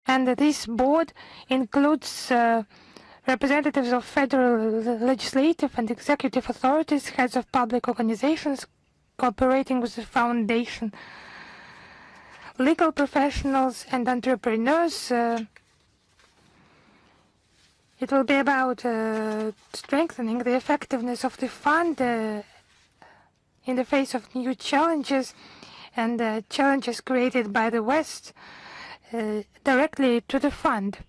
And this board includes representatives of federal legislative and executive authorities, heads of public organizations cooperating with the foundation, legal professionals and entrepreneurs. It will be about strengthening the effectiveness of the fund in the face of new challenges and challenges created by the West directly to the fund.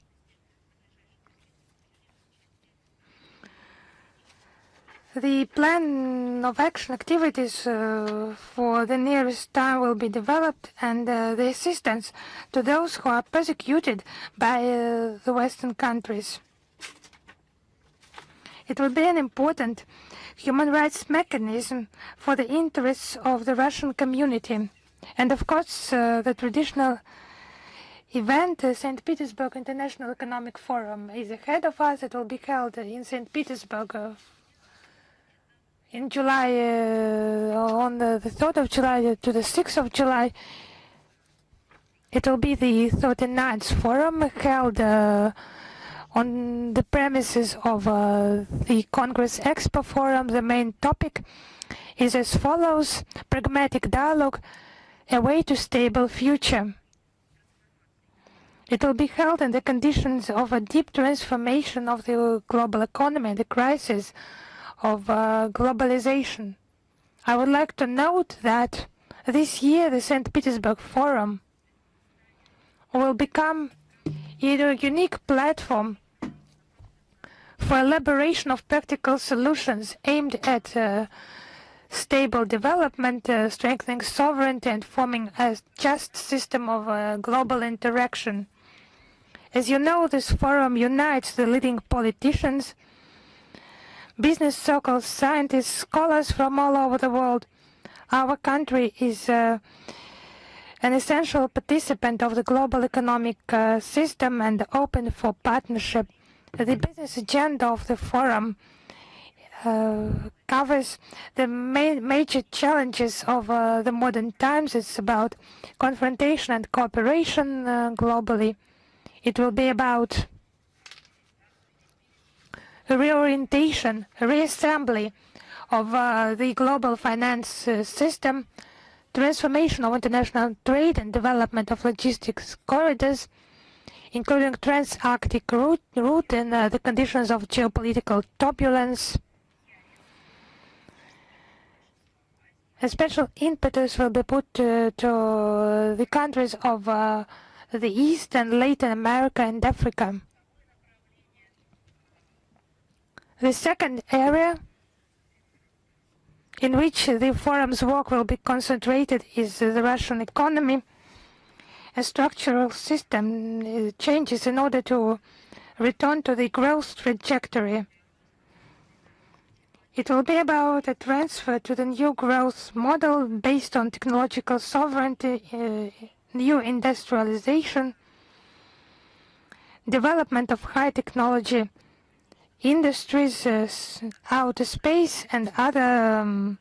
The plan of action activities for the nearest time will be developed, and the assistance to those who are persecuted by the Western countries. It will be an important human rights mechanism for the interests of the Russian community. And of course, the traditional event, St. Petersburg International Economic Forum, is ahead of us. It will be held in St. Petersburg in July, on the 3rd of July to the 6th of July. It will be the 39th forum held on the premises of the Congress Expo Forum. The main topic is as follows: pragmatic dialogue, a way to stable future. It will be held in the conditions of a deep transformation of the global economy and the crisis of globalization. I would like to note that this year the St. Petersburg Forum will become a unique platform for elaboration of practical solutions aimed at stable development, strengthening sovereignty, and forming a just system of global interaction. As you know, this forum unites the leading politicians, business circles, scientists, scholars from all over the world. Our country is an essential participant of the global economic system and open for partnership. The business agenda of the forum covers the major challenges of the modern times. It's about confrontation and cooperation globally. It will be about reorientation, reassembly of the global finance system, transformation of international trade and development of logistics corridors, including trans-Arctic route in the conditions of geopolitical turbulence. A special impetus will be put to the countries of the East and Latin America and Africa. The second area in which the forum's work will be concentrated is the Russian economy. A structural system changes in order to return to the growth trajectory. It will be about a transfer to the new growth model based on technological sovereignty, new industrialization, development of high technology industries, outer space, and other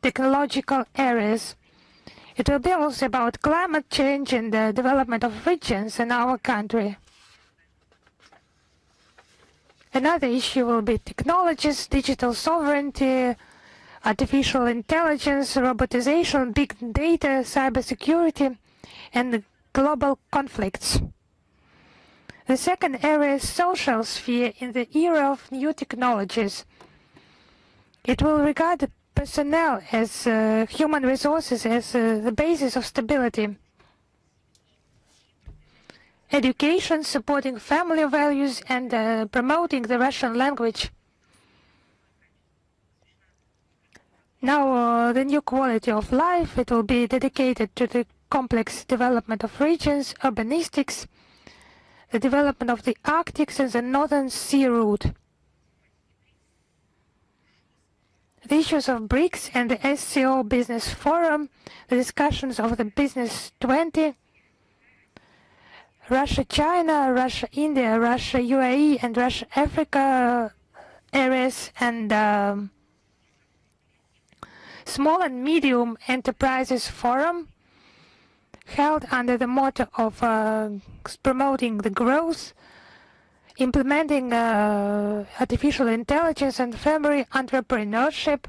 technological areas. It will be also about climate change and the development of regions in our country. Another issue will be technologies, digital sovereignty, artificial intelligence, robotization, big data, cybersecurity, and global conflicts. The second area is social sphere in the era of new technologies. It will regard personnel as human resources as the basis of stability. Education, supporting family values, and promoting the Russian language. Now, the new quality of life, it will be dedicated to the complex development of regions, urbanistics, the development of the Arctic and the Northern Sea route. The issues of BRICS and the SCO Business Forum, the discussions of the Business 20, Russia-China, Russia-India, Russia-UAE, and Russia-Africa areas, and Small and Medium Enterprises Forum, held under the motto of promoting the growth, implementing artificial intelligence and family entrepreneurship.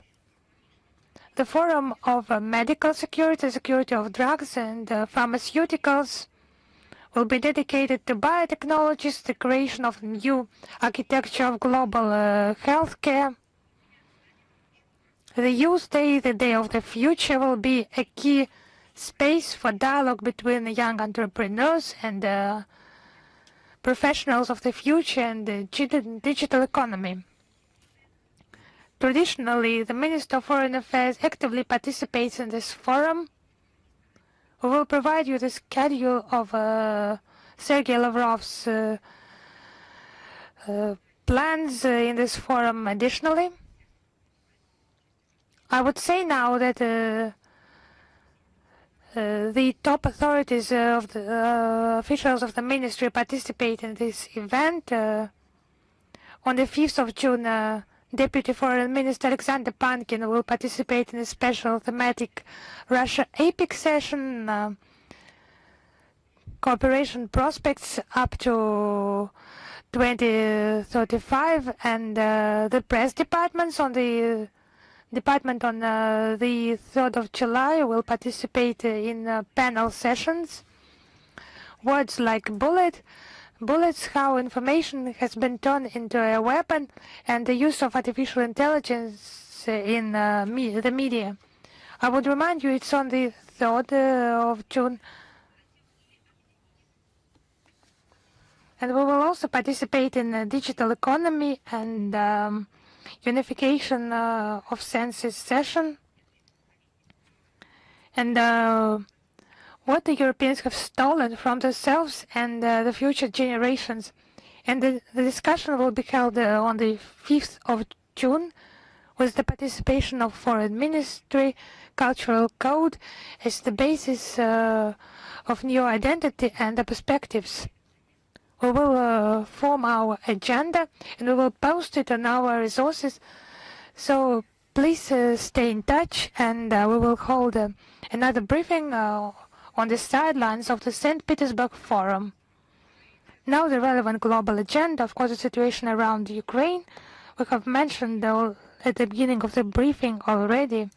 The Forum of Medical Security, Security of Drugs and Pharmaceuticals will be dedicated to biotechnologies, the creation of new architecture of global healthcare. The Youth Day, the Day of the Future, will be a key space for dialogue between young entrepreneurs and professionals of the future and the digital economy. Traditionally, the Minister of Foreign Affairs actively participates in this forum. We will provide you the schedule of Sergei Lavrov's plans in this forum additionally. I would say now that the top authorities of the officials of the ministry participate in this event. On the 5th of June, Deputy Foreign Minister Alexander Pankin will participate in a special thematic Russia APEC session, cooperation prospects up to 2035, and the press departments on the department on the 3rd of July will participate in panel sessions. Words like bullets, how information has been turned into a weapon, and the use of artificial intelligence in the media. I would remind you it's on the 3rd of June. And we will also participate in the digital economy and unification of senses session. And what the Europeans have stolen from themselves and the future generations. And the discussion will be held on the 5th of June with the participation of Foreign Ministry, Cultural Code as the basis of new identity and the perspectives. We will form our agenda and we will post it on our resources. So please stay in touch, and we will hold another briefing on the sidelines of the St. Petersburg Forum. Now the relevant global agenda, of course, the situation around Ukraine. We have mentioned at the beginning of the briefing already.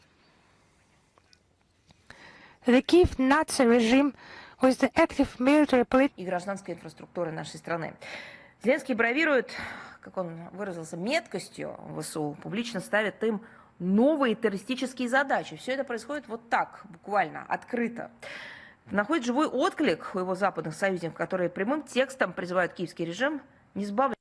The Kiev Nazi regime with the active military и гражданской инфраструктуры нашей страны. Зеленский бравирует, как он выразился, меткостью ВСУ, публично ставит им новые террористические задачи. Все это происходит вот так, буквально, открыто. Находит живой отклик у его западных союзников, которые прямым текстом призывают киевский режим не сбавлять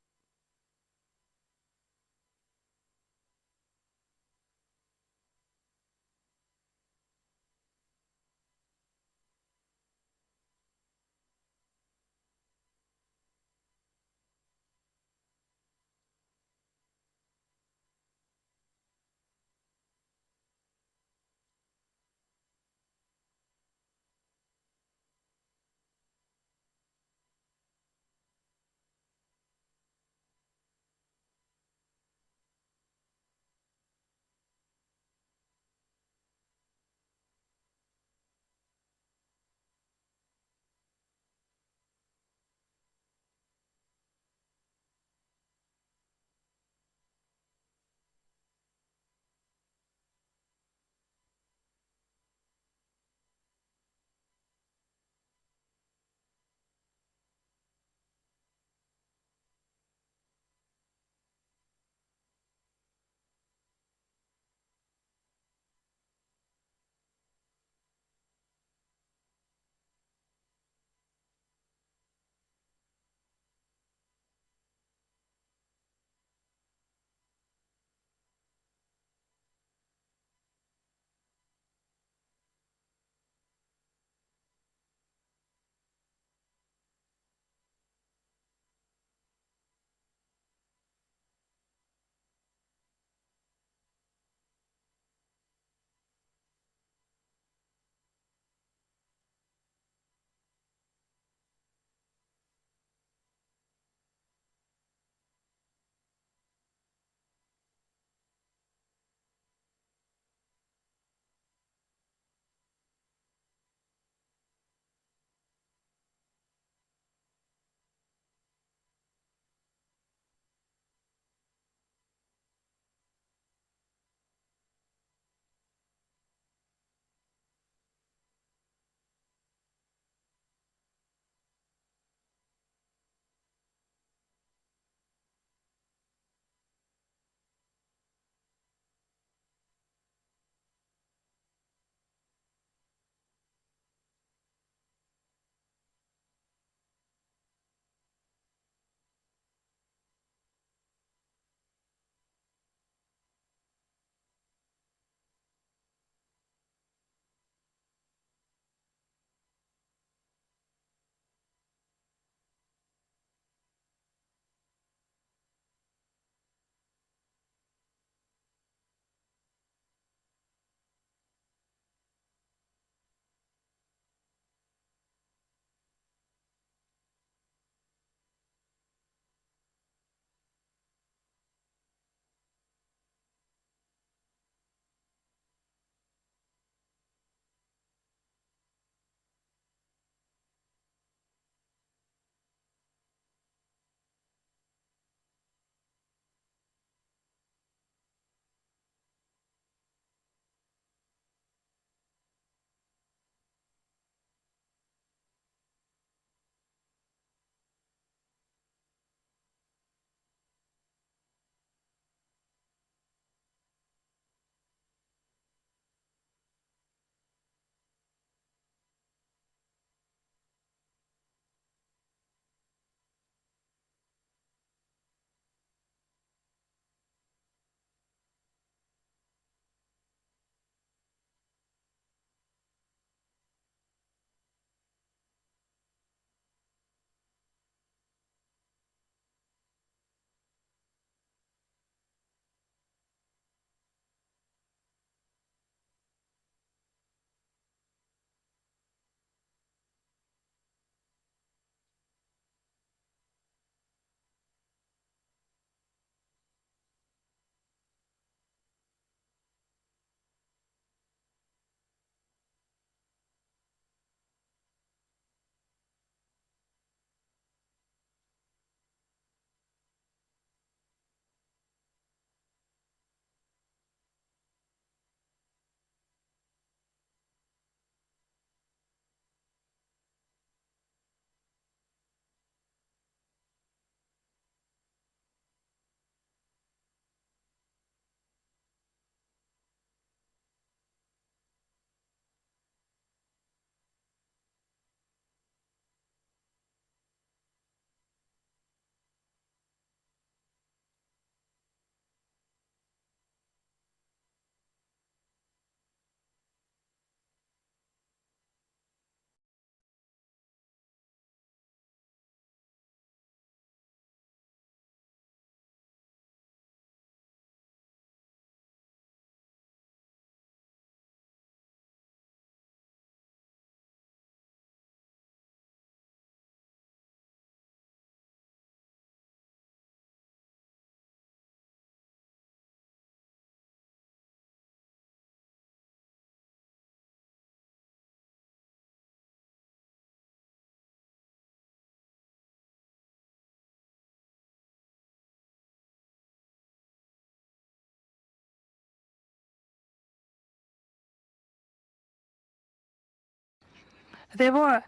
There were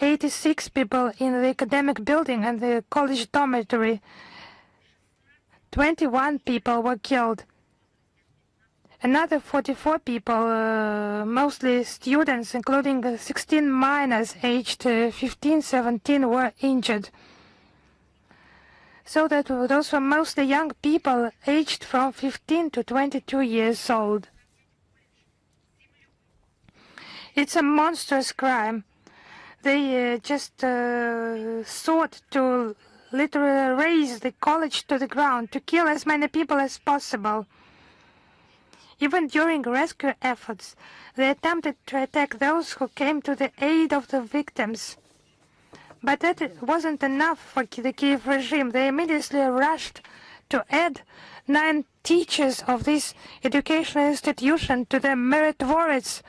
86 people in the academic building and the college dormitory. 21 people were killed. Another 44 people, mostly students, including 16 minors aged 15, 17, were injured. So that those were mostly young people aged from 15 to 22 years old. It's a monstrous crime. They just sought to literally raze the college to the ground, to kill as many people as possible. Even during rescue efforts, they attempted to attack those who came to the aid of the victims. But that wasn't enough for the Kiev regime. They immediately rushed to add 9 teachers of this educational institution to the meritorious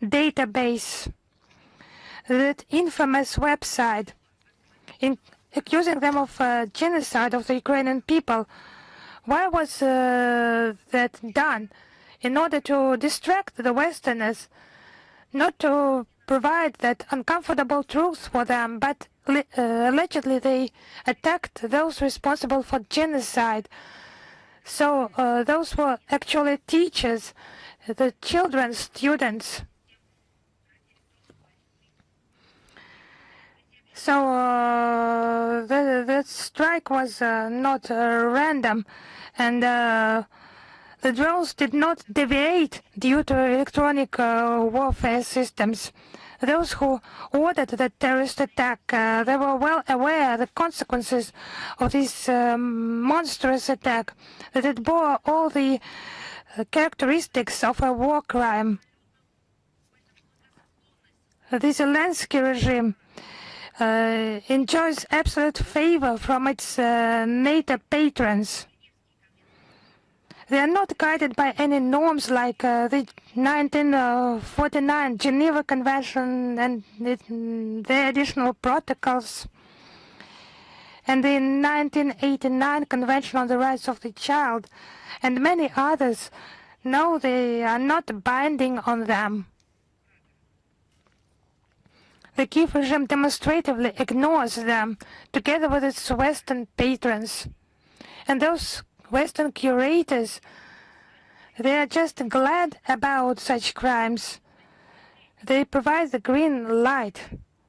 database, that infamous website, accusing them of genocide of the Ukrainian people. Why was that done? In order to distract the Westerners, not to provide that uncomfortable truth for them, but allegedly they attacked those responsible for genocide. So those were actually teachers, the children, students. So the strike was not random, and the drones did not deviate due to electronic warfare systems. Those who ordered the terrorist attack, they were well aware of the consequences of this monstrous attack, that it bore all the characteristics of a war crime. The Zelensky regime enjoys absolute favor from its NATO patrons. They are not guided by any norms like the 1949 Geneva Convention and the additional protocols, and the 1989 Convention on the Rights of the Child, and many others. No, they are not binding on them. The Kiev regime demonstratively ignores them, together with its Western patrons. And those Western curators, they are just glad about such crimes. They provide the green light.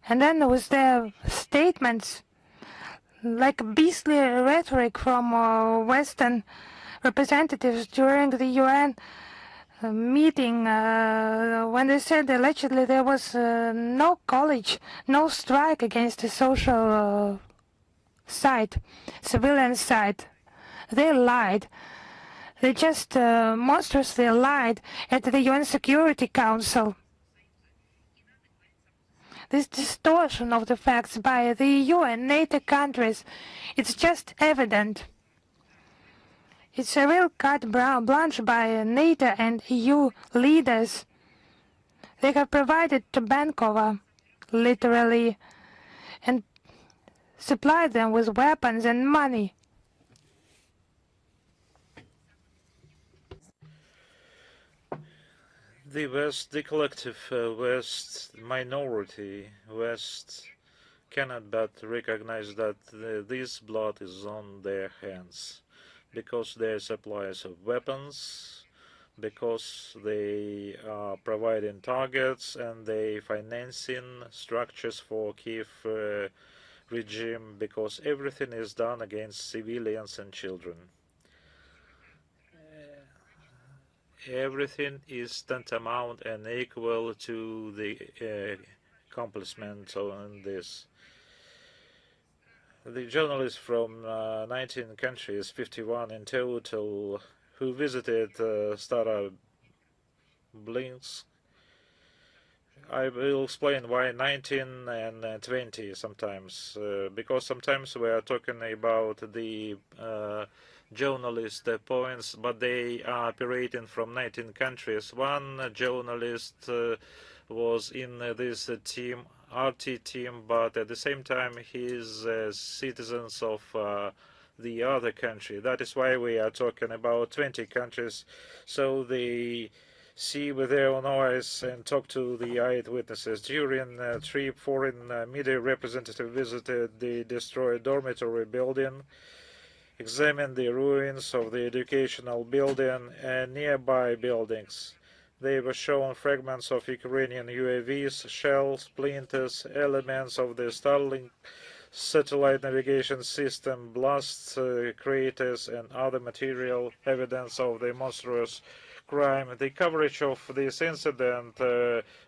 And then with their statements, like beastly rhetoric from Western representatives during the UN meeting, when they said allegedly there was no college, no strike against the social side, civilian side. They lied. They just monstrously lied at the UN Security Council. This distortion of the facts by the EU and NATO countries, it's just evident. It's a real carte blanche by NATO and EU leaders. They have provided to Bankova, literally, and supplied them with weapons and money. The West, the collective West minority, West cannot but recognize that this blood is on their hands, because their supplies of weapons, because they are providing targets and they financing structures for Kiev regime, because everything is done against civilians and children. Everything is tantamount and equal to the accomplishment on this. The journalists from 19 countries, 51 in total, who visited Staroblinsk. I will explain why 19 and 20 sometimes, because sometimes we are talking about the journalist points, but they are operating from 19 countries. One journalist was in this team, RT team, but at the same time he is citizens of the other country. That is why we are talking about 20 countries. So the see with their own eyes and talk to the eyewitnesses. During a trip, foreign media representative visited the destroyed dormitory building, examined the ruins of the educational building and nearby buildings. They were shown fragments of Ukrainian UAVs, shells, splinters, elements of the Starlink satellite navigation system, blast craters, and other material evidence of the monstrous crime. The coverage of this incident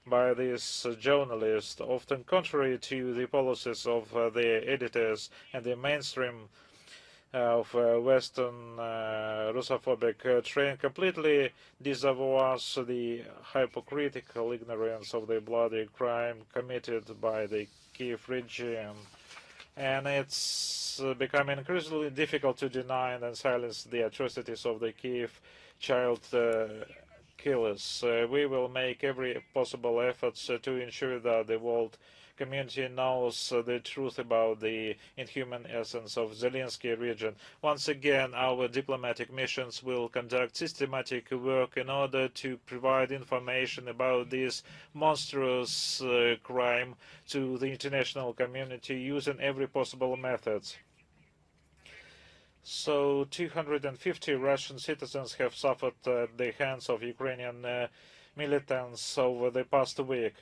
by this journalist, often contrary to the policies of the editors and the mainstream of Western Russophobic trend, completely disavows the hypocritical ignorance of the bloody crime committed by the Kiev regime. And it's becoming increasingly difficult to deny and silence the atrocities of the Kiev child killers. We will make every possible effort to ensure that the world community knows the truth about the inhuman essence of Zelensky region. Once again, our diplomatic missions will conduct systematic work in order to provide information about this monstrous crime to the international community using every possible methods. So 250 Russian citizens have suffered at the hands of Ukrainian militants over the past week.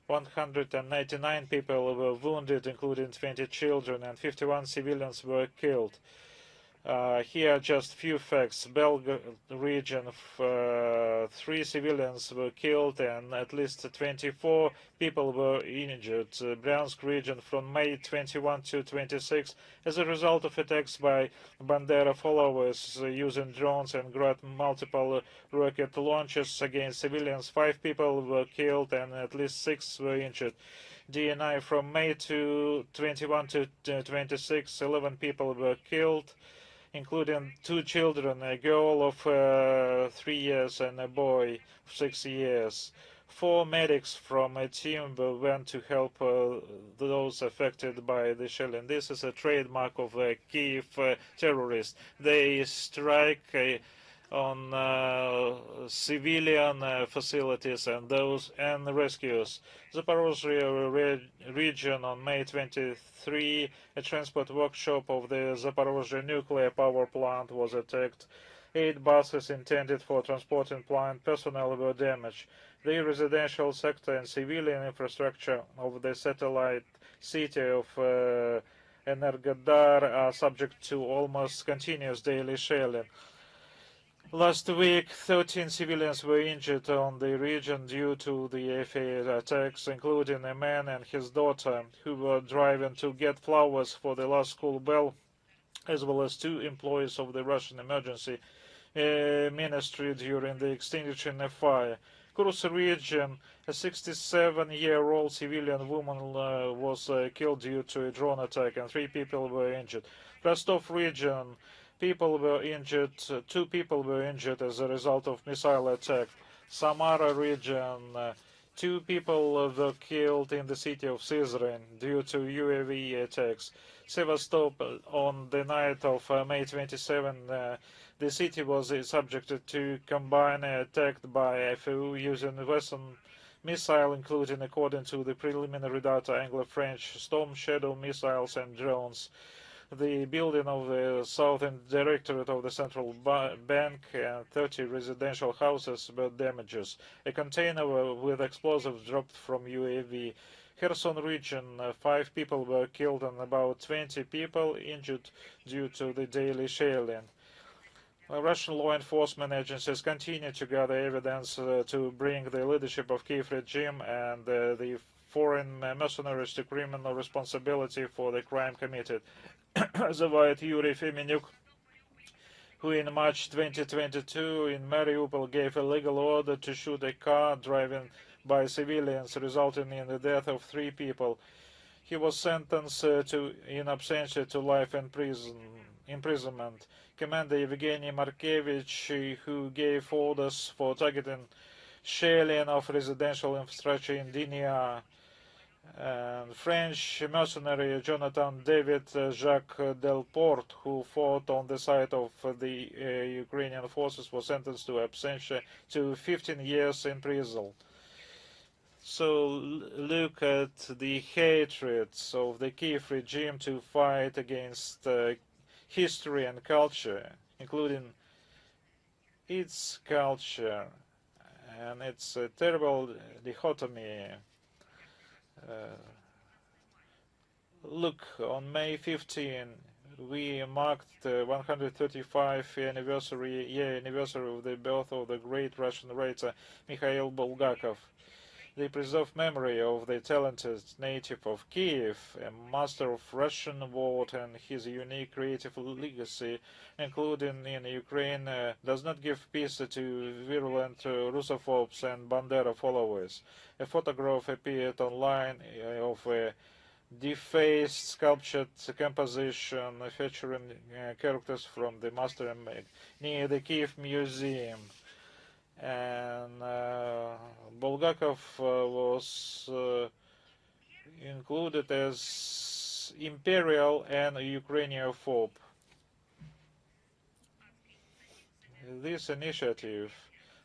199 people were wounded, including 20 children, and 51 civilians were killed. Here are just few facts. Belgorod region, 3 civilians were killed and at least 24 people were injured. Bryansk region from May 21 to 26 as a result of attacks by Bandera followers using drones and Grad multiple rocket launches against civilians. 5 people were killed and at least 6 were injured. DNI from May to 21 to 26, 11 people were killed, including 2 children, a girl of 3 years and a boy of 6 years. 4 medics from a team went to help those affected by the shelling. This is a trademark of Kiev terrorists. They strike on civilian facilities and those and rescues. Zaporozhye region on May 23, a transport workshop of the Zaporozhye nuclear power plant was attacked. 8 buses intended for transporting plant personnel were damaged. The residential sector and civilian infrastructure of the satellite city of Energodar are subject to almost continuous daily shelling. Last week, 13 civilians were injured on the region due to the FA attacks, including a man and his daughter who were driving to get flowers for the last school bell, as well as 2 employees of the Russian emergency ministry during the extinguishing of fire. Kursk region, a 67-year-old civilian woman was killed due to a drone attack and 3 people were injured. Rostov region, people were injured, 2 people were injured as a result of missile attack. Samara region, 2 people were killed in the city of Syzran due to UAV attacks. Sevastopol, on the night of May 27, the city was subjected to combined attack by FAU using Western missile, including, according to the preliminary data, Anglo-French Storm Shadow missiles and drones. The building of the Southern Directorate of the Central Bank and 30 residential houses were damaged. A container with explosives dropped from UAV. Kherson region, 5 people were killed and about 20 people injured due to the daily shelling. Russian law enforcement agencies continue to gather evidence to bring the leadership of Kiev regime and the foreign mercenaries to criminal responsibility for the crime committed. The white Yuri Femenyuk, who in March 2022 in Mariupol gave a legal order to shoot a car driven by civilians, resulting in the death of 3 people. He was sentenced in absentia to life imprisonment. Commander Evgeny Markevich, who gave orders for targeting shelling of residential infrastructure in Dinia, And French mercenary Jonathan David Jacques Delport, who fought on the side of the Ukrainian forces, was sentenced to absentia to 15 years in prison. So look at the hatred of the Kiev regime to fight against history and culture, including its culture, and it's a terrible dichotomy. Look, on May 15, we marked the 135th year anniversary of the birth of the great Russian writer Mikhail Bulgakov. The preserved memory of the talented native of Kiev, a master of Russian word, and his unique creative legacy, including in Ukraine, does not give peace to virulent Russophobes and Bandera followers. A photograph appeared online of a defaced sculptured composition featuring characters from the master near the Kiev Museum. And Bulgakov was included as imperial and Ukrainianophobe. This initiative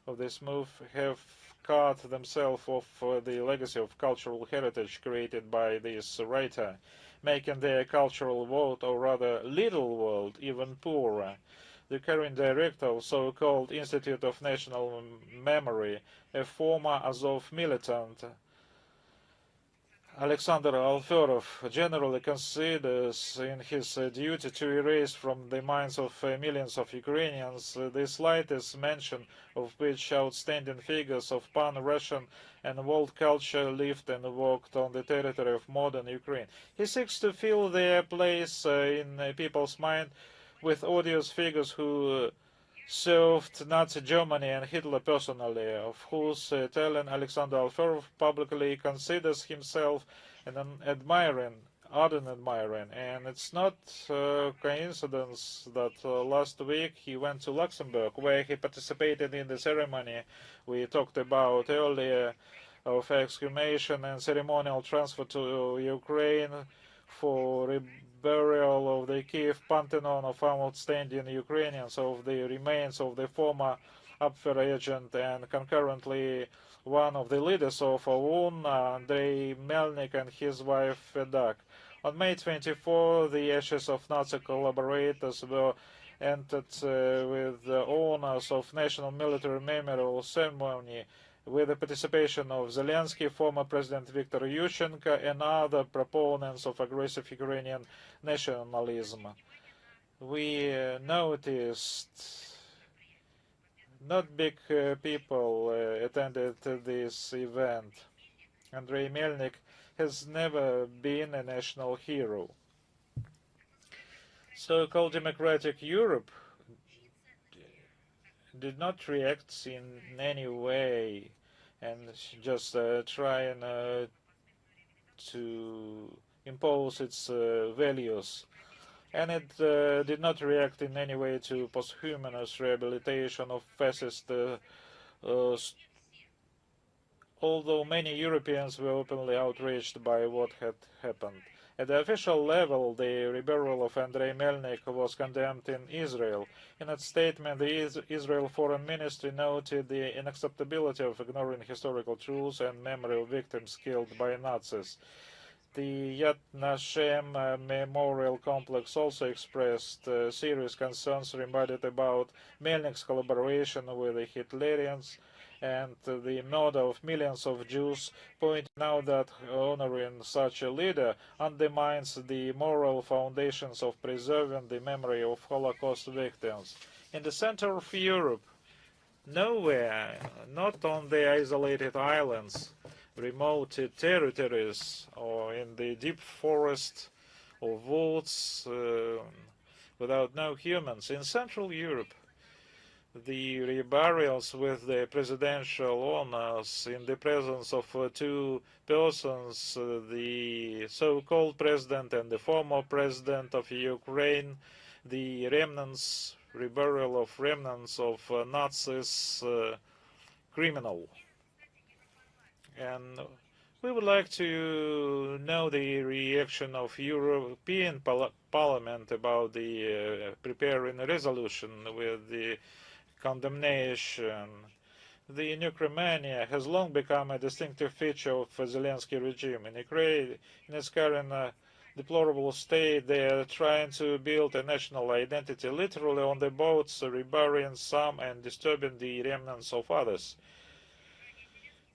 of this move have cut themselves off the legacy of cultural heritage created by this writer, making their cultural world, or rather little world, even poorer. The current director of so-called Institute of National Memory, a former Azov militant, Alexander Alferov, generally considers in his duty to erase from the minds of millions of Ukrainians the slightest mention of which outstanding figures of pan-Russian and world culture lived and worked on the territory of modern Ukraine. He seeks to fill their place in people's mind with odious figures who served Nazi Germany and Hitler personally, of whose telling Alexander Alferov publicly considers himself an ardent admiring. And it's not coincidence that last week he went to Luxembourg, where he participated in the ceremony we talked about earlier of exhumation and ceremonial transfer to Ukraine for burial of the Kiev Pantheon of outstanding Ukrainians, of the remains of the former Abwehr agent and concurrently one of the leaders of OUN, Andrei Melnik, and his wife Fedak. On May 24, the ashes of Nazi collaborators were entered with the owners of National Military Memorial Ceremony with the participation of Zelensky, former President Viktor Yushchenko, and other proponents of aggressive Ukrainian nationalism. We noticed not big people attended this event. Andrei Melnik has never been a national hero. So-called democratic Europe did not react in any way and just trying to impose its values. And it did not react in any way to posthumous rehabilitation of fascist, although many Europeans were openly outraged by what had happened. At the official level, the rebuttal of Andrei Melnik was condemned in Israel. In its statement, the Israel Foreign Ministry noted the unacceptability of ignoring historical truths and memory of victims killed by Nazis. The Yad Vashem Memorial Complex also expressed serious concerns reminded about Melnik's collaboration with the Hitlerians and the murder of millions of Jews, pointing out that honoring such a leader undermines the moral foundations of preserving the memory of Holocaust victims. In the center of Europe, nowhere, not on the isolated islands, remote territories, or in the deep forest or woods without no humans, in Central Europe, the reburials with the presidential honors in the presence of two persons, the so-called president and the former president of Ukraine, the remnants, reburial of remnants of Nazis, criminal. And We would like to know the reaction of European Parliament about the preparing a resolution with the condemnation. The nuclear mania has long become a distinctive feature of the Zelensky regime. In Ukraine, in its current deplorable state, they are trying to build a national identity, literally on the boats, reburying some and disturbing the remnants of others.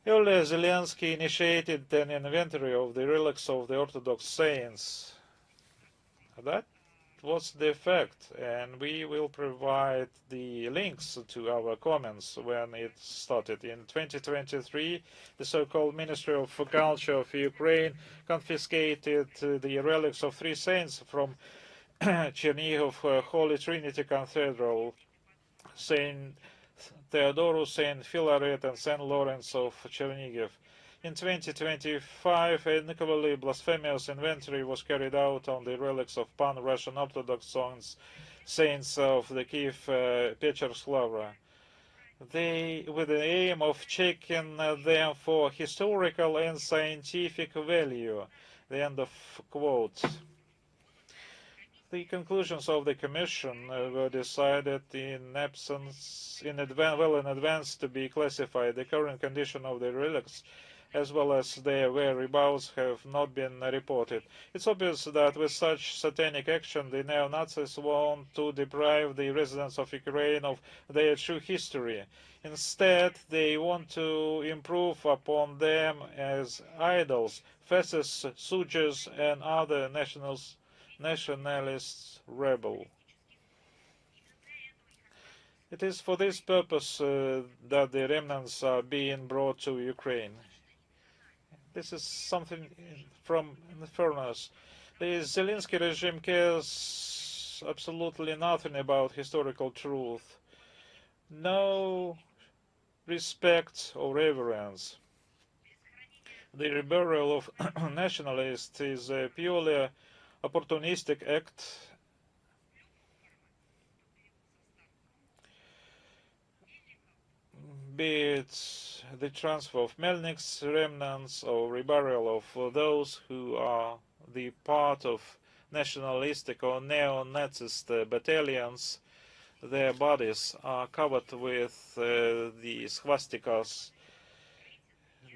Earlier, Zelensky initiated an inventory of the relics of the Orthodox saints. That was the effect, and we will provide the links to our comments when it started. In 2023, the so-called Ministry of Culture of Ukraine confiscated the relics of three saints from Chernihiv Holy Trinity Cathedral, Saint Theodorus, Saint Philaret, and Saint Lawrence of Chernihiv. In 2025, an equally blasphemous inventory was carried out on the relics of pan-Russian Orthodox saints of the Kiev Pecherslava. With the aim of checking them for historical and scientific value. The end of quote. The conclusions of the Commission were decided in advance to be classified. The current condition of the relics, as well as their whereabouts, have not been reported. It's obvious that with such satanic action, the neo-Nazis want to deprive the residents of Ukraine of their true history. Instead, they want to improve upon them as idols, fascists, soldiers, and other nationalist rebel. It is for this purpose that the remnants are being brought to Ukraine. This is something from the furnace. The Zelensky regime cares absolutely nothing about historical truth. No respect or reverence. The reburial of nationalists is a purely opportunistic act be it the transfer of Melnik's remnants or reburial of those who are the part of nationalistic or neo-Nazist battalions. Their bodies are covered with the swastikas.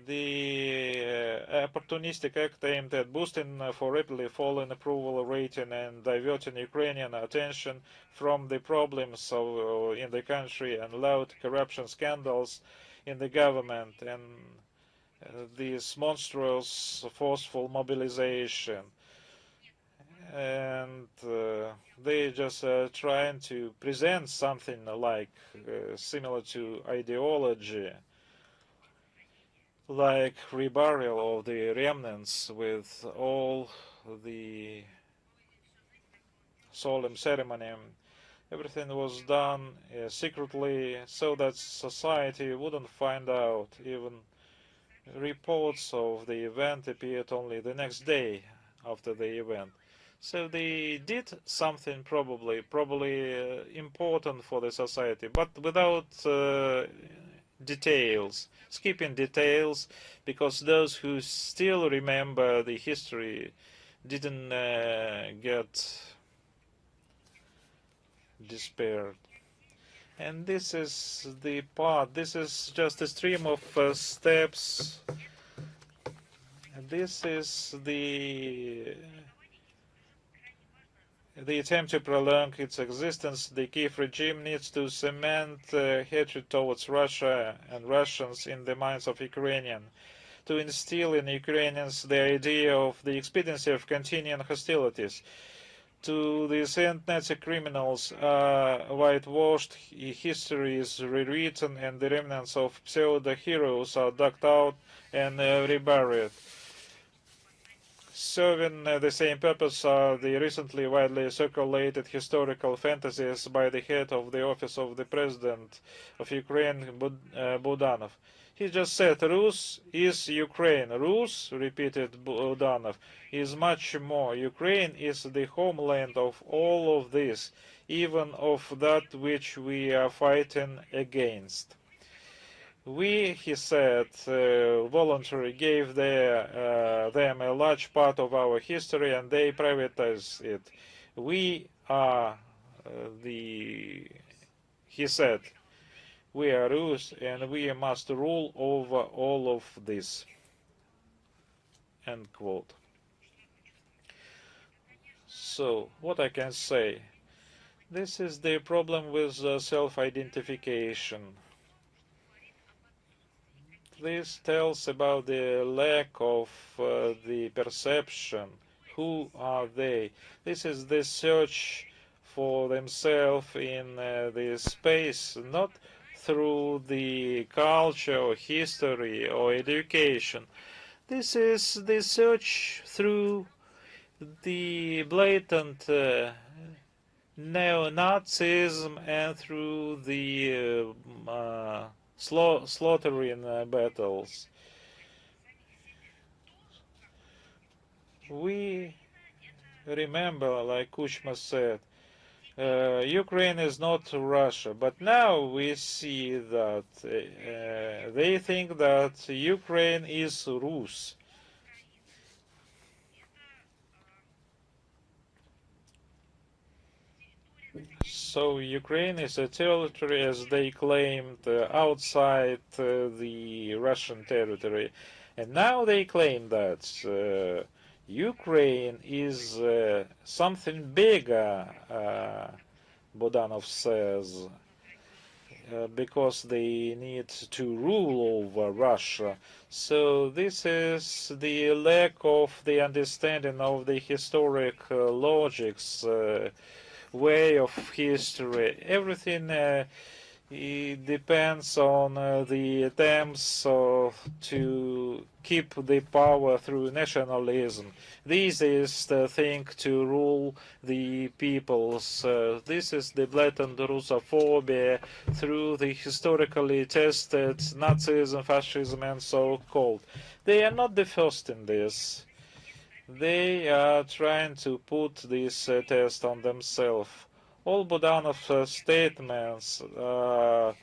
The opportunistic act aimed at boosting for rapidly falling approval rating and diverting Ukrainian attention from the problems in the country and loud corruption scandals in the government and this monstrous forceful mobilization. And they just trying to present something like similar to ideology, like reburial of the remnants with all the solemn ceremony. Everything was done secretly so that society wouldn't find out. Even reports of the event appeared only the next day after the event. So they did something probably important for the society, but without details, skipping details, because those who still remember the history didn't get despaired. And this is the part, this is just a stream of steps. This is the attempt to prolong its existence. The Kiev regime needs to cement hatred towards Russia and Russians in the minds of Ukrainians, to instill in Ukrainians the idea of the expediency of continuing hostilities. To these Nazi criminals, whitewashed history is rewritten and the remnants of pseudo-heroes are dug out and reburied. Serving the same purpose are the recently widely circulated historical fantasies by the head of the office of the President of Ukraine, Budanov. He just said, Rus is Ukraine. Rus, repeated Budanov, is much more. Ukraine is the homeland of all of this, even of that which we are fighting against. We, he said, voluntarily gave them a large part of our history and they privatized it. We are he said, we are Rus and we must rule over all of this. End quote. So, what I can say? This is the problem with self-identification. This tells about the lack of the perception. Who are they? This is the search for themselves in the space, not through the culture or history or education. This is the search through the blatant neo-Nazism and through the slaughtering battles. We remember, like Kuchma said, Ukraine is not Russia, but now we see that they think that Ukraine is Rus. So Ukraine is a territory, as they claimed, outside the Russian territory. And now they claim that Ukraine is something bigger, Bodanov says, because they need to rule over Russia. So this is the lack of the understanding of the historic logics, way of history. Everything it depends on the attempts to keep the power through nationalism. This is the thing to rule the peoples. This is the blatant Russophobia through the historically tested Nazism, fascism, and so-called. They are not the first in this. They are trying to put this test on themselves. All Budanov's statements are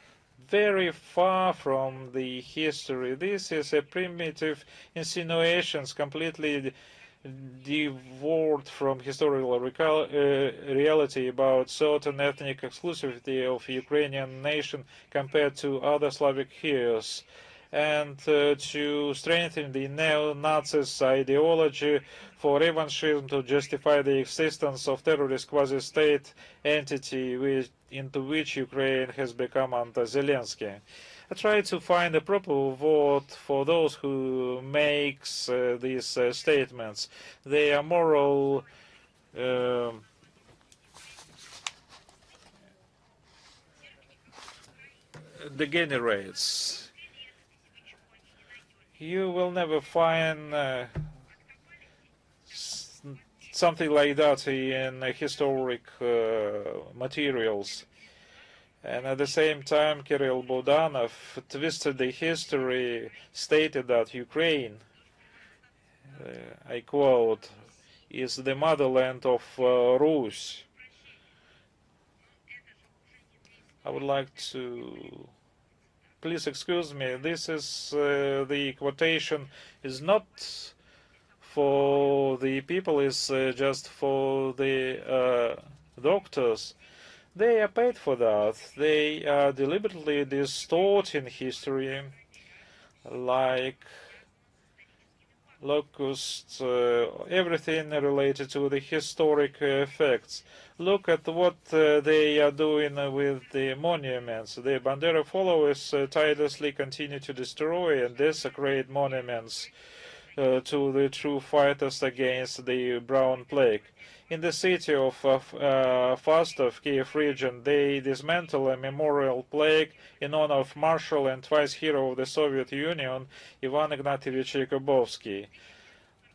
very far from the history. This is a primitive insinuations completely devoid from historical reality about certain ethnic exclusivity of Ukrainian nation compared to other Slavic heroes, and to strengthen the neo-Nazis ideology for revanchism to justify the existence of terrorist quasi-state entity into which Ukraine has become under Zelensky. I try to find a proper word for those who makes these statements. They are moral degenerates. You will never find something like that in historic materials. And at the same time, Kirill Budanov twisted the history, stated that Ukraine, I quote, is the motherland of Rus. I would like to... Please excuse me, this is the quotation is not for the people, is just for the doctors. They are paid for that. They are deliberately distorting history, like locusts, everything related to the historic facts. Look at what they are doing with the monuments. The Bandera followers tirelessly continue to destroy and desecrate monuments to the true fighters against the brown plague. In the city of Fastov, Kiev region, they dismantle a memorial plaque in honor of Marshal and twice hero of the Soviet Union, Ivan Ignatievich Yakubovsky.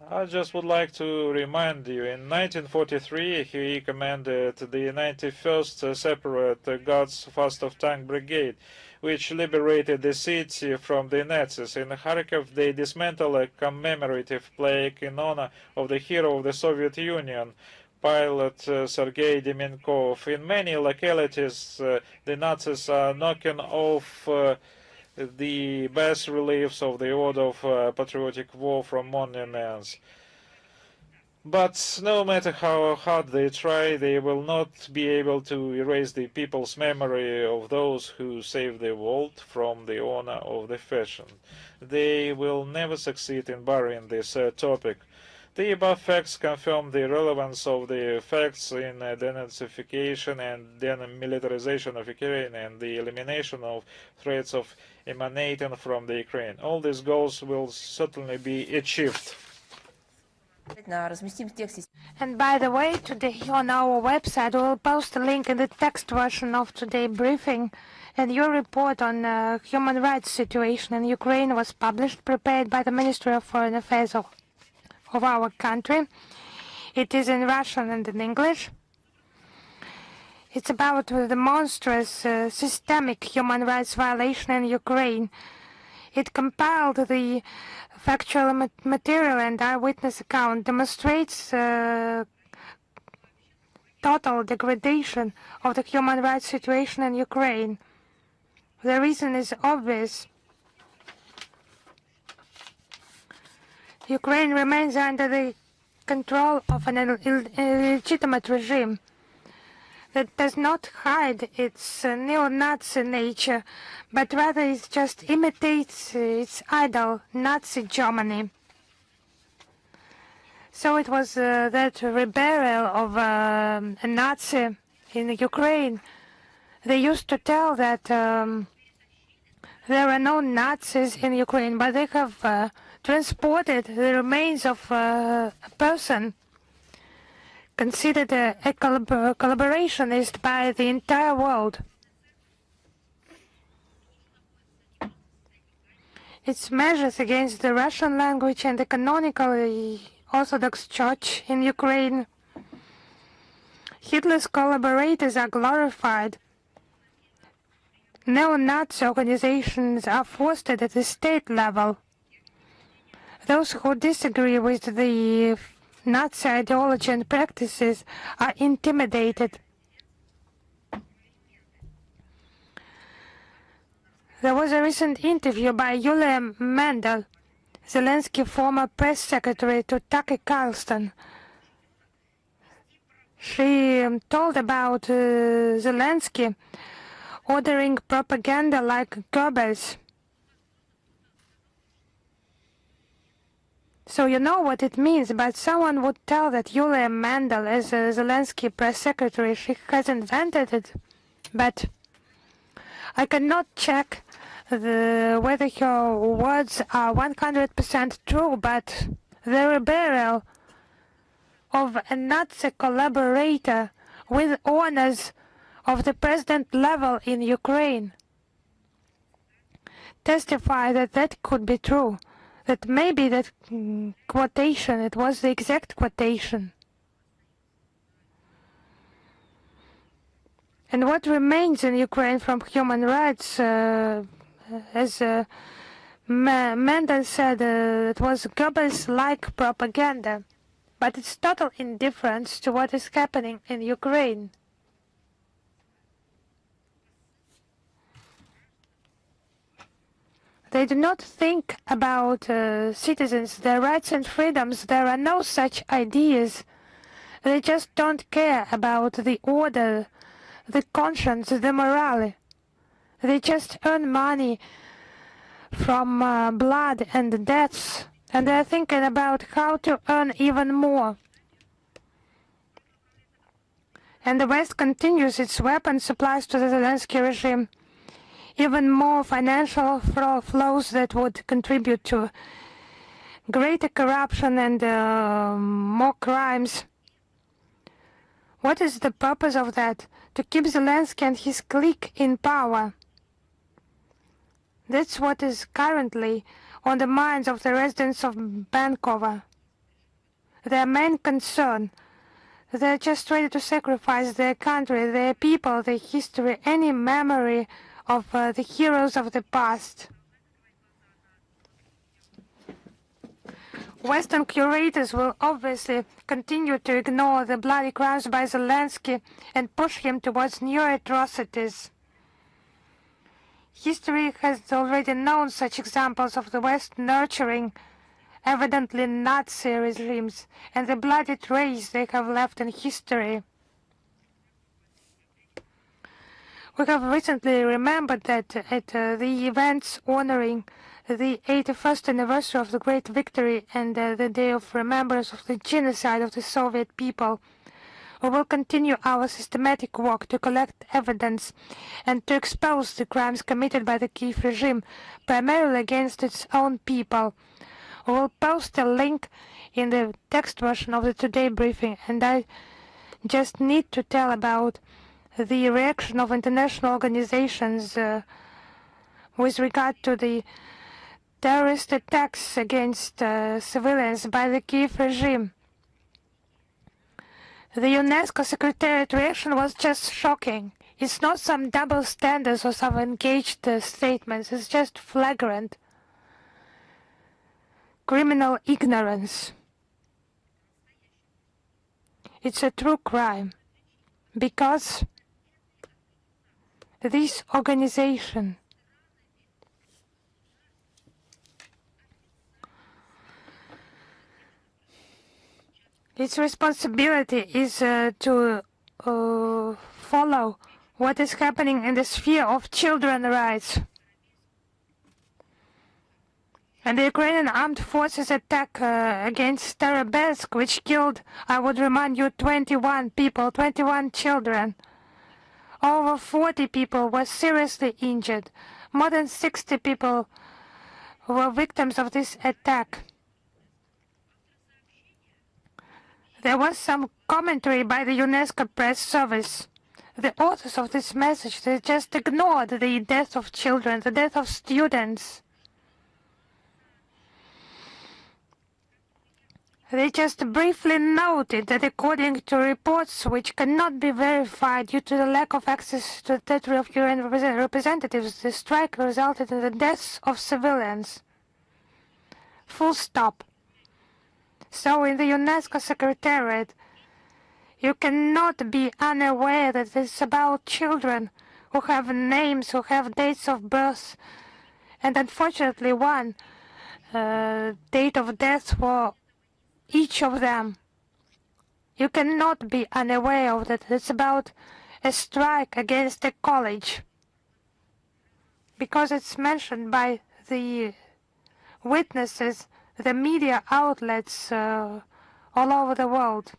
I just would like to remind you, in 1943 he commanded the 91st Separate Guards Fastov Tank Brigade, which liberated the city from the Nazis. In Kharkov, they dismantled a commemorative plaque in honor of the hero of the Soviet Union, pilot Sergei Demenkov. In many localities, the Nazis are knocking off the bas reliefs of the order of patriotic war from monuments. But no matter how hard they try, they will not be able to erase the people's memory of those who saved the world from the honor of the fashion. They will never succeed in burying this topic. The above facts confirm the relevance of the facts in denazification and demilitarization of Ukraine and the elimination of threats of emanating from the Ukraine. All these goals will certainly be achieved. And by the way, today on our website we will post a link in the text version of today's briefing, and your report on human rights situation in Ukraine was published, prepared by the Ministry of Foreign Affairs of our country. It is in Russian and in English. It's about the monstrous systemic human rights violation in Ukraine. It compiled the factual material and eyewitness account, demonstrates total degradation of the human rights situation in Ukraine. The reason is obvious. Ukraine remains under the control of an illegitimate regime that does not hide its neo-Nazi nature, but rather it just imitates its idol, Nazi Germany. So it was that reburial of a Nazi in Ukraine. They used to tell that there are no Nazis in Ukraine, but they have transported the remains of a person considered a collaborationist by the entire world. Its measures against the Russian language and the canonical Orthodox Church in Ukraine. Hitler's collaborators are glorified. Neo-Nazi organizations are fostered at the state level. Those who disagree with the Nazi ideology and practices are intimidated. There was a recent interview by Yulia Mendel, Zelensky's former press secretary, to Tucker Carlson. She told about Zelensky ordering propaganda like Goebbels. So you know what it means, but someone would tell that Yulia Mendel, as a Zelensky press secretary, she has invented it. But I cannot check whether her words are 100% true, but the reburial of a Nazi collaborator with honors of the president level in Ukraine testify that that could be true. That maybe that quotation, it was the exact quotation. And what remains in Ukraine from human rights, as Mendel said, it was Goebbels-like propaganda, but it's total indifference to what is happening in Ukraine. They do not think about citizens, their rights and freedoms. There are no such ideas. They just don't care about the order, the conscience, the morale. They just earn money from blood and deaths, and they're thinking about how to earn even more. And the West continues its weapon supplies to the Zelensky regime. Even more financial flows that would contribute to greater corruption and more crimes. What is the purpose of that? To keep Zelensky and his clique in power. That's what is currently on the minds of the residents of Bankova. Their main concern. They're just ready to sacrifice their country, their people, their history, any memory of the heroes of the past. Western curators will obviously continue to ignore the bloody crimes by Zelensky and push him towards new atrocities. History has already known such examples of the West nurturing evidently Nazi regimes and the bloody trace they have left in history. We have recently remembered that at the events honoring the 81st anniversary of the Great Victory and the Day of Remembrance of the genocide of the Soviet people, we will continue our systematic work to collect evidence and to expose the crimes committed by the Kiev regime, primarily against its own people. We will post a link in the text version of the Today briefing, and I just need to tell about the reaction of international organizations with regard to the terrorist attacks against civilians by the Kiev regime. The UNESCO Secretariat reaction was just shocking. It's not some double standards or some engaged statements. It's just flagrant criminal ignorance. It's a true crime because this organization its responsibility is to follow what is happening in the sphere of children's rights. And the Ukrainian armed forces attack against Starobensk, which killed, I would remind you, 21 people, 21 children. Over 40 people were seriously injured. More than 60 people were victims of this attack. There was some commentary by the UNESCO press service. The authors of this message, they just ignored the death of children, the death of students. They just briefly noted that according to reports which cannot be verified due to the lack of access to the territory of UN representatives, the strike resulted in the deaths of civilians. Full stop. So in the UNESCO Secretariat, you cannot be unaware that it's about children who have names, who have dates of birth, and unfortunately one date of death for each of them. You cannot be unaware of that. It's about a strike against a college because it's mentioned by the witnesses, the media outlets all over the world.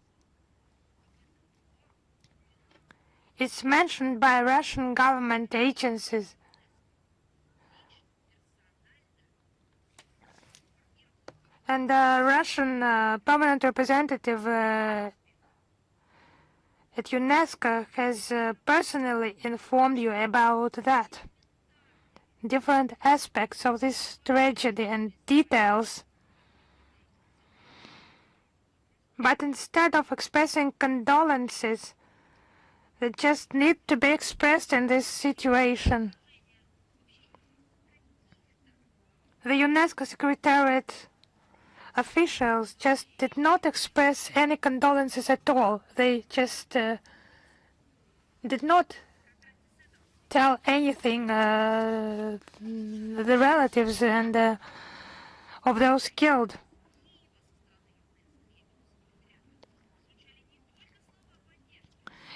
It's mentioned by Russian government agencies. And the Russian permanent representative at UNESCO has personally informed you about that. Different aspects of this tragedy and details. But instead of expressing condolences that just need to be expressed in this situation, the UNESCO Secretariat officials just did not express any condolences at all. They just did not tell anything the relatives and of those killed.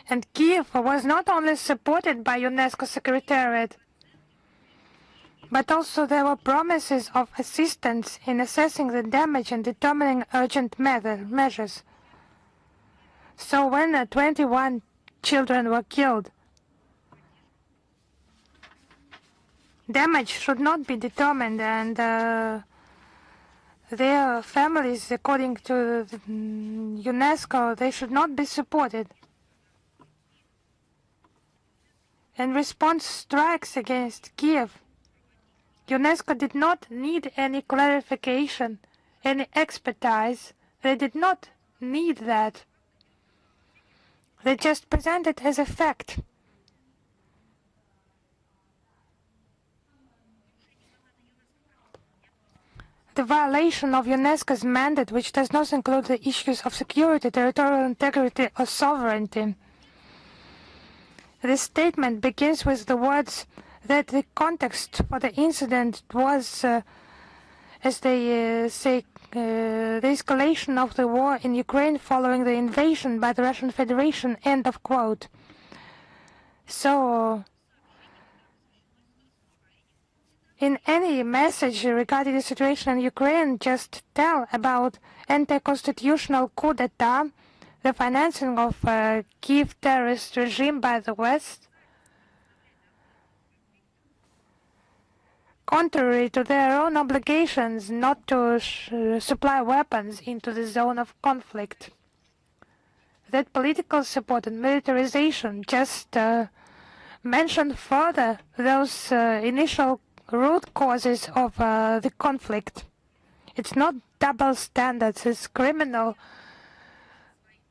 And Kiev was not only supported by UNESCO Secretariat, but also there were promises of assistance in assessing the damage and determining urgent measures. So when 21 children were killed, damage should not be determined, and their families, according to UNESCO, they should not be supported. In response strikes against Kiev, UNESCO did not need any clarification, any expertise. They did not need that. They just present it as a fact. The violation of UNESCO's mandate, which does not include the issues of security, territorial integrity, or sovereignty. This statement begins with the words, that the context for the incident was, as they say, the escalation of the war in Ukraine following the invasion by the Russian Federation, end of quote. So, in any message regarding the situation in Ukraine, just tell about anti-constitutional coup d'etat, the financing of Kiev terrorist regime by the West, contrary to their own obligations not to supply weapons into the zone of conflict. That political support and militarization just mention further those initial root causes of the conflict. It's not double standards, it's criminal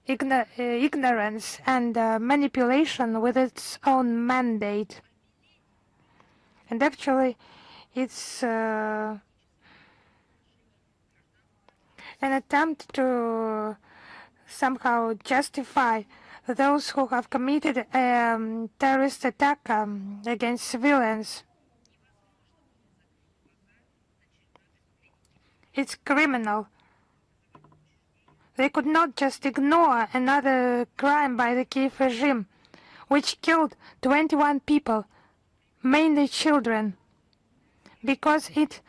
ignorance and manipulation with its own mandate. And actually, it's an attempt to somehow justify those who have committed a terrorist attack against civilians. It's criminal. They could not just ignore another crime by the Kiev regime, which killed 21 people, mainly children, because it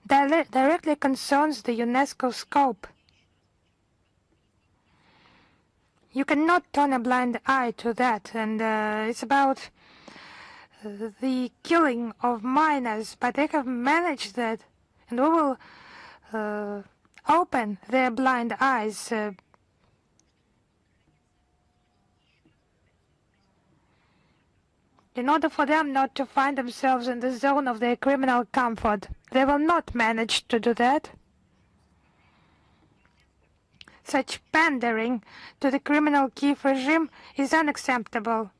directly concerns the UNESCO scope. You cannot turn a blind eye to that, and it's about the killing of minors, but they have managed that, and we will open their blind eyes in order for them not to find themselves in the zone of their criminal comfort. They will not manage to do that. Such pandering to the criminal Kiev regime is unacceptable.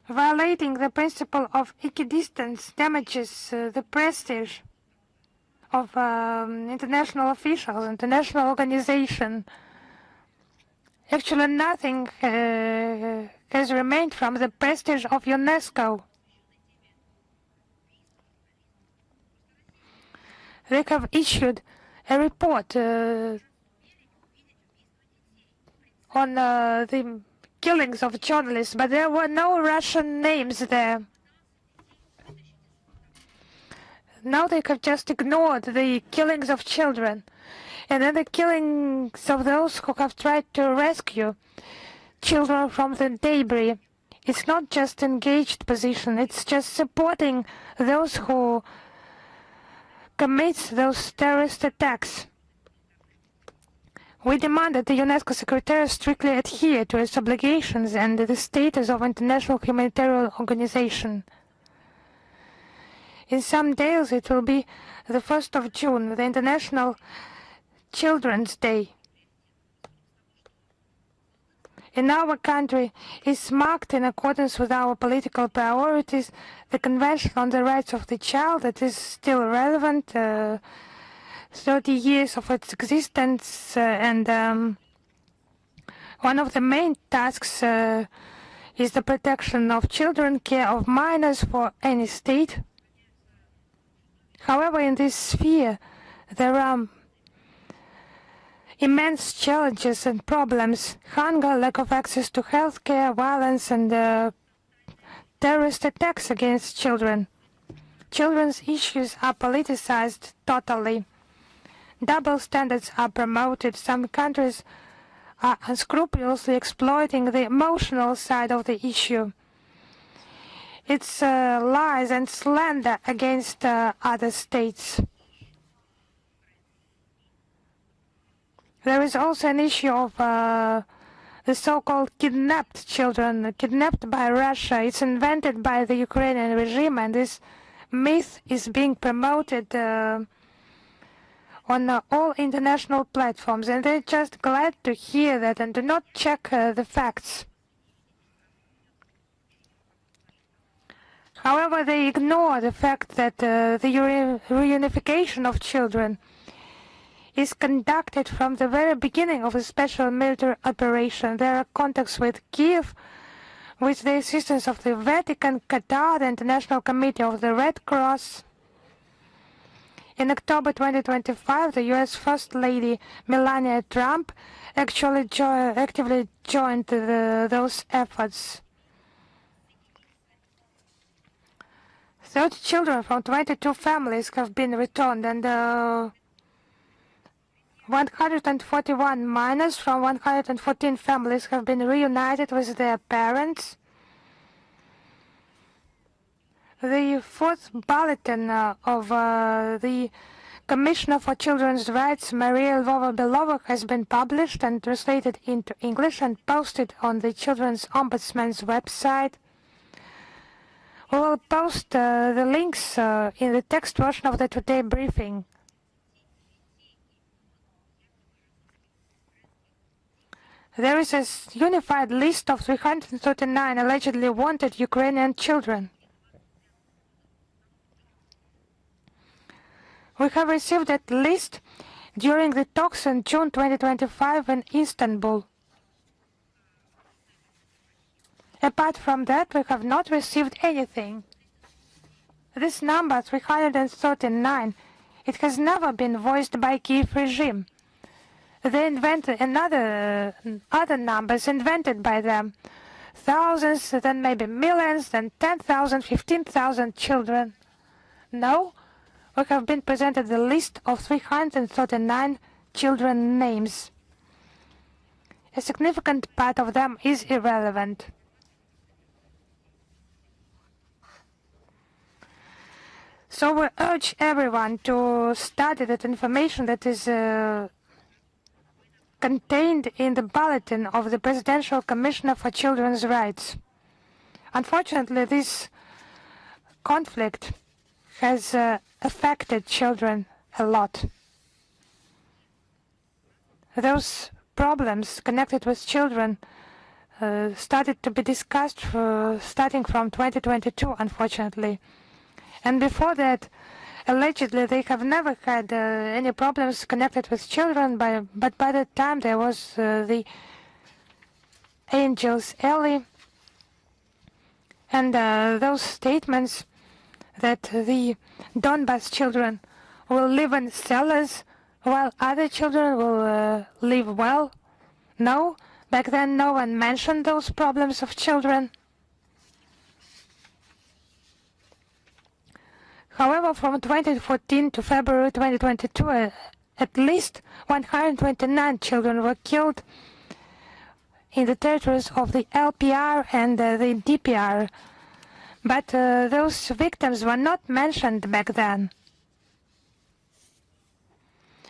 Violating the principle of equidistance damages the prestige of international officials, international organization. Actually, nothing has remained from the prestige of UNESCO. They have issued a report on the killings of journalists, but there were no Russian names there. Now they have just ignored the killings of children, and then the killings of those who have tried to rescue children from the debris. It's not just engaged position, it's just supporting those who commit those terrorist attacks. We demand that the UNESCO Secretariat strictly adhere to its obligations and the status of international humanitarian organization. In some days it will be the 1st of June, the International Children's Day. In our country, it's marked in accordance with our political priorities. The Convention on the Rights of the Child, that is still relevant, 30 years of its existence, and one of the main tasks is the protection of children, care of minors for any state. However, in this sphere, there are immense challenges and problems: hunger, lack of access to health care, violence, and terrorist attacks against children. Children's issues are politicized totally. Double standards are promoted. Some countries are unscrupulously exploiting the emotional side of the issue. It's lies and slander against other states. There is also an issue of the so-called kidnapped children, kidnapped by Russia. It's invented by the Ukrainian regime, and this myth is being promoted on all international platforms, and they're just glad to hear that and do not check the facts. However, they ignore the fact that the reunification of children is conducted from the very beginning of a special military operation. There are contacts with Kiev, with the assistance of the Vatican, Qatar, the International Committee of the Red Cross. In October 2025, the US First Lady Melania Trump actually actively joined those efforts. 30 children from 22 families have been returned, and 141 minors from 114 families have been reunited with their parents. The fourth bulletin of the Commissioner for Children's Rights, Maria Zakharova, has been published and translated into English and posted on the Children's Ombudsman's website. We will post the links in the text version of the Today briefing. There is a unified list of 339 allegedly wanted Ukrainian children. We have received that list during the talks in June 2025 in Istanbul. Apart from that, we have not received anything. This number, 339, it has never been voiced by Kiev regime. They invented other numbers invented by them. Thousands, then maybe millions, then 10,000, 15,000 children. No, we have been presented the list of 339 children names. A significant part of them is irrelevant. So we urge everyone to study that information that is contained in the bulletin of the Presidential Commissioner for Children's Rights. Unfortunately, this conflict has affected children a lot. Those problems connected with children started to be discussed starting from 2022, unfortunately. And before that, allegedly, they have never had any problems connected with children, but by the time there was the Angels Alley and those statements that the Donbas children will live in cellars while other children will live well. No, back then no one mentioned those problems of children. However, from 2014 to February 2022, at least 129 children were killed in the territories of the LPR and the DPR. But those victims were not mentioned back then.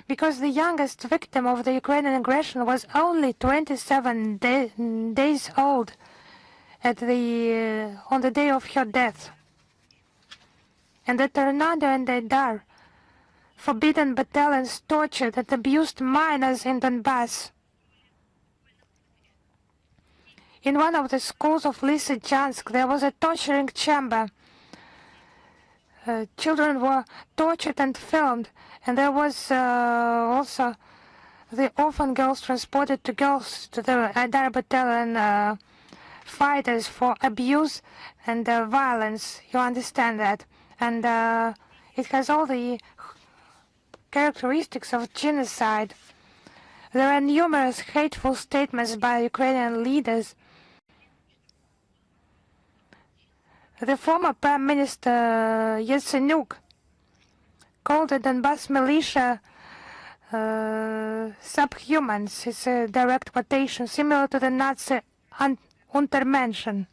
Because the youngest victim of the Ukrainian aggression was only 27 days old on the day of her death. And the Tornado and Aidar forbidden battalions tortured and abused minors in Donbass. In one of the schools of Lysychansk, there was a torturing chamber. Children were tortured and filmed, and there was also the orphan girls transported to the Aidar battalion fighters for abuse and violence. You understand that? And it has all the characteristics of genocide. There are numerous hateful statements by Ukrainian leaders. The former Prime Minister Yatsenyuk called the Donbass militia subhumans. It's a direct quotation, similar to the Nazi Untermenschen.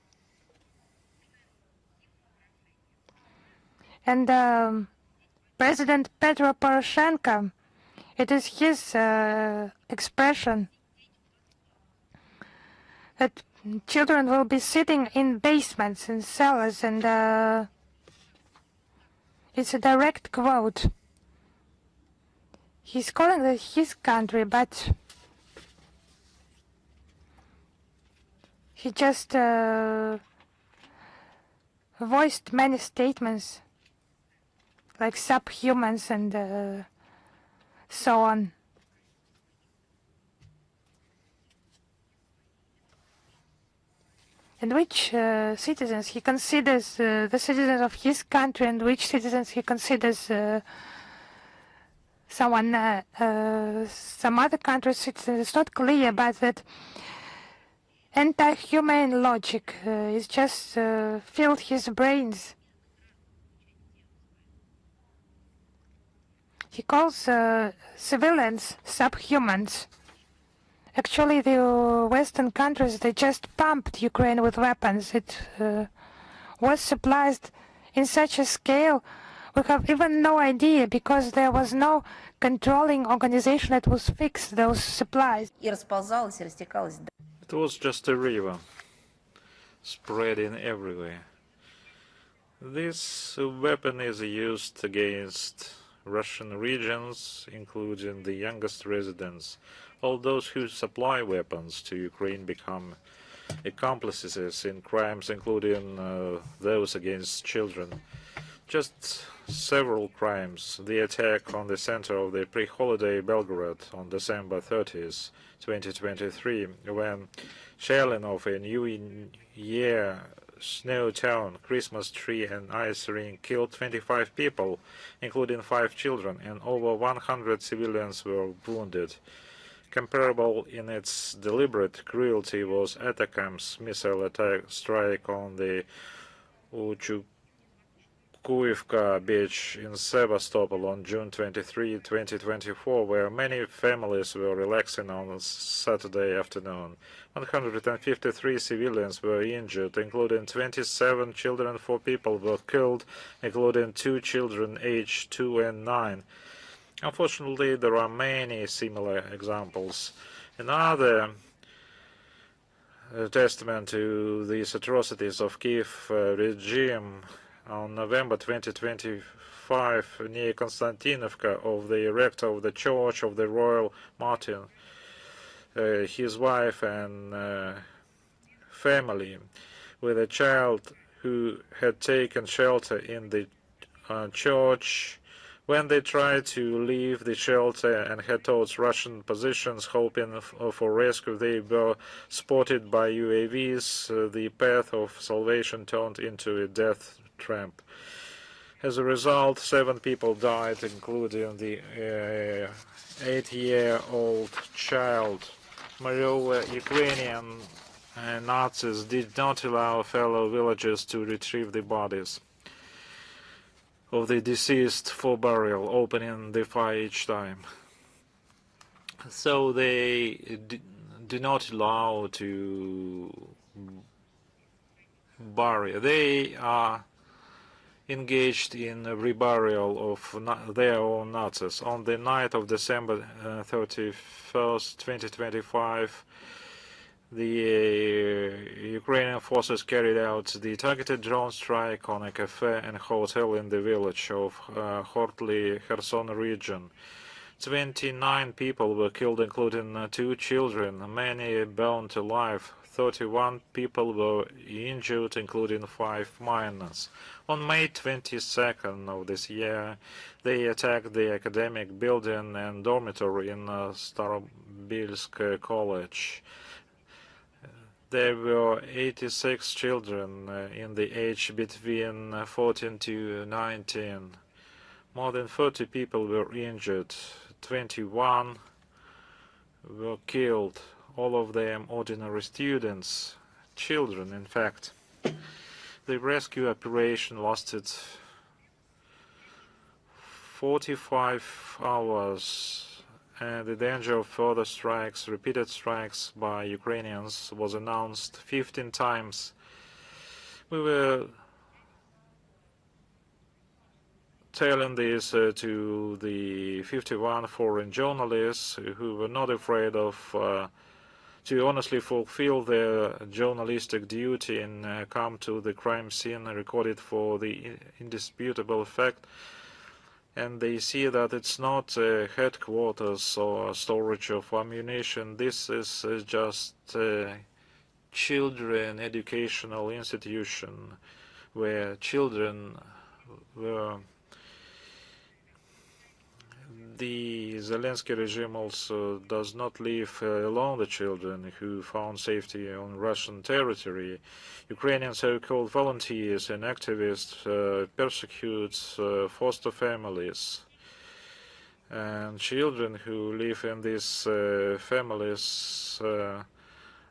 And President Petro Poroshenko, it is his expression that children will be sitting in basements, in cellars, and it's a direct quote. He's calling it his country, but he just voiced many statements like subhumans and so on. and which citizens he considers the citizens of his country and which citizens he considers some other country's citizens. It's not clear, but that anti-humane logic is just filled his brains. He calls civilians subhumans. Actually, the Western countries, they just pumped Ukraine with weapons. It was supplied in such a scale we have even no idea, because there was no controlling organization that was fix those supplies. И расползалась, и растекалась. It was just a river, spreading everywhere. This weapon is used against Russian regions, including the youngest residents. All those who supply weapons to Ukraine become accomplices in crimes, including those against children. Just several crimes. The attack on the center of the pre-holiday Belgrade on December 30th, 2023, when shelling of a New Year snow town, Christmas tree and ice rink killed 25 people, including 5 children, and over 100 civilians were wounded. Comparable in its deliberate cruelty was Atakam's missile attack strike on the Uchukuyevka beach in Sevastopol on June 23, 2024, where many families were relaxing on Saturday afternoon. 153 civilians were injured, including 27 children and 4 people were killed, including 2 children aged 2 and 9. Unfortunately, there are many similar examples. Another testament to these atrocities of Kiev regime on November 2025 near Konstantinovka of the rector of the Church of the Royal Martin, his wife and family, with a child who had taken shelter in the church. When they tried to leave the shelter and head towards Russian positions, hoping for rescue, they were spotted by UAVs. The path of salvation turned into a death trap. As a result, 7 people died, including the 8-year-old child. Moreover, Ukrainian Nazis did not allow fellow villagers to retrieve the bodies of the deceased for burial, opening the fire each time. So they do not allow to bury. They are engaged in reburial of their own Nazis. On the night of December 31st, 2025, the Ukrainian forces carried out the targeted drone strike on a cafe and hotel in the village of Hortly, Kherson region. 29 people were killed, including 2 children, many burned alive. 31 people were injured, including 5 minors. On May 22nd of this year, they attacked the academic building and dormitory in Starobilsk College. There were 86 children in the age between 14 to 19. More than 30 people were injured. 21 were killed, all of them ordinary students, children in fact. The rescue operation lasted 45 hours. And the danger of further strikes, repeated strikes by Ukrainians, was announced 15 times. We were telling this to the 51 foreign journalists who were not afraid of to honestly fulfill their journalistic duty and come to the crime scene recorded for the indisputable fact. And they see that it's not a headquarters or storage of ammunition. This is just a children educational institution where children were the Zelensky regime also does not leave alone the children who found safety on Russian territory. Ukrainian so-called volunteers and activists persecute foster families, and children who live in these families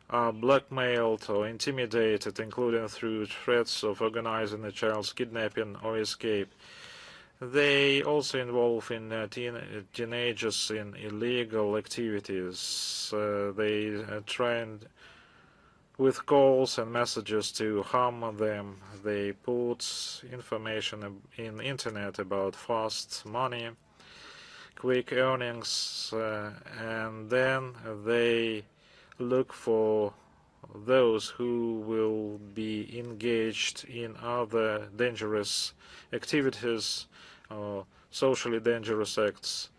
are blackmailed or intimidated, including through threats of organizing a child's kidnapping or escape. They also involve in teenagers in illegal activities. They trained with calls and messages to harm them. They put information in internet about fast money, quick earnings, and then they look for those who will be engaged in other dangerous activities or socially dangerous acts.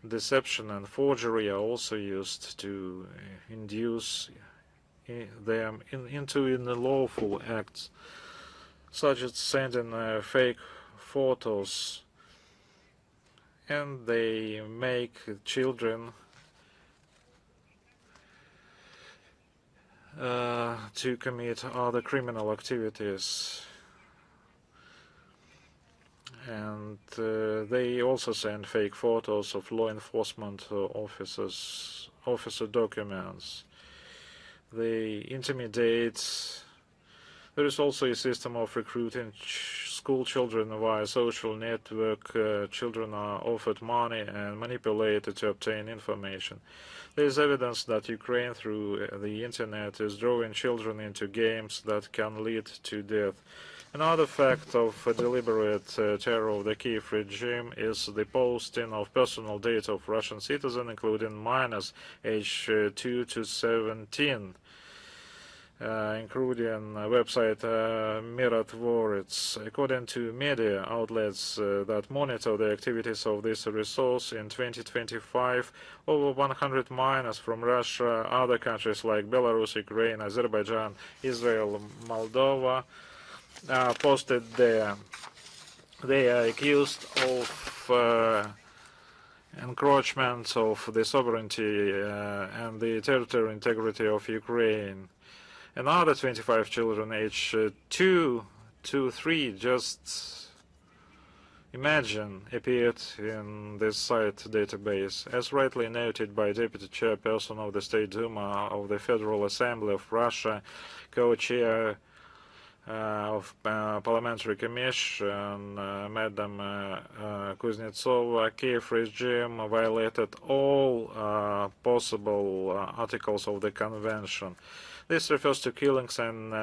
Deception and forgery are also used to induce them into unlawful acts, such as sending fake photos, and they make children to commit other criminal activities. And they also send fake photos of law enforcement officer documents. They intimidate. There is also a system of recruiting school children via social network. Children are offered money and manipulated to obtain information. There is evidence that Ukraine, through the internet, is drawing children into games that can lead to death. Another fact of deliberate terror of the Kiev regime is the posting of personal data of Russian citizens, including minors aged 2 to 17, including website Mirotvorets. According to media outlets that monitor the activities of this resource, in 2025, over 100 minors from Russia, other countries like Belarus, Ukraine, Azerbaijan, Israel, Moldova, posted there. They are accused of encroachment of the sovereignty and the territorial integrity of Ukraine. Another 25 children aged 2 to 3, just imagine, appeared in this site database. As rightly noted by Deputy Chairperson of the State Duma of the Federal Assembly of Russia, co-chair of Parliamentary Commission, Madam Kuznetsova, Kiev regime violated all possible articles of the convention. This refers to killings and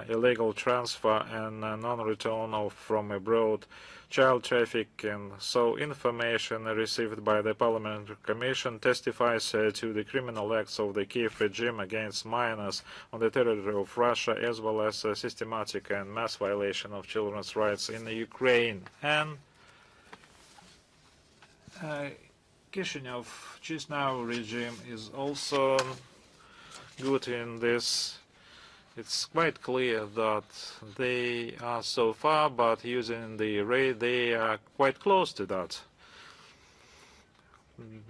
illegal transfer and non-return from abroad, child trafficking. So information received by the Parliamentary Commission testifies to the criminal acts of the Kiev regime against minors on the territory of Russia, as well as systematic and mass violation of children's rights in Ukraine. And Kishinev Chisinau regime is also good in this. It's quite clear that they are so far, but using the array, they are quite close to that.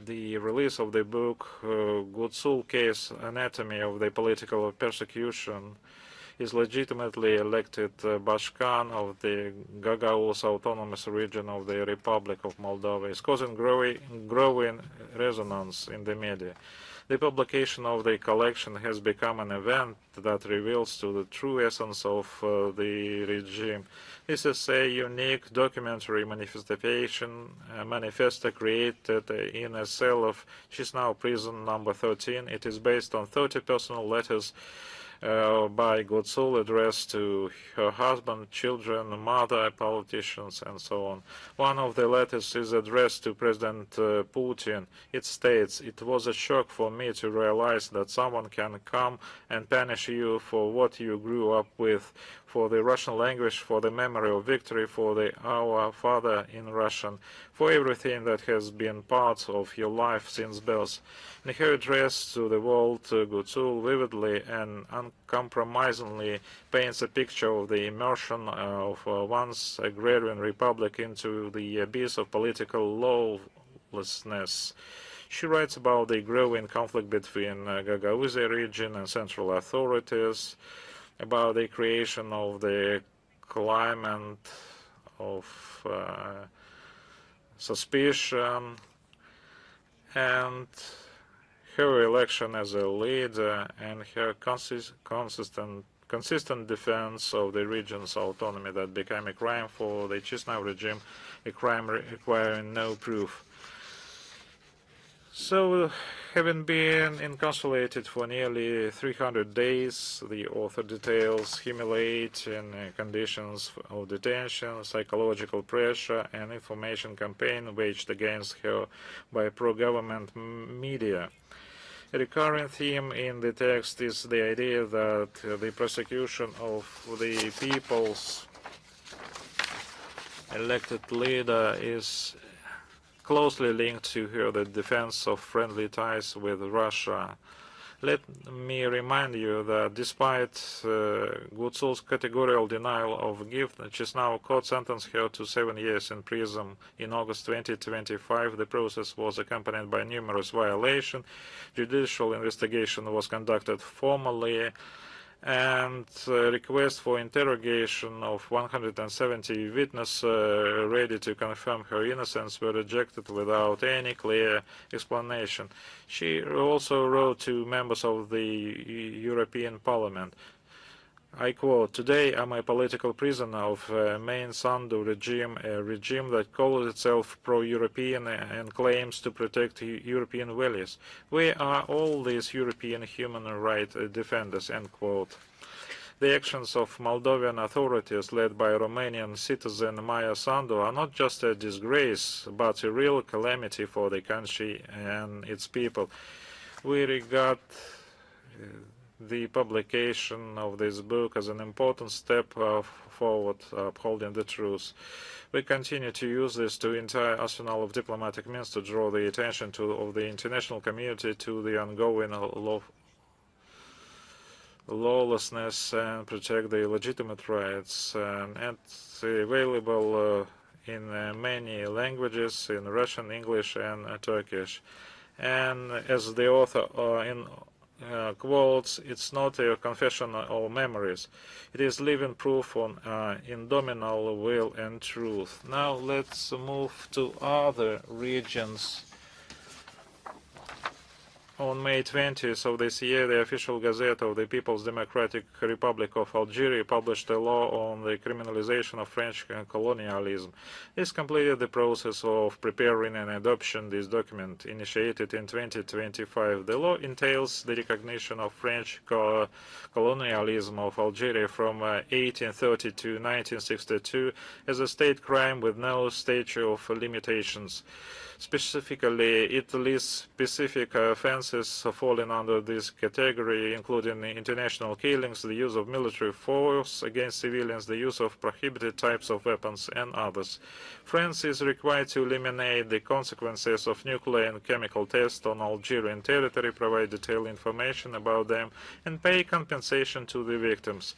The release of the book, Gutsul Case, Anatomy of the Political Persecution, is legitimately elected Bashkan of the Gagauz Autonomous Region of the Republic of Moldova, is causing growing resonance in the media. The publication of the collection has become an event that reveals to the true essence of the regime. This is a unique documentary manifesto created in a cell of Chisinau prison number 13. It is based on 30 personal letters by Gutsul addressed to her husband, children, mother, politicians, and so on. One of the letters is addressed to President Putin. It states, "It was a shock for me to realize that someone can come and punish you for what you grew up with, for the Russian language, for the memory of victory, for the Our Father in Russian, for everything that has been part of your life since birth." In her address to the world, Gutsul vividly and uncompromisingly paints a picture of the immersion of once agrarian republic into the abyss of political helplessness. She writes about the growing conflict between Gagauzian region and central authorities, about the creation of the climate of suspicion, and her election as a leader and her consistent defense of the region's autonomy that became a crime for the Chisinau regime, a crime requiring no proof. So, having been encapsulated for nearly 300 days, the author details humiliating conditions of detention, psychological pressure, and information campaign waged against her by pro-government media. A recurring theme in the text is the idea that the prosecution of the people's elected leader is closely linked to the defense of friendly ties with Russia. Let me remind you that despite Gutsul's categorical denial of guilt, Chisinau court sentenced her to 7 years in prison in August 2025. The process was accompanied by numerous violations. Judicial investigation was conducted formally, and request for interrogation of 170 witnesses ready to confirm her innocence were rejected without any clear explanation. She also wrote to members of the European Parliament. I quote, "Today I'm a political prisoner of main Sandu regime, a regime that calls itself pro-European and claims to protect European values. Where are all these European human rights defenders?" End quote. The actions of Moldovan authorities led by Romanian citizen Maria Sandu are not just a disgrace, but a real calamity for the country and its people. We regard the publication of this book as an important step forward upholding the truth. We continue to use this entire arsenal of diplomatic means to draw the attention of the international community to the ongoing lawlessness and protect the legitimate rights. And it's available in many languages, in Russian, English, and Turkish. And as the author quotes, it's not a confession or memories. It is living proof on indomitable will and truth. Now let's move to other regions. On May 20th of this year, the official Gazette of the People's Democratic Republic of Algeria published a law on the criminalization of French colonialism. This completed the process of preparing and adoption this document, initiated in 2025. The law entails the recognition of French colonialism of Algeria from 1830 to 1962 as a state crime with no statute of limitations. Specifically, it lists specific offenses falling under this category, including international killings, the use of military force against civilians, the use of prohibited types of weapons, and others. France is required to eliminate the consequences of nuclear and chemical tests on Algerian territory, provide detailed information about them, and pay compensation to the victims.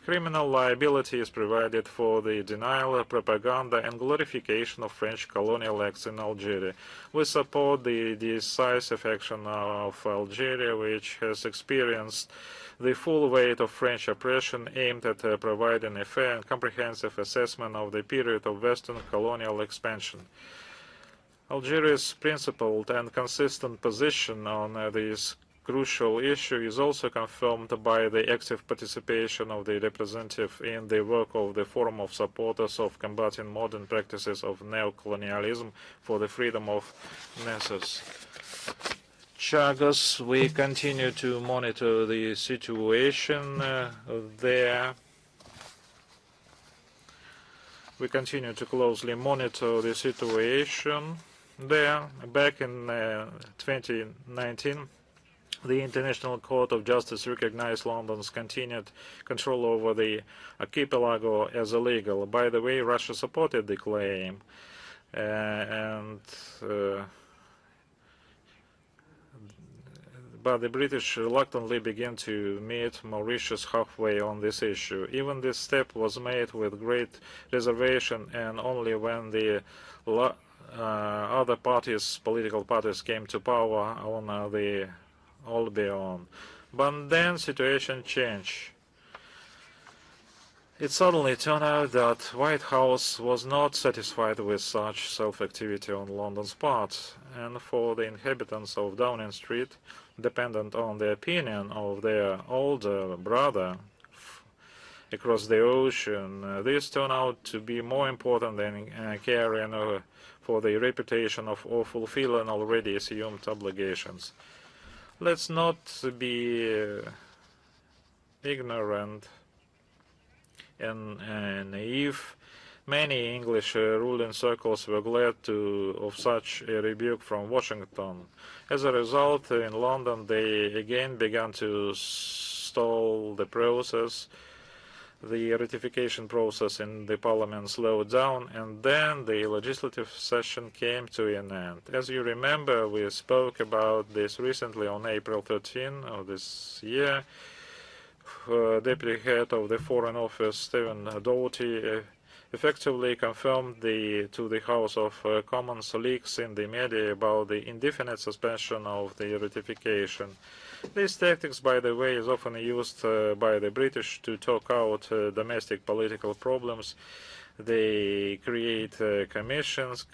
Criminal liability is provided for the denial, propaganda, and glorification of French colonial acts in Algeria. We support the decisive action of Algeria, which has experienced the full weight of French oppression, aimed at providing a fair and comprehensive assessment of the period of Western colonial expansion. Algeria's principled and consistent position on this crucial issue is also confirmed by the active participation of the representative in the work of the Forum of Supporters of Combating Modern Practices of Neocolonialism for the Freedom of Nessus. Chagos, we continue to monitor the situation there. We continue to closely monitor the situation there. Back in 2019, the International Court of Justice recognized London's continued control over the archipelago as illegal. By the way, Russia supported the claim, but the British reluctantly began to meet Mauritius halfway on this issue. Even this step was made with great reservation and only when the other parties, political parties, came to power on the Albion. But then situation changed. It suddenly turned out that White House was not satisfied with such self-activity on London's part, and for the inhabitants of Downing Street, dependent on the opinion of their older brother across the ocean, this turned out to be more important than caring for the reputation of or fulfilling already assumed obligations. Let's not be ignorant and naive. Many English ruling circles were glad of such a rebuke from Washington. As a result, in London they again began to stall the process. The ratification process in the parliament slowed down, and then the legislative session came to an end. As you remember, we spoke about this recently on April 13 of this year. Deputy head of the Foreign Office, Stephen Doherty, effectively confirmed to the House of Commons leaks in the media about the indefinite suspension of the ratification. This tactics, by the way, is often used by the British to talk out domestic political problems. They create commissions,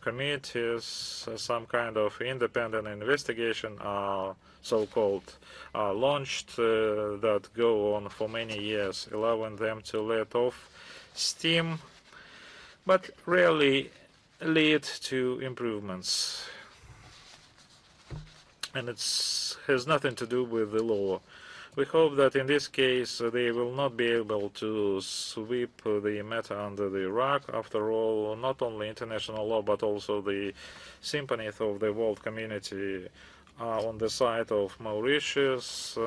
committees, some kind of independent investigation are so-called launched that go on for many years, allowing them to let off steam, but rarely lead to improvements. And it has nothing to do with the law. We hope that in this case they will not be able to sweep the matter under the rug. After all, not only international law but also the sympathies of the world community are on the side of Mauritius,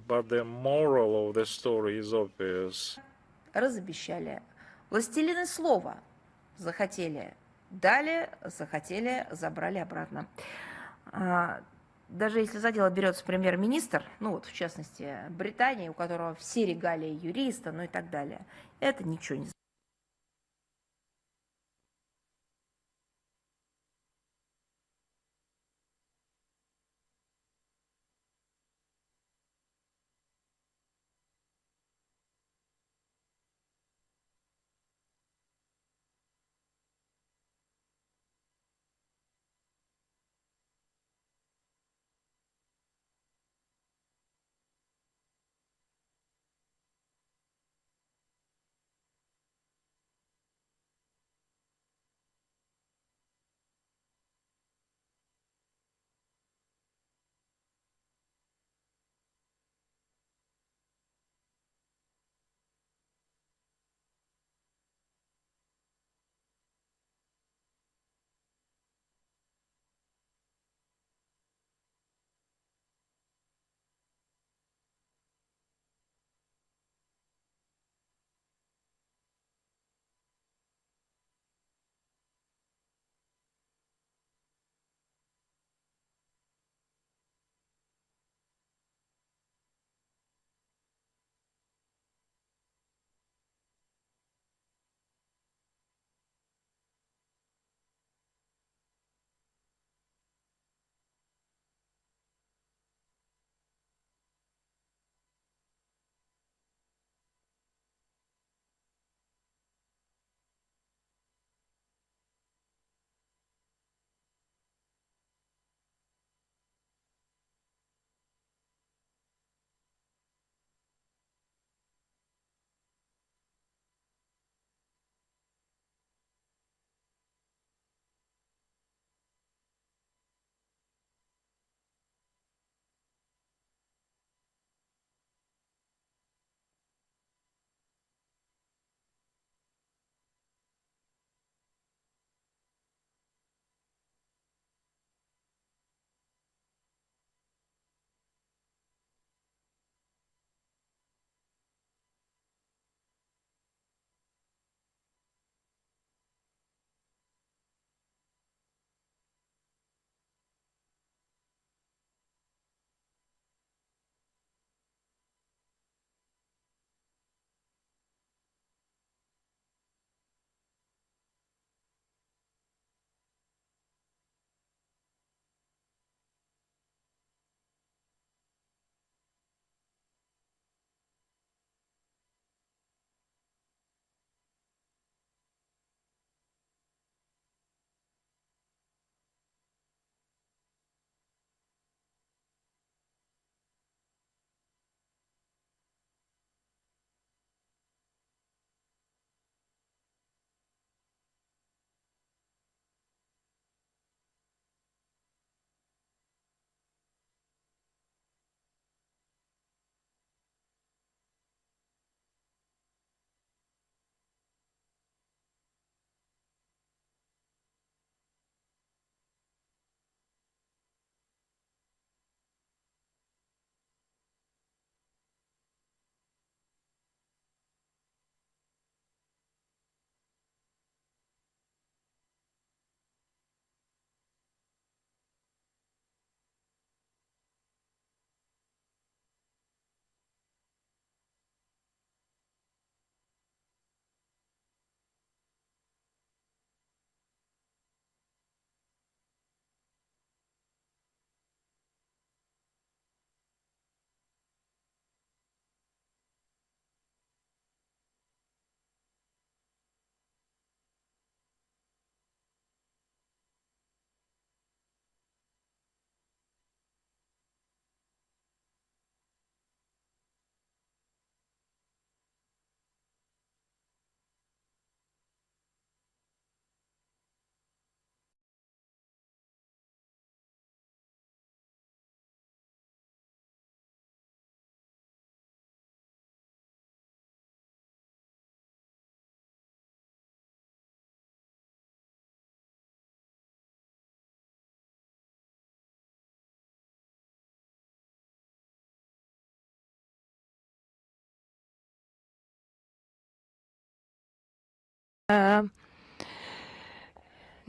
but the moral of the story is obvious. Разобещали. Властелины слова захотели, дали, захотели, забрали обратно. Даже если за дело берется премьер-министр, ну вот в частности Британии, у которого все регалии юриста, ну и так далее, это ничего не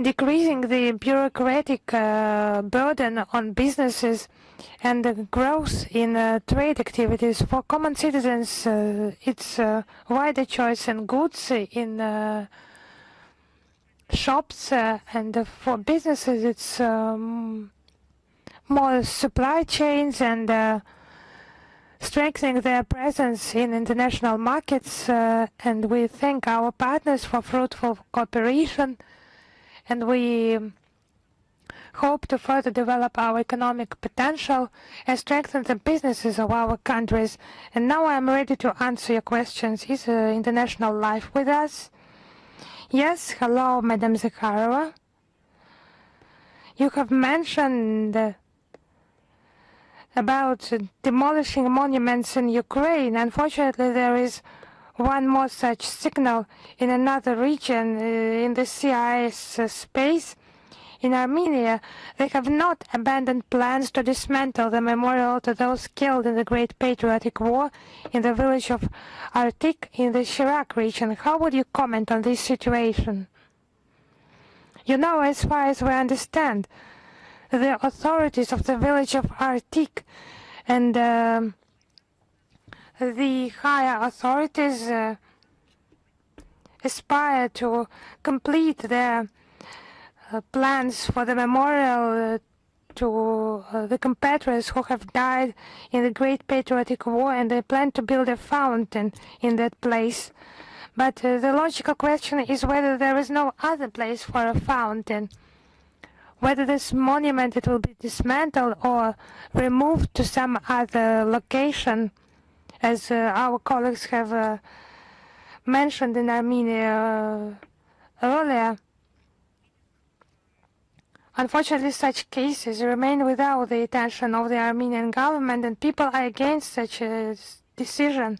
decreasing the bureaucratic burden on businesses and the growth in trade activities. For common citizens, it's wider choice in goods in shops, and for businesses it's more supply chains and strengthening their presence in international markets, and we thank our partners for fruitful cooperation, and we hope to further develop our economic potential and strengthen the businesses of our countries. And now I am ready to answer your questions. Is International Life with us? Yes, hello, Madam Zakharova. You have mentioned about demolishing monuments in Ukraine. Unfortunately, there is one more such signal in another region in the CIS space. In Armenia, they have not abandoned plans to dismantle the memorial to those killed in the Great Patriotic War in the village of Artik in the Shirak region. How would you comment on this situation? You know, as far as we understand, the authorities of the village of Artik and the higher authorities aspire to complete their plans for the memorial to the compatriots who have died in the Great Patriotic War, and they plan to build a fountain in that place. But the logical question is whether there is no other place for a fountain, whether this monument it will be dismantled or removed to some other location, as our colleagues have mentioned in Armenia earlier. Unfortunately, such cases remain without the attention of the Armenian government, and people are against such a decision.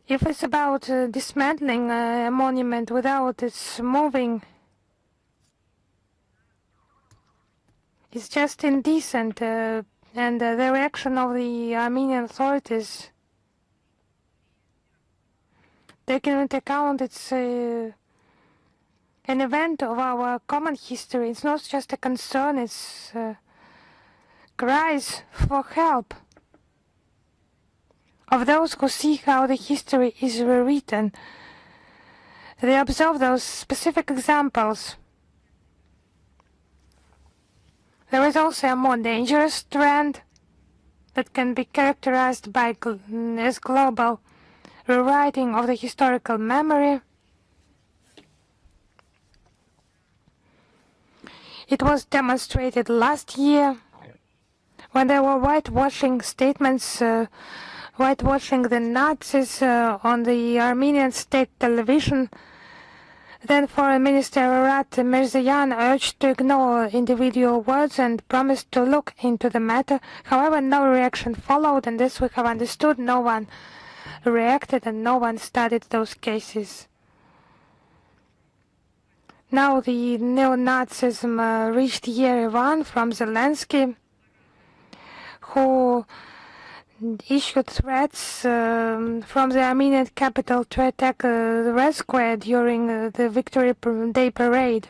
If it's about dismantling a monument without its moving, it's just indecent, and the reaction of the Armenian authorities, taking into account it's an event of our common history. It's not just a concern, it's cries for help of those who see how the history is rewritten. They observe those specific examples. There is also a more dangerous trend that can be characterized by as global rewriting of the historical memory. It was demonstrated last year when there were whitewashing statements, whitewashing the Nazis on the Armenian state television. Then Foreign Minister Arat Mirzayan urged to ignore individual words and promised to look into the matter. However, no reaction followed, and as we have understood, no one reacted and no one studied those cases. Now the neo-Nazism reached Yerevan from Zelensky, who issued threats from the Armenian capital to attack the Red Square during the Victory Day parade.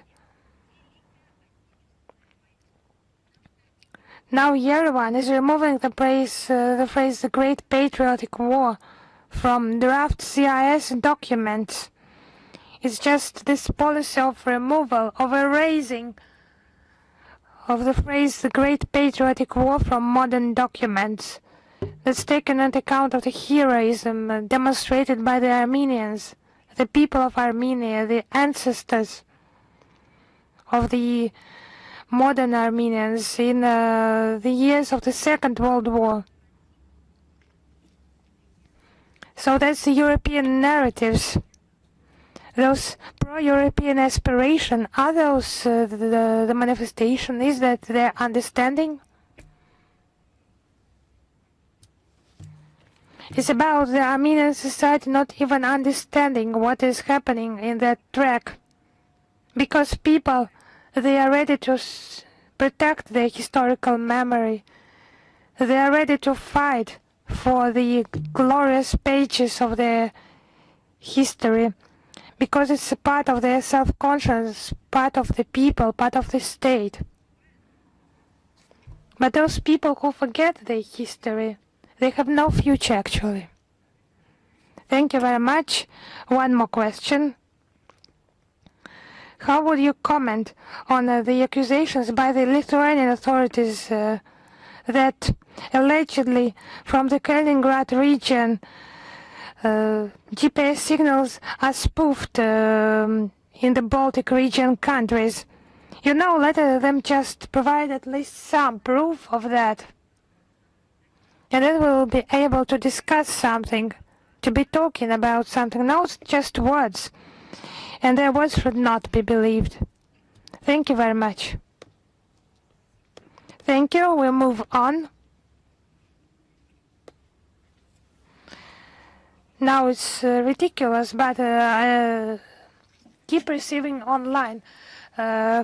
Now Yerevan is removing the phrase the Great Patriotic War from draft CIS documents. It's just this policy of removal, of erasing of the phrase the Great Patriotic War from modern documents that's taken into account of the heroism demonstrated by the Armenians, the people of Armenia, the ancestors of the modern Armenians in the years of the Second World War. So that's the European narratives. Those pro-European aspiration, are those the manifestation? Is that their understanding? It's about the Armenian society not even understanding what is happening in that track. Because people, they are ready to protect their historical memory. They are ready to fight for the glorious pages of their history, because it's a part of their self-conscious, part of the people, part of the state. But those people who forget their history, they have no future actually. Thank you very much. One more question. How would you comment on the accusations by the Lithuanian authorities that allegedly from the Kaliningrad region GPS signals are spoofed in the Baltic region countries? You know, let them just provide at least some proof of that. And then we'll be able to discuss something, to be talking about something, not just words. And their words should not be believed. Thank you very much. Thank you. We'll move on. Now it's ridiculous, but I keep receiving online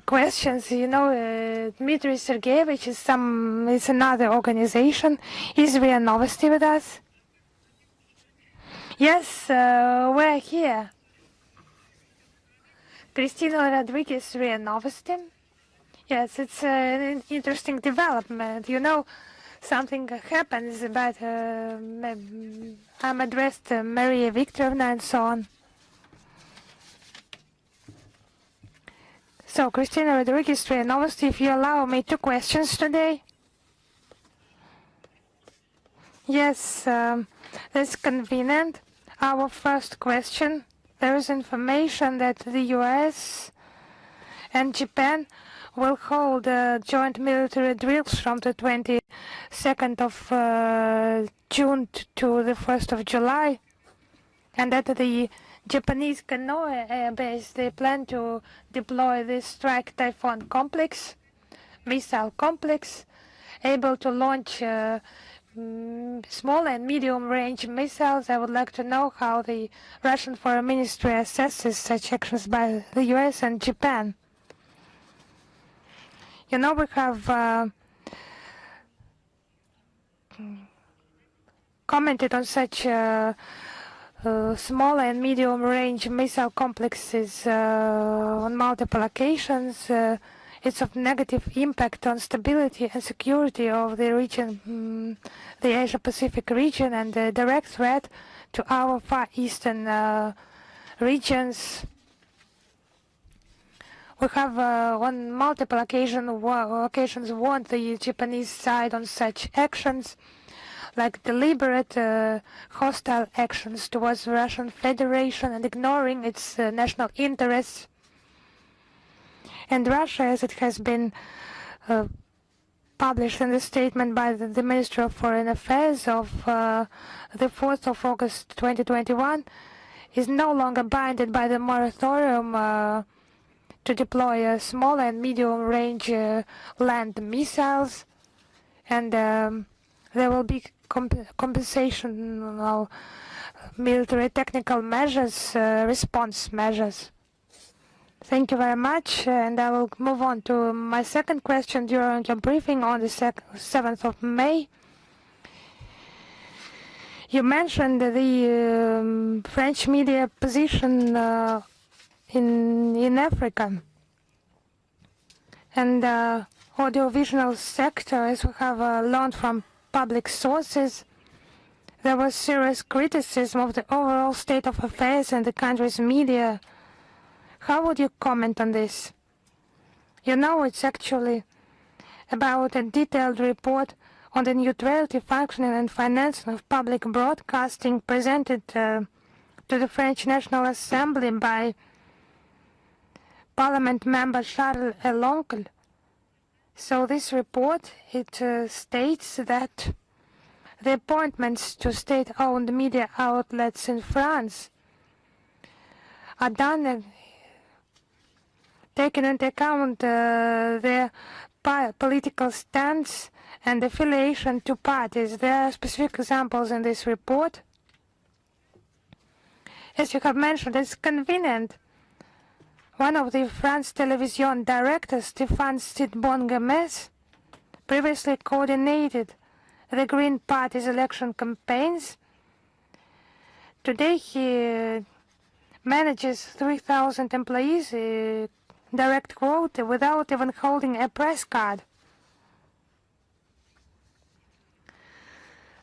questions. You know, Dmitry Sergeyevich is another organization. Is RIA Novosti with us? Yes, we're here. Kristina Rodriguez, RIA Novosti. Yes, it's an interesting development. You know, something happens, but I'm addressed to Maria Viktorovna and so on. So, Kristina Rodriguez, RIA Novosti, if you allow me 2 questions today. Yes, that's convenient. Our first question. There is information that the US and Japan will hold joint military drills from the 22nd of June to the 1st of July, and that the Japanese Kanoe Air Base, they plan to deploy this Strike Typhoon complex, missile complex, able to launch small and medium-range missiles. I would like to know how the Russian Foreign Ministry assesses such actions by the US and Japan. You know, we have commented on such small and medium-range missile complexes on multiple occasions. It's of negative impact on stability and security of the region, the Asia-Pacific region, and a direct threat to our Far Eastern regions. We have on multiple occasions warned the Japanese side on such actions, like deliberate hostile actions towards the Russian Federation and ignoring its national interests. And Russia, as it has been published in the statement by the Ministry of Foreign Affairs of the 4th of August 2021, is no longer bounded by the moratorium to deploy small and medium-range land missiles, and there will be compensational military technical measures, response measures. Thank you very much, and I will move on to my second question during the briefing on the 7th of May. You mentioned the French media position in Africa, and audiovisual sector, as we have learned from public sources, there was serious criticism of the overall state of affairs in the country's media. How would you comment on this? You know, it's actually about a detailed report on the neutrality, functioning and financing of public broadcasting presented to the French National Assembly by Parliament member Charles Eloncle. So this report, it states that the appointments to state-owned media outlets in France are done taking into account their political stance and affiliation to parties. There are specific examples in this report. As you have mentioned, it's convenient. One of the France Television directors, Stéphane Sidbon-Gomez, previously coordinated the Green Party's election campaigns. Today he manages 3,000 employees, direct quote, without even holding a press card.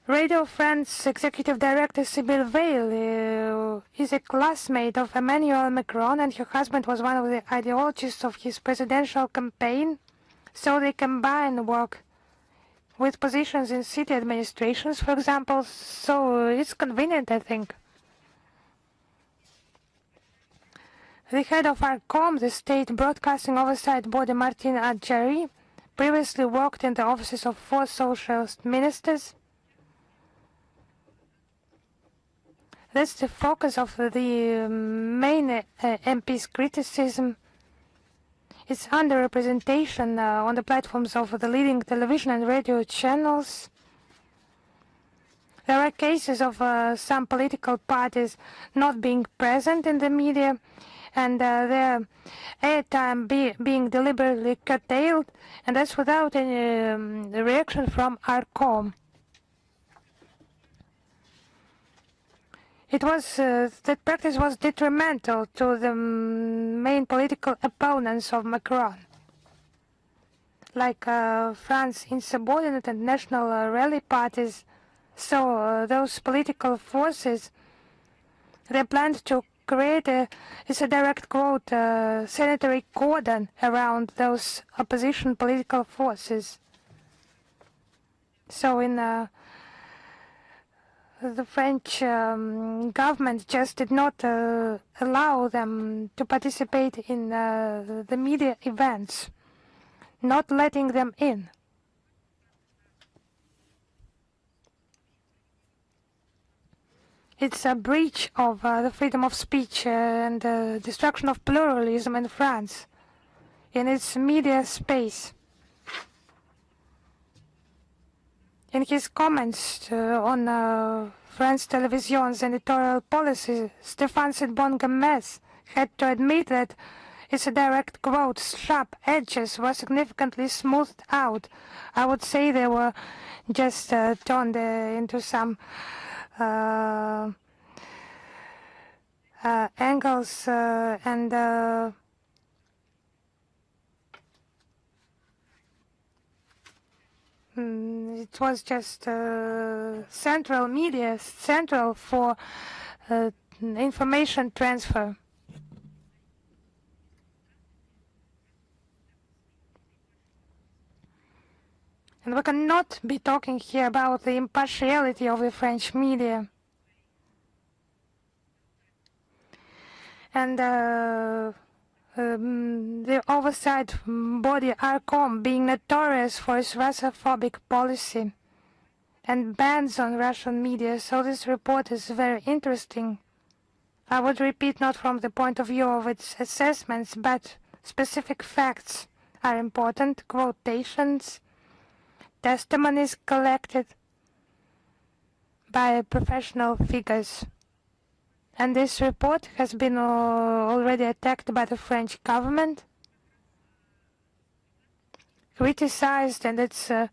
Radio France executive director Sibylle Veil is a classmate of Emmanuel Macron, and her husband was one of the ideologists of his presidential campaign. So they combine work with positions in city administrations, for example. So it's convenient, I think. The head of ARCOM, the state broadcasting oversight body, Martin Adjari, previously worked in the offices of 4 socialist ministers. That's the focus of the main MP's criticism. It's underrepresentation on the platforms of the leading television and radio channels. There are cases of some political parties not being present in the media, and their airtime being deliberately curtailed, and that's without any reaction from ARCOM. It was that practice was detrimental to the main political opponents of Macron, like France insubordinate and national rally parties. So those political forces, they planned to create it's a direct quote, sanitary cordon around those opposition political forces. So in the French government just did not allow them to participate in the media events, not letting them in. It's a breach of the freedom of speech and destruction of pluralism in France, in its media space. In his comments on France Television's editorial policy, Stéphane Sedbon-Gomez had to admit that it's a direct quote, sharp edges were significantly smoothed out. I would say they were just turned into some angles and it was just central media, central for information transfer. And we cannot be talking here about the impartiality of the French media. And the oversight body ARCOM being notorious for its Russophobic policy and bans on Russian media. So this report is very interesting. I would repeat, not from the point of view of its assessments, but specific facts are important, quotations, testimonies collected by professional figures. And this report has been already attacked by the French government, criticized, and it's a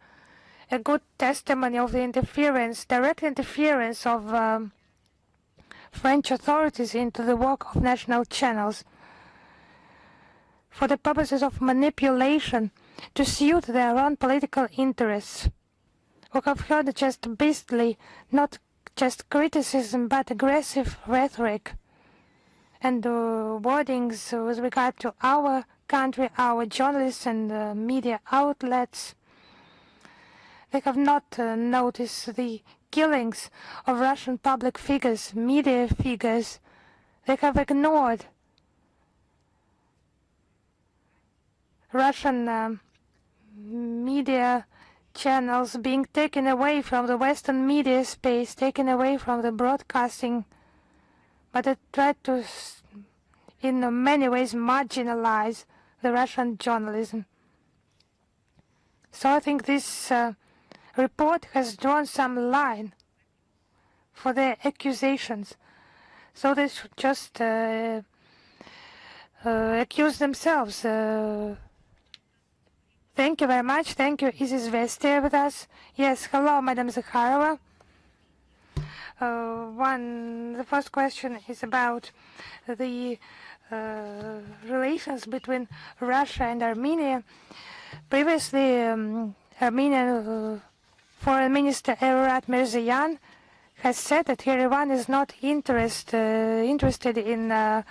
good testimony of the interference, direct interference of French authorities into the work of national channels for the purposes of manipulation to suit their own political interests. We have heard just beastly, not just criticism, but aggressive rhetoric and wordings with regard to our country, our journalists and media outlets. They have not noticed the killings of Russian public figures, media figures. They have ignored Russian media channels being taken away from the Western media space, taken away from the broadcasting, but it tried to, in many ways, marginalize the Russian journalism. So I think this report has drawn some line for their accusations. So they should just accuse themselves. They Thank you very much. Thank you. Is Vestia with us? Yes. Hello, Madam Zakharova. The first question is about the relations between Russia and Armenia. Previously, Armenian Foreign Minister Evrat Mirzayan has said that Yerevan is not interested in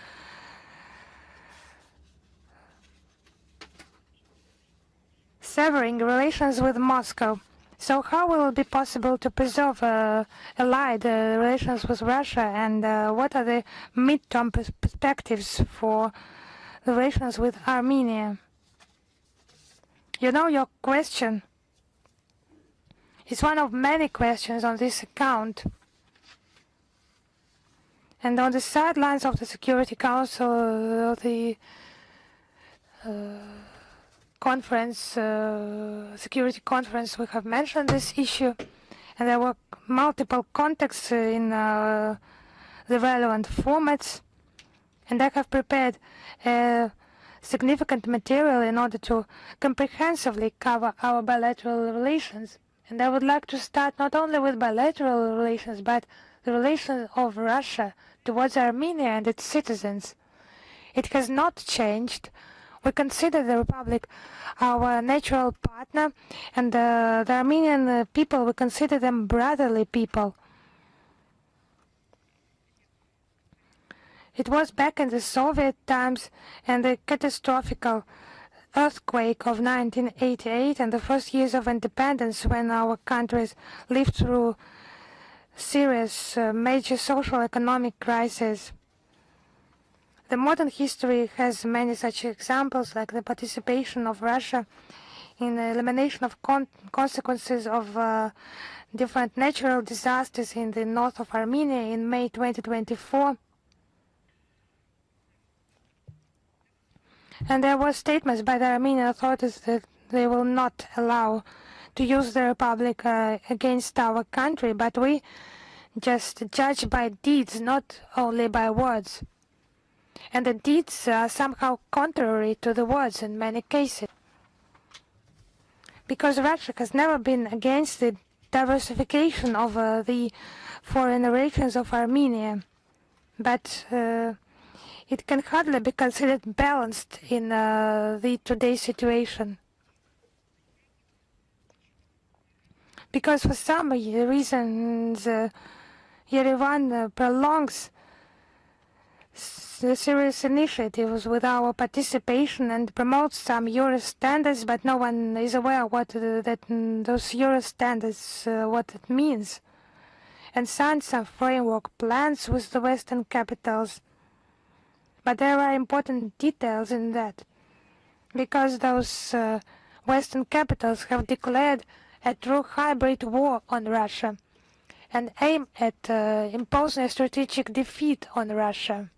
severing relations with Moscow. So how will it be possible to preserve allied relations with Russia, and what are the mid-term perspectives for the relations with Armenia? You know, your question is one of many questions on this account. And on the sidelines of the Security Council, the security conference, we have mentioned this issue, and there were multiple contexts in the relevant formats, and I have prepared significant material in order to comprehensively cover our bilateral relations. And I would like to start not only with bilateral relations, but the relations of Russia towards Armenia and its citizens. It has not changed. We consider the Republic our natural partner, and the Armenian people, we consider them brotherly people. It was back in the Soviet times and the catastrophic earthquake of 1988 and the first years of independence, when our countries lived through serious major social economic crises. The modern history has many such examples, like the participation of Russia in the elimination of consequences of different natural disasters in the north of Armenia in May 2024. And there were statements by the Armenian authorities that they will not allow to use the Republic against our country, but we just judge by deeds, not only by words. And the deeds are somehow contrary to the words in many cases. Because Russia has never been against the diversification of the foreign relations of Armenia, but it can hardly be considered balanced in the today's situation. Because for some reasons, Yerevan prolongs the serious initiatives with our participation and promotes some Euro standards, but no one is aware what those Euro standards, what it means, and signs some framework plans with the Western capitals. But there are important details in that, because those Western capitals have declared a true hybrid war on Russia and aim at imposing a strategic defeat on Russia.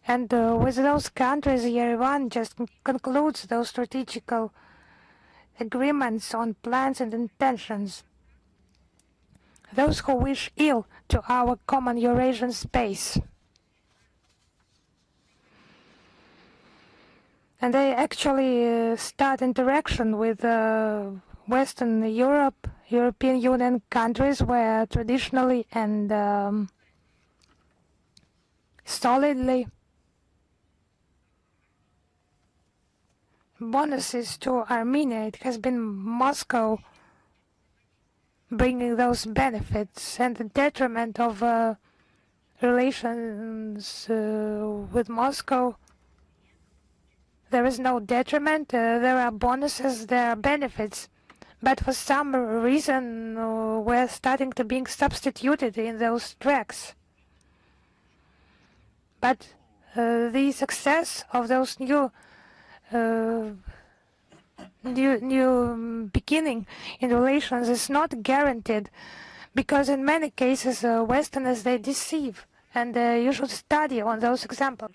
And with those countries, Yerevan just concludes those strategical agreements on plans and intentions. Those who wish ill to our common Eurasian space. And they actually start interaction with Western Europe, European Union countries, where traditionally and solidly bonuses to Armenia. It has been Moscow bringing those benefits, and the detriment of relations with Moscow. There is no detriment, there are bonuses, there are benefits, but for some reason we're starting to being substituted in those tracks. But the success of those new beginning in relations is not guaranteed, because in many cases Westerners, they deceive, and you should study on those examples.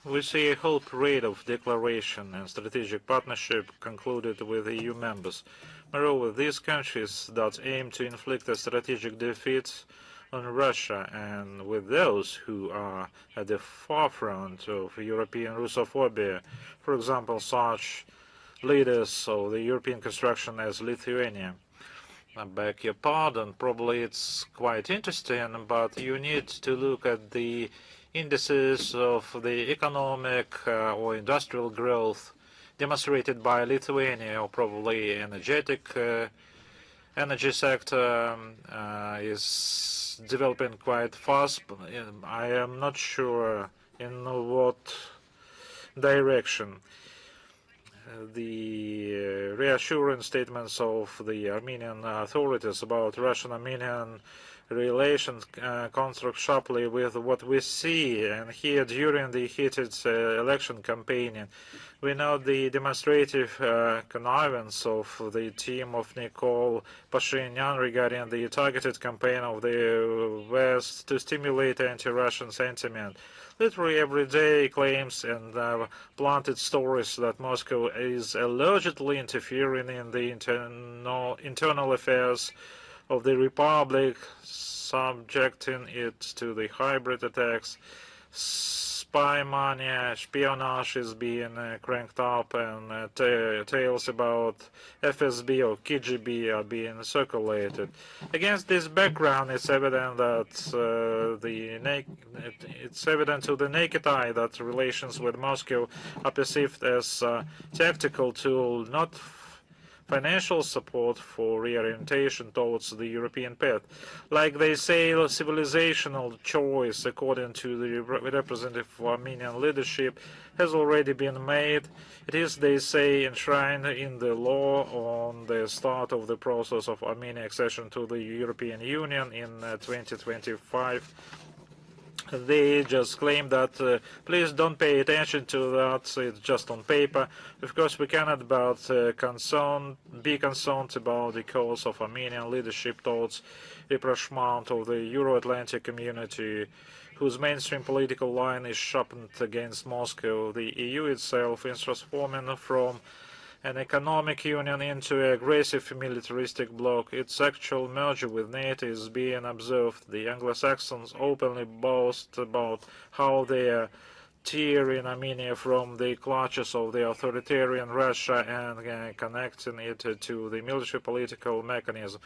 We see a whole parade of declaration and strategic partnership concluded with EU members. Moreover, these countries that aim to inflict a strategic defeat on Russia, and with those who are at the forefront of European Russophobia, for example, such leaders of the European construction as Lithuania. I beg your pardon, probably it's quite interesting, but you need to look at the indices of the economic or industrial growth demonstrated by Lithuania, or probably energy sector is developing quite fast. I am not sure in what direction. The reassuring statements of the Armenian authorities about Russian-Armenian relations contrast sharply with what we see and hear during the heated election campaign. We know the demonstrative connivance of the team of Nikol Pashinyan regarding the targeted campaign of the West to stimulate anti-Russian sentiment. Literally every day claims and planted stories that Moscow is allegedly interfering in the internal affairs of the Republic, subjecting it to the hybrid attacks. Spy money, espionage is being cranked up, and tales about FSB or KGB are being circulated. Against this background, it's evident that it's evident to the naked eye that relations with Moscow are perceived as a tactical tool, not financial support for reorientation towards the European path. Like they say, civilizational choice, according to the representative of Armenian leadership, has already been made. It is, they say, enshrined in the law on the start of the process of Armenian accession to the European Union in 2025. They just claim that please don't pay attention to that, it's just on paper. Of course, we cannot but be concerned about the course of Armenian leadership towards rapprochement of the Euro-Atlantic community, whose mainstream political line is sharpened against Moscow. The EU itself is transforming from an economic union into an aggressive militaristic bloc. Its actual merger with NATO is being observed. The Anglo-Saxons openly boast about how they are tearing Armenia from the clutches of the authoritarian Russia and connecting it to the military political mechanism.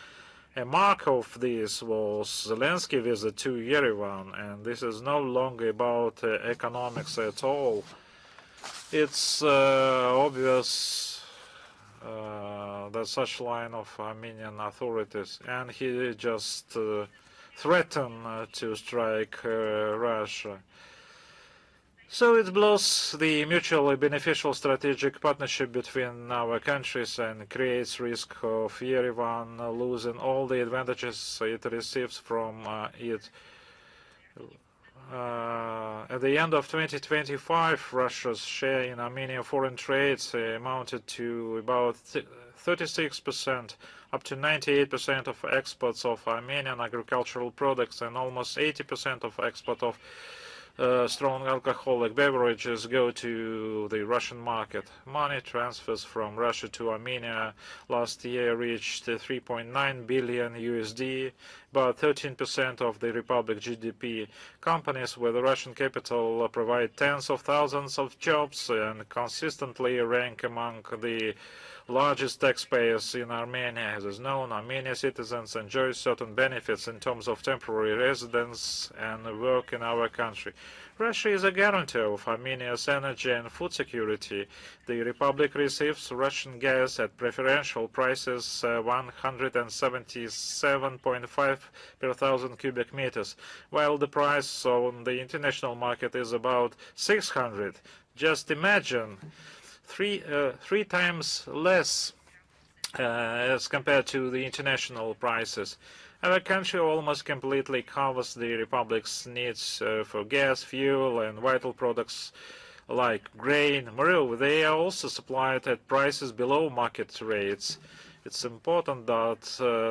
A mark of this was Zelensky's visit to Yerevan, and this is no longer about economics at all. It's obvious that such line of Armenian authorities, and he just threatened to strike Russia. So it blows the mutually beneficial strategic partnership between our countries and creates risk of Yerevan losing all the advantages it receives from it. At the end of 2025, Russia's share in Armenian foreign trade amounted to about 36%, up to 98% of exports of Armenian agricultural products and almost 80% of export of strong alcoholic beverages go to the Russian market. Money transfers from Russia to Armenia last year reached 3.9 billion USD, about 13% of the Republic GDP. Companies with Russian capital provide tens of thousands of jobs and consistently rank among the largest taxpayers in Armenia. As is known, Armenian citizens enjoy certain benefits in terms of temporary residence and work in our country. Russia is a guarantor of Armenia's energy and food security. The Republic receives Russian gas at preferential prices 177.5 per thousand cubic meters, while the price on the international market is about 600. Just imagine. Three times less as compared to the international prices. Our country almost completely covers the Republic's needs for gas, fuel, and vital products like grain. Moreover, they are also supplied at prices below market rates. It's important that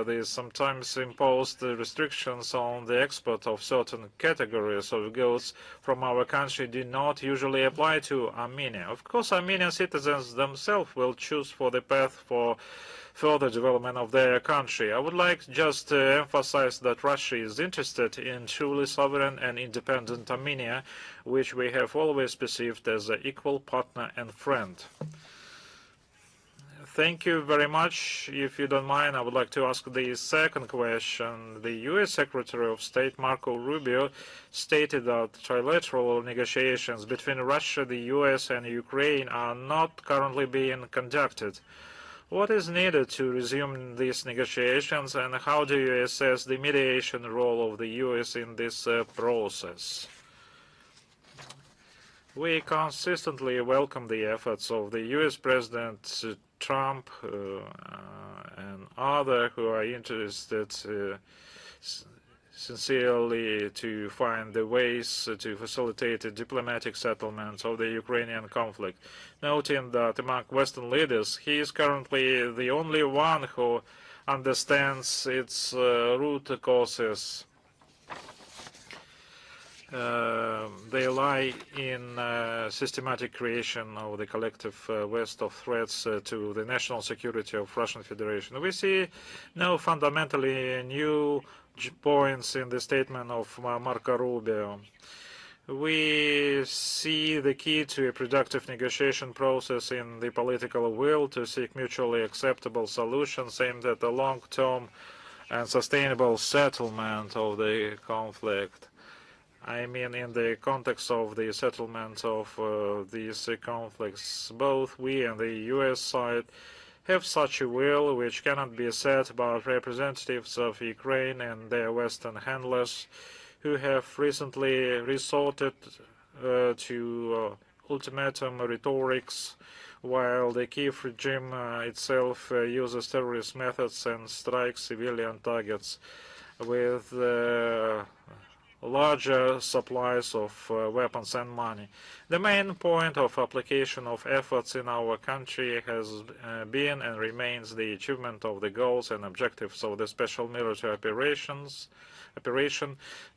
the sometimes imposed restrictions on the export of certain categories of goods from our country do not usually apply to Armenia. Of course, Armenian citizens themselves will choose for the path for further development of their country. I would like just to emphasize that Russia is interested in truly sovereign and independent Armenia, which we have always perceived as an equal partner and friend. Thank you very much. If you don't mind, I would like to ask the second question. The U.S. Secretary of State Marco Rubio stated that trilateral negotiations between Russia, the U.S. and Ukraine are not currently being conducted. What is needed to resume these negotiations, and how do you assess the mediation role of the U.S. in this process? We consistently welcome the efforts of the U.S. President Trump and others who are interested sincerely to find the ways to facilitate a diplomatic settlement of the Ukrainian conflict, noting that among Western leaders, he is currently the only one who understands its root causes. They lie in systematic creation of the collective West of threats to the national security of Russian Federation. We see no fundamentally new points in the statement of Marco Rubio. We see the key to a productive negotiation process in the political will to seek mutually acceptable solutions aimed at a long-term and sustainable settlement of the conflict. I mean, in the context of the settlement of these conflicts, both we and the U.S. side have such a will which cannot be set by representatives of Ukraine and their Western handlers who have recently resorted to ultimatum rhetorics, while the Kiev regime itself uses terrorist methods and strikes civilian targets with larger supplies of weapons and money. The main point of application of efforts in our country has been and remains the achievement of the goals and objectives of the special military operation.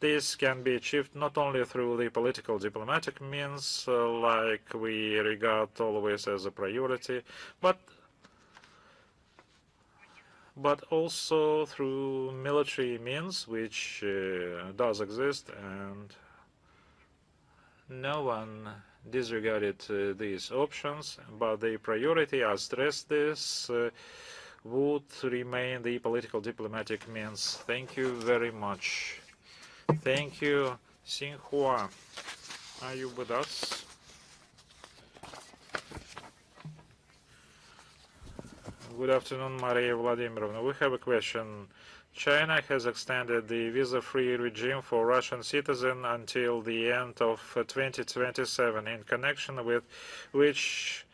This can be achieved not only through the political diplomatic means, like we regard always as a priority, but also through military means, which does exist, and no one disregarded these options, but the priority, I stress this, would remain the political diplomatic means. Thank you very much. Thank you. Xinhua, are you with us? Good afternoon, Maria Vladimirovna. We have a question. China has extended the visa-free regime for Russian citizens until the end of 2027, in connection with which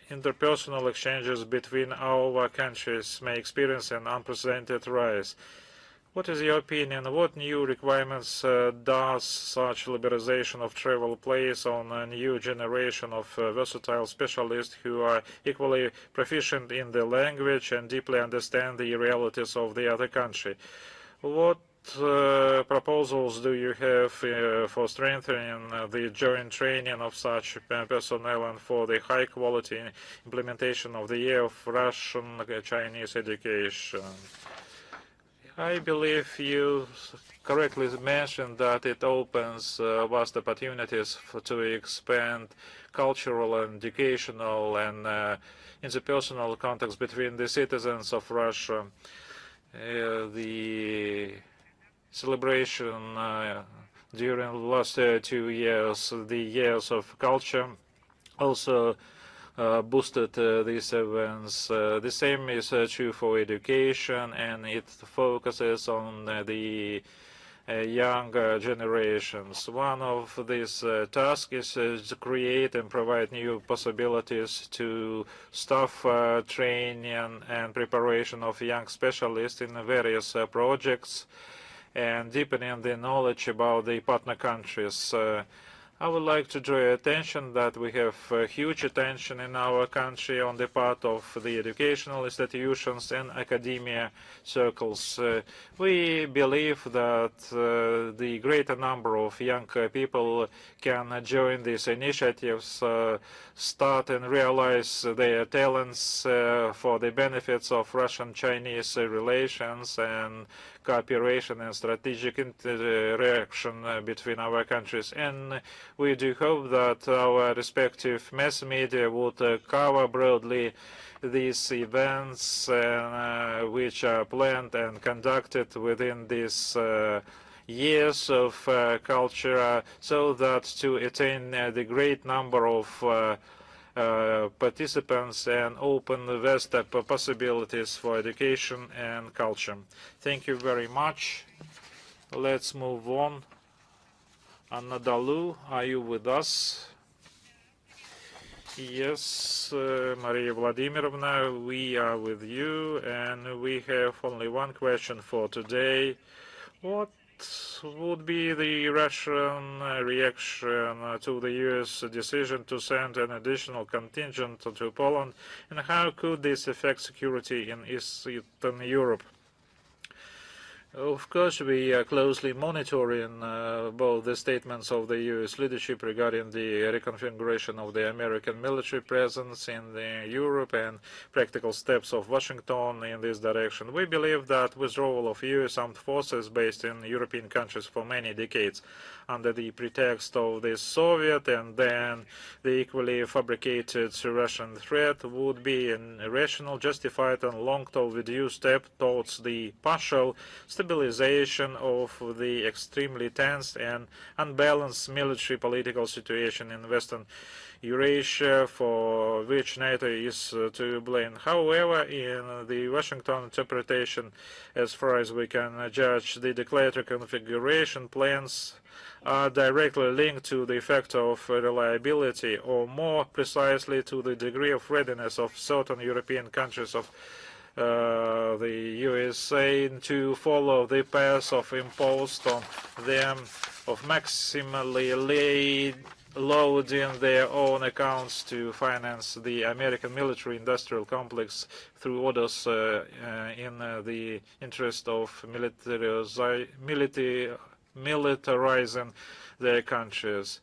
interpersonal exchanges between our countries may experience an unprecedented rise. What is your opinion? What new requirements does such liberalization of travel place on a new generation of versatile specialists who are equally proficient in the language and deeply understand the realities of the other country? What proposals do you have for strengthening the joint training of such personnel and for the high-quality implementation of the year of Russian-Chinese education? I believe you correctly mentioned that it opens vast opportunities to expand cultural and educational and interpersonal contacts between the citizens of Russia. The celebration during the last 2 years, the years of culture, also boosted these events. The same is true for education, and it focuses on the younger generations. One of these tasks is to create and provide new possibilities to staff training and preparation of young specialists in various projects and deepening the knowledge about the partner countries. I would like to draw your attention that we have huge attention in our country on the part of the educational institutions and academia circles. We believe that the greater number of young people can join these initiatives, start and realize their talents for the benefits of Russian-Chinese relations and cooperation and strategic interaction between our countries. And we do hope that our respective mass media would cover broadly these events which are planned and conducted within these years of culture, so that to attain the great number of participants and open vast possibilities for education and culture. Thank you very much. Let's move on. Anna Dalu, are you with us? Yes, Maria Vladimirovna, we are with you, and we have only one question for today. What would be the Russian reaction to the U.S. decision to send an additional contingent to Poland, and how could this affect security in Eastern Europe? Of course, we are closely monitoring both the statements of the U.S. leadership regarding the reconfiguration of the American military presence in Europe and practical steps of Washington in this direction. We believe that withdrawal of U.S. armed forces based in European countries for many decades under the pretext of the Soviet and then the equally fabricated Russian threat would be an irrational, justified and long overdue step towards the partial stabilization of the extremely tense and unbalanced military political situation in Western Eurasia, for which NATO is to blame. However, in the Washington interpretation, as far as we can judge, the declared reconfiguration plans are directly linked to the factor of reliability, or more precisely to the degree of readiness of certain European countries of the USA to follow the path of imposed on them of maximally loading their own accounts to finance the American military-industrial complex through orders in the interest of militarizing their countries.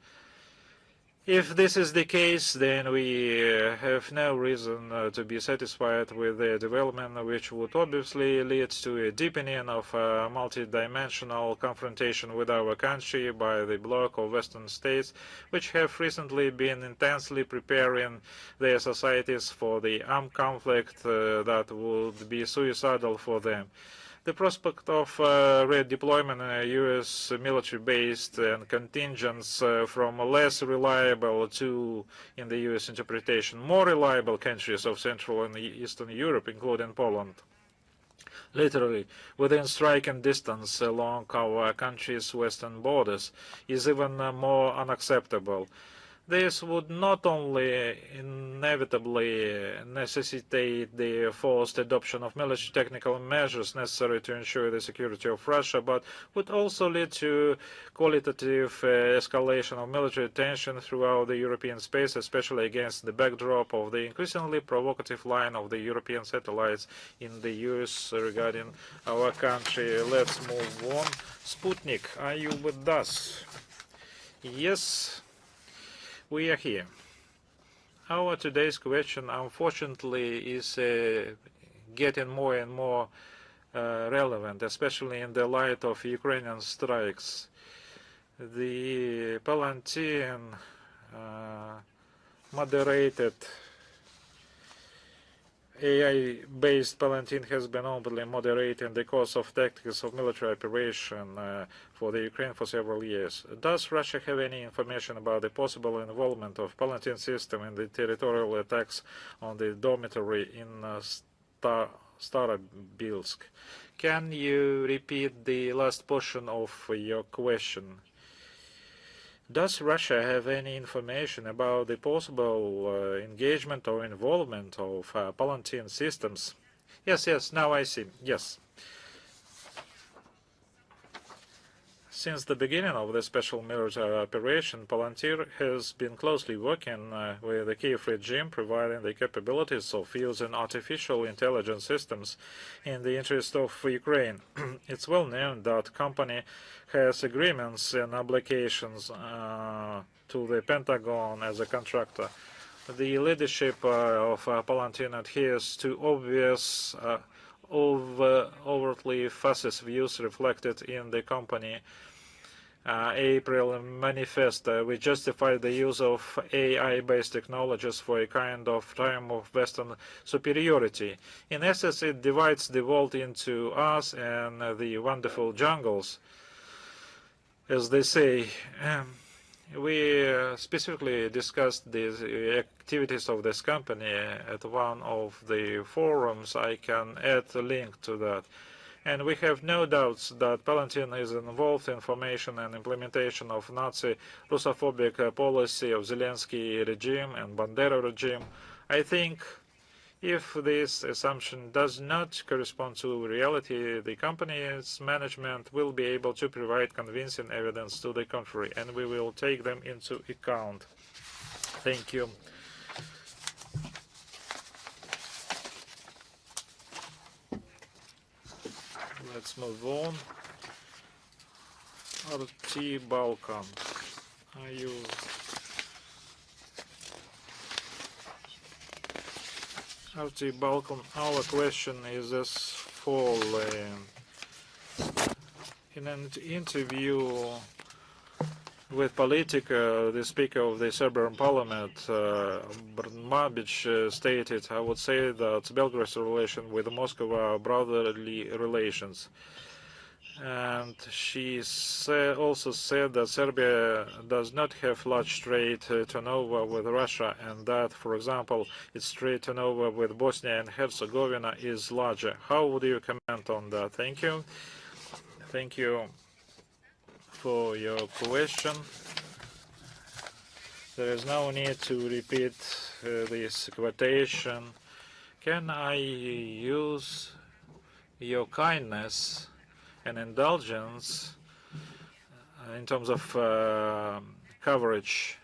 If this is the case, then we have no reason to be satisfied with the development, which would obviously lead to a deepening of multidimensional confrontation with our country by the bloc of Western states, which have recently been intensely preparing their societies for the armed conflict that would be suicidal for them. The prospect of redeployment in U.S. military-based and contingents from less reliable to, in the U.S. interpretation, more reliable countries of Central and Eastern Europe, including Poland, literally within striking distance along our country's western borders, is even more unacceptable. This would not only inevitably necessitate the forced adoption of military technical measures necessary to ensure the security of Russia, but would also lead to qualitative escalation of military tension throughout the European space, especially against the backdrop of the increasingly provocative line of the European satellites in the US regarding our country. Let's move on. Sputnik, are you with us? Yes. We are here. Our today's question, unfortunately, is getting more and more relevant, especially in the light of Ukrainian strikes. The Palantir moderated AI-based Palantir has been openly moderating the course of tactics of military operation for the Ukraine for several years. Does Russia have any information about the possible involvement of Palantir system in the territorial attacks on the dormitory in Starobilsk? Can you repeat the last portion of your question? Does Russia have any information about the possible engagement or involvement of Palantir systems? Yes, now I see. Yes. Since the beginning of the special military operation, Palantir has been closely working with the Kiev regime, providing the capabilities of using artificial intelligence systems in the interest of Ukraine. It's well known that the company has agreements and obligations to the Pentagon as a contractor. The leadership of Palantir adheres to obvious overtly fascist views reflected in the company April manifesto, which justified the use of AI-based technologies for a kind of time of Western superiority. In essence, it divides the world into us and the wonderful jungles, as they say. We specifically discussed the activities of this company at one of the forums. I can add a link to that. And we have no doubts that Palantir is involved in formation and implementation of Nazi Russophobic policy of Zelensky regime and Bandera regime. I think if this assumption does not correspond to reality, the company's management will be able to provide convincing evidence to the contrary, and we will take them into account. Thank you. Let's move on. RT Balkan. Are you... RT Balkan, our question is as following. In an interview with Politica, the Speaker of the Serbian Parliament, Brnabic, stated, I would say that Belgrade's relation with Moscow are brotherly relations. And she also said that Serbia does not have large trade turnover with Russia, and that, for example, its trade turnover with Bosnia and Herzegovina is larger. How would you comment on that? Thank you. Thank you for your question. There is no need to repeat this quotation. Can I use your kindness and indulgence in terms of coverage?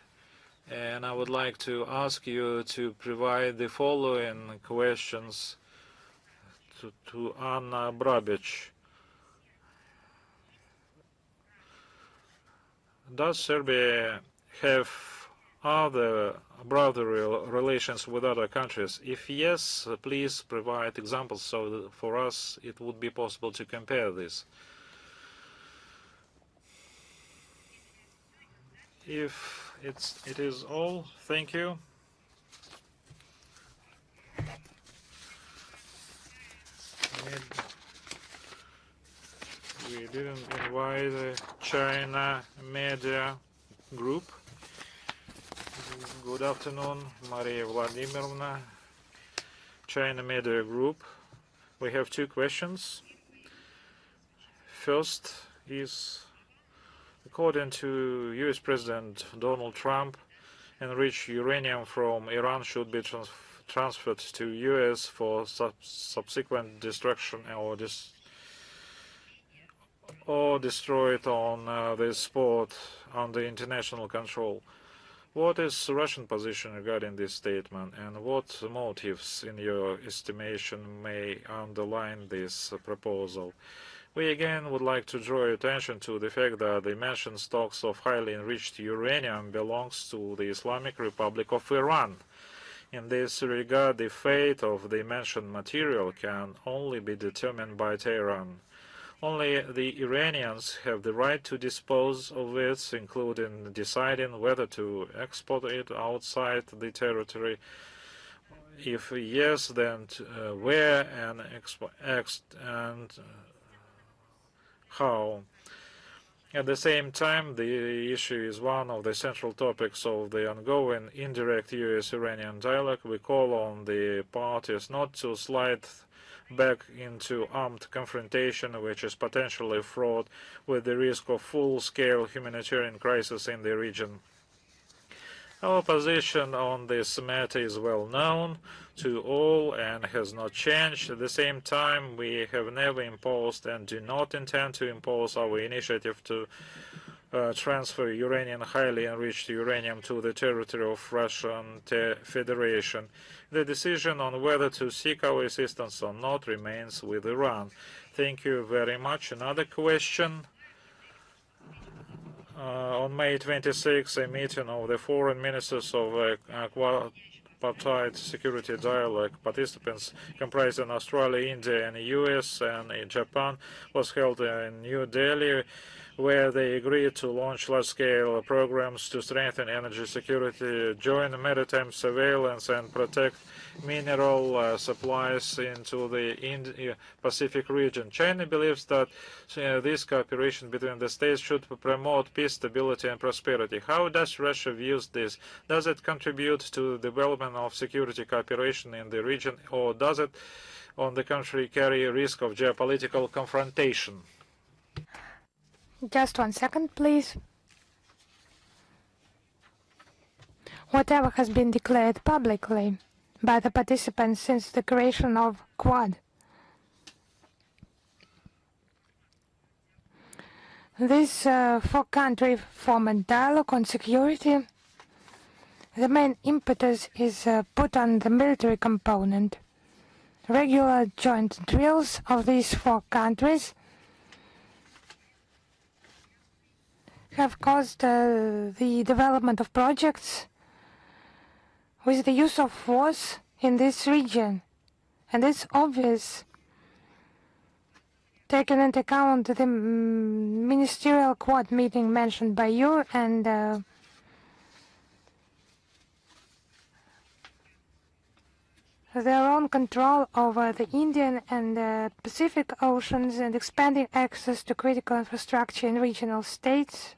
And I would like to ask you to provide the following questions to Anna Brabic. Does Serbia have other brotherly relations with other countries? If yes, please provide examples so that for us it would be possible to compare this. If it is all, thank you. We didn't invite the China Media Group. Good afternoon, Maria Vladimirovna, China Media Group. We have two questions. First is, according to US President Donald Trump, enriched uranium from Iran should be transferred to US for subsequent destruction or destroyed on the spot under international control. What is the Russian position regarding this statement, and what motives, in your estimation, may underline this proposal? We again would like to draw your attention to the fact that the mentioned stocks of highly enriched uranium belongs to the Islamic Republic of Iran. In this regard, the fate of the mentioned material can only be determined by Tehran. Only the Iranians have the right to dispose of it, including deciding whether to export it outside the territory. If yes, then where and how. At the same time, the issue is one of the central topics of the ongoing indirect US-Iranian dialogue. We call on the parties not to slide back into armed confrontation, which is potentially fraught with the risk of full-scale humanitarian crisis in the region. Our position on this matter is well known to all and has not changed. At the same time, we have never imposed and do not intend to impose our initiative to transfer Iranian highly enriched uranium to the territory of Russian Federation. The decision on whether to seek our assistance or not remains with Iran. Thank you very much. Another question. On May 26, a meeting of the foreign ministers of quadripartite security dialogue participants comprising Australia, India, and the US and Japan was held in New Delhi, where they agreed to launch large-scale programs to strengthen energy security, join maritime surveillance, and protect mineral supplies into the Indo-Pacific region. China believes that this cooperation between the states should promote peace, stability, and prosperity. How does Russia view this? Does it contribute to the development of security cooperation in the region, or does it, on the contrary, carry a risk of geopolitical confrontation? Just 1 second, please. Whatever has been declared publicly by the participants since the creation of Quad, this four-country format dialogue on security, the main impetus is put on the military component. Regular joint drills of these 4 countries have caused the development of projects with the use of force in this region. And it's obvious, taking into account the ministerial Quad meeting mentioned by you and their own control over the Indian and Pacific Oceans and expanding access to critical infrastructure in regional states.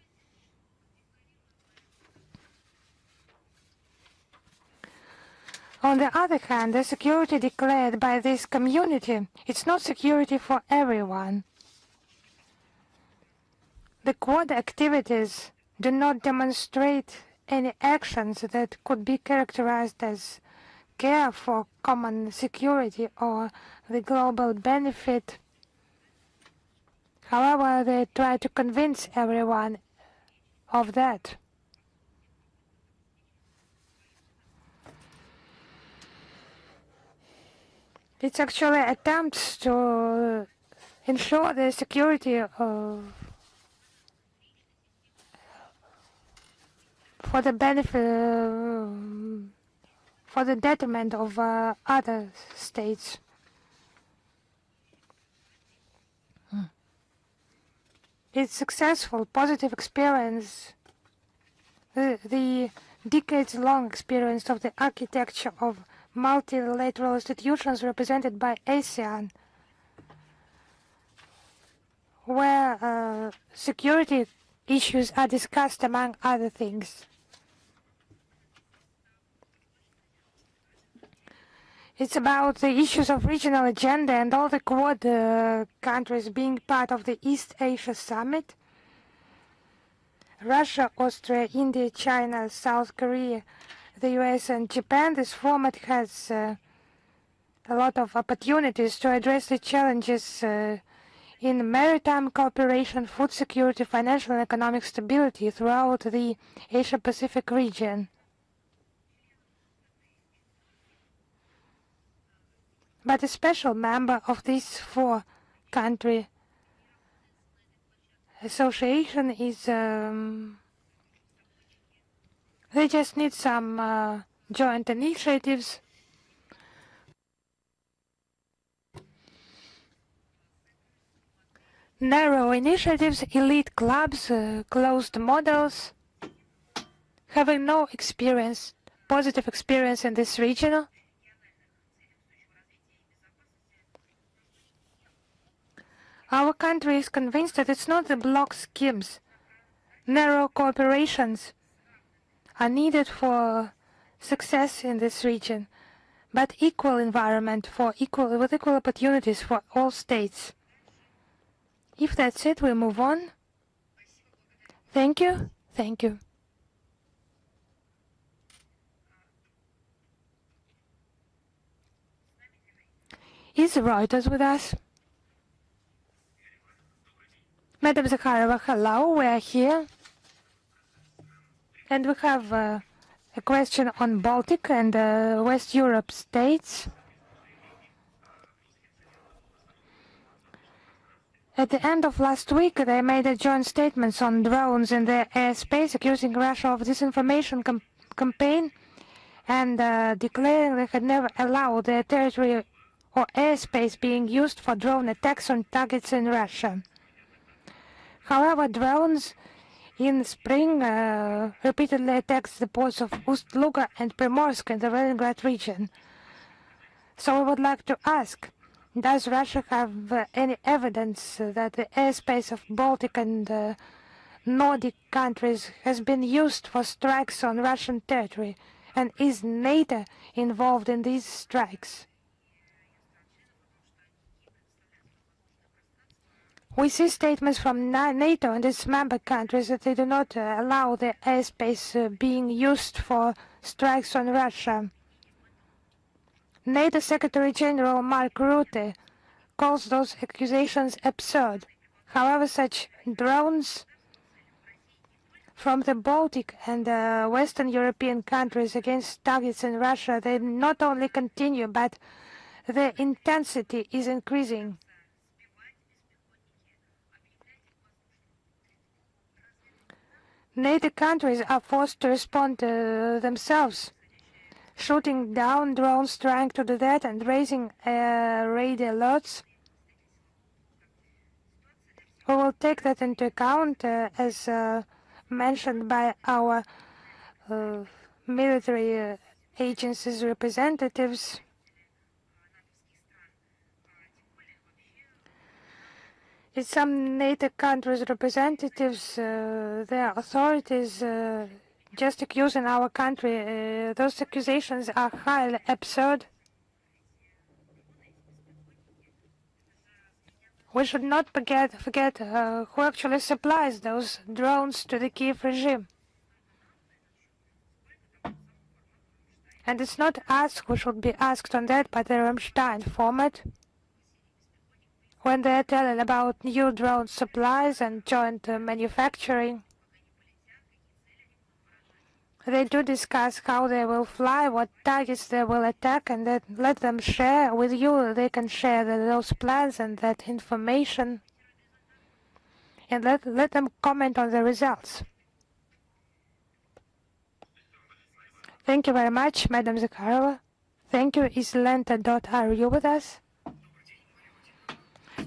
On the other hand, the security declared by this community, it's not security for everyone. The Quad activities do not demonstrate any actions that could be characterized as care for common security or the global benefit. However, they try to convince everyone of that. It's actually attempts to ensure the security for the benefit, for the detriment of other states. It's successful, positive experience, the decades-long experience of the architecture of multilateral institutions represented by ASEAN, where security issues are discussed among other things. It's about the issues of regional agenda and all the Quad countries being part of the East Asia Summit. Russia, Austria, India, China, South Korea, the US and Japan. This format has a lot of opportunities to address the challenges in maritime cooperation, food security, financial and economic stability throughout the Asia-Pacific region. But a special member of this 4-country association is they just need some joint initiatives. Narrow initiatives, elite clubs, closed models, having no experience, positive experience in this region. Our country is convinced that it's not the bloc schemes. Narrow cooperations are needed for success in this region, but equal environment with equal opportunities for all states. If that's it, we move on. Thank you. Thank you. Is Reuters with us? Madam Zakharova, hello, we are here. And we have a question on Baltic and West Europe states. At the end of last week, they made a joint statements on drones in their airspace, accusing Russia of disinformation campaign and declaring they had never allowed their territory or airspace being used for drone attacks on targets in Russia. However, drones in spring repeatedly attacked the ports of Ust-Luga and Primorsk in the Leningrad region. So we would like to ask, does Russia have any evidence that the airspace of Baltic and Nordic countries has been used for strikes on Russian territory? And is NATO involved in these strikes? We see statements from NATO and its member countries that they do not allow their airspace being used for strikes on Russia. NATO Secretary General Mark Rutte calls those accusations absurd. However, such drones from the Baltic and Western European countries against targets in Russia, they not only continue, but their intensity is increasing. NATO countries are forced to respond themselves, shooting down drones trying to do that and raising raid alerts. We will take that into account as mentioned by our military agencies representatives. It's some NATO countries' representatives, their authorities just accusing our country. Those accusations are highly absurd. We should not forget who actually supplies those drones to the Kiev regime. And it's not us who should be asked on that, but the Rammstein format, when they're telling about new drone supplies and joint manufacturing. They do discuss how they will fly, what targets they will attack, and then let them share with you. They can share those plans and that information, and let them comment on the results. Thank you very much, Madam Zakharova. Thank you. Is Lenta.ru with us?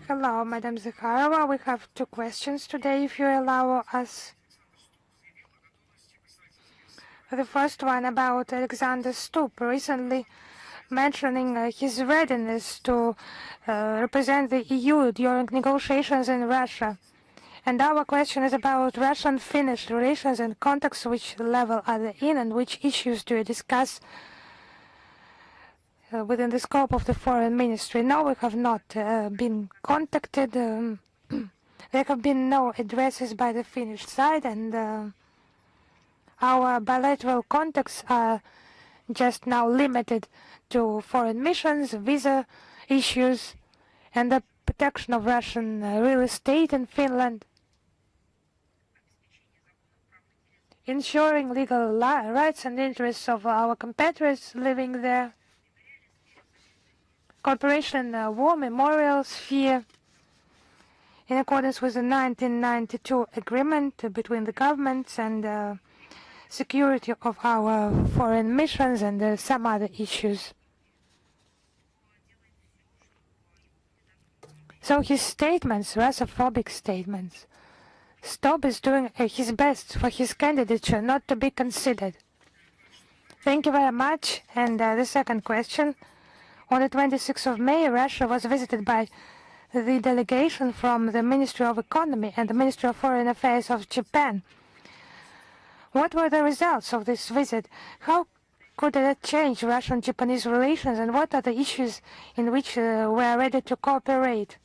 Hello, Madam Zakharova. We have two questions today, if you allow us. The first one about Alexander Stubb recently mentioning his readiness to represent the EU during negotiations in Russia. And our question is about Russian-Finnish relations and contacts. Which level are they in, and which issues do you discuss within the scope of the foreign ministry? No, we have not been contacted. There have been no addresses by the Finnish side, and our bilateral contacts are just now limited to foreign missions, visa issues, and the protection of Russian real estate in Finland, ensuring legal rights and interests of our compatriots living there, cooperation war memorial sphere, in accordance with the 1992 agreement between the governments, and security of our foreign missions, and some other issues. So his statements, Russophobic statements, Stubb is doing his best for his candidature not to be considered. Thank you very much. And the second question. On the 26th of May, Russia was visited by the delegation from the Ministry of Economy and the Ministry of Foreign Affairs of Japan. What were the results of this visit? How could that change Russian-Japanese relations, and what are the issues in which we are ready to cooperate?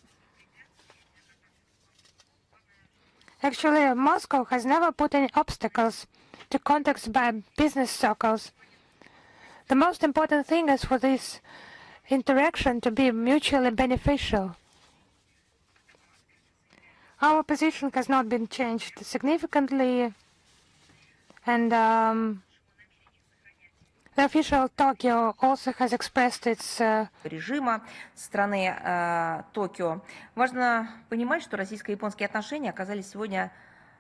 Actually, Moscow has never put any obstacles to contacts by business circles. The most important thing is for this interaction to be mutually beneficial. Our position has not been changed significantly, and the official Tokyo also has expressed its режима страны Токио. Важно понимать, что российско-японские отношения оказались сегодня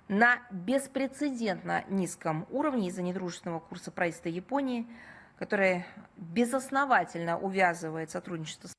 на беспрецедентно низком уровне из-за недружественного курса правительства Японии, которое безосновательно увязывает сотрудничество с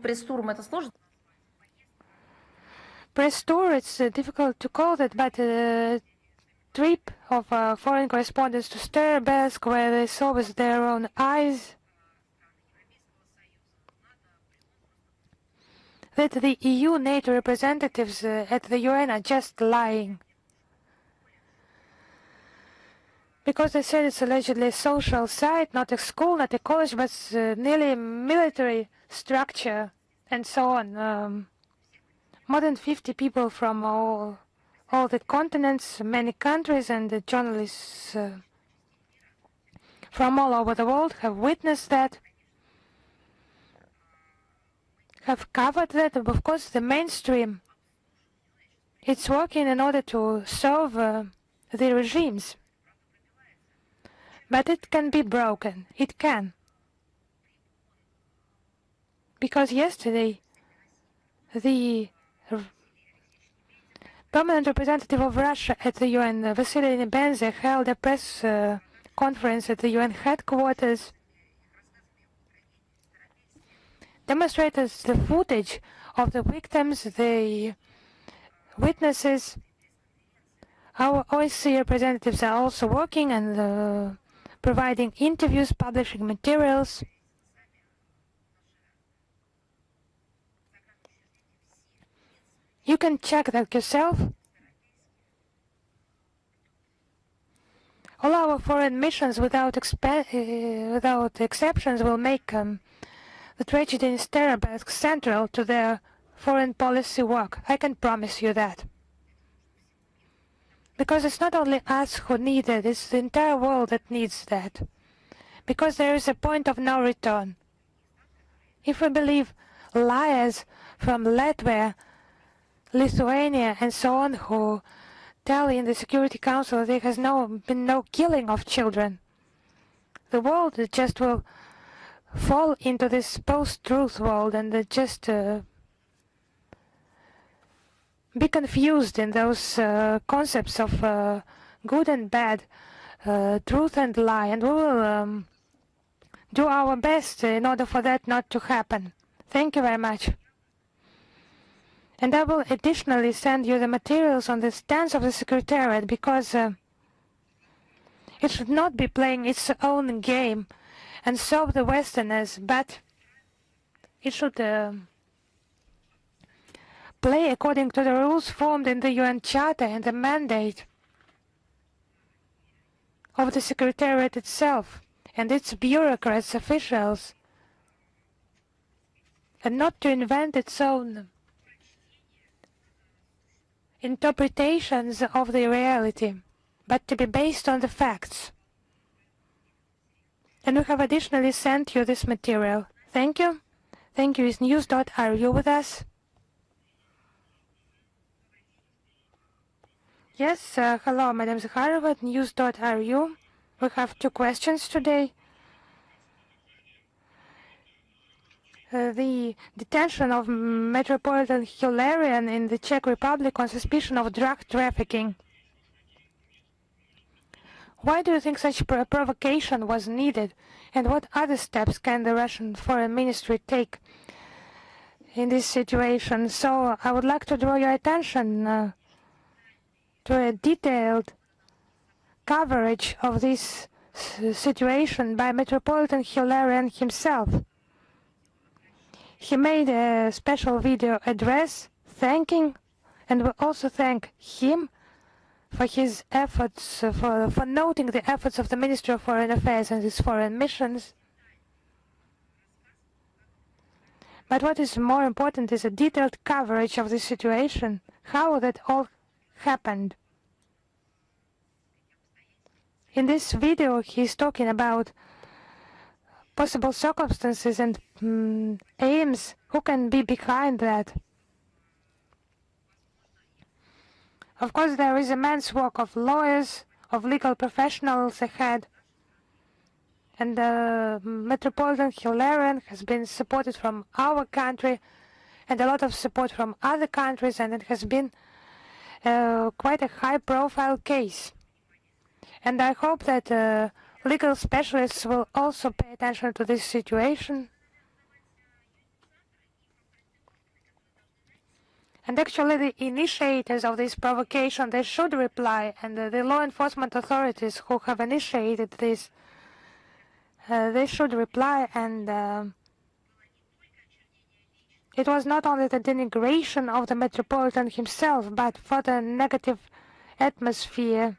пресс-туром это сложно. press tour. It's difficult to call that, but trip of foreign correspondents to Sterbersk, where they saw with their own eyes that the EU, NATO representatives at the UN are just lying. Because they said it's allegedly a social site, not a school, not a college, but nearly military structure, and so on. More than 50 people from all the continents, many countries, and the journalists from all over the world have witnessed that, have covered that. Of course, the mainstream, it's working in order to serve the regimes. But it can be broken. It can. Because yesterday, the permanent representative of Russia at the UN, Vasily Nebenza, held a press conference at the UN headquarters, demonstrated the footage of the victims, the witnesses. Our OSCE representatives are also working and providing interviews, publishing materials. You can check that yourself. All our foreign missions, without exceptions, will make the tragedy in Sterbersk central to their foreign policy work. I can promise you that. Because it's not only us who need it, it's the entire world that needs that. Because there is a point of no return. If we believe liars from Latvia, Lithuania, and so on, who tell in the Security Council there has been no killing of children, the world just will fall into this post-truth world and just be confused in those concepts of good and bad, truth and lie, and we will do our best in order for that not to happen. Thank you very much. And I will additionally send you the materials on the stance of the Secretariat, because it should not be playing its own game and serve the Westerners, but it should play according to the rules formed in the UN Charter and the mandate of the Secretariat itself and its bureaucrats, officials, and not to invent its own interpretations of the reality, but to be based on the facts. And we have additionally sent you this material. Thank you. Thank you. Is news.ru with us? Yes, hello, Madam Zakharova at news.ru. We have two questions today. The detention of Metropolitan Hilarion in the Czech Republic on suspicion of drug trafficking. Why do you think such provocation was needed, and what other steps can the Russian Foreign Ministry take in this situation? So I would like to draw your attention to a detailed coverage of this situation by Metropolitan Hilarion himself. He made a special video address thanking, and we also thank him for his efforts, for noting the efforts of the Ministry of Foreign Affairs and his foreign missions. But what is more important is a detailed coverage of the situation, how that all happened. In this video, he's talking about possible circumstances and aims, who can be behind that. Of course, there is immense work of lawyers, of legal professionals ahead, and Metropolitan Hilarion has been supported from our country and a lot of support from other countries, and it has been quite a high-profile case. And I hope that legal specialists will also pay attention to this situation. And actually the initiators of this provocation, they should reply, and the law enforcement authorities who have initiated this, they should reply. And it was not only the denigration of the Metropolitan himself, but for the negative atmosphere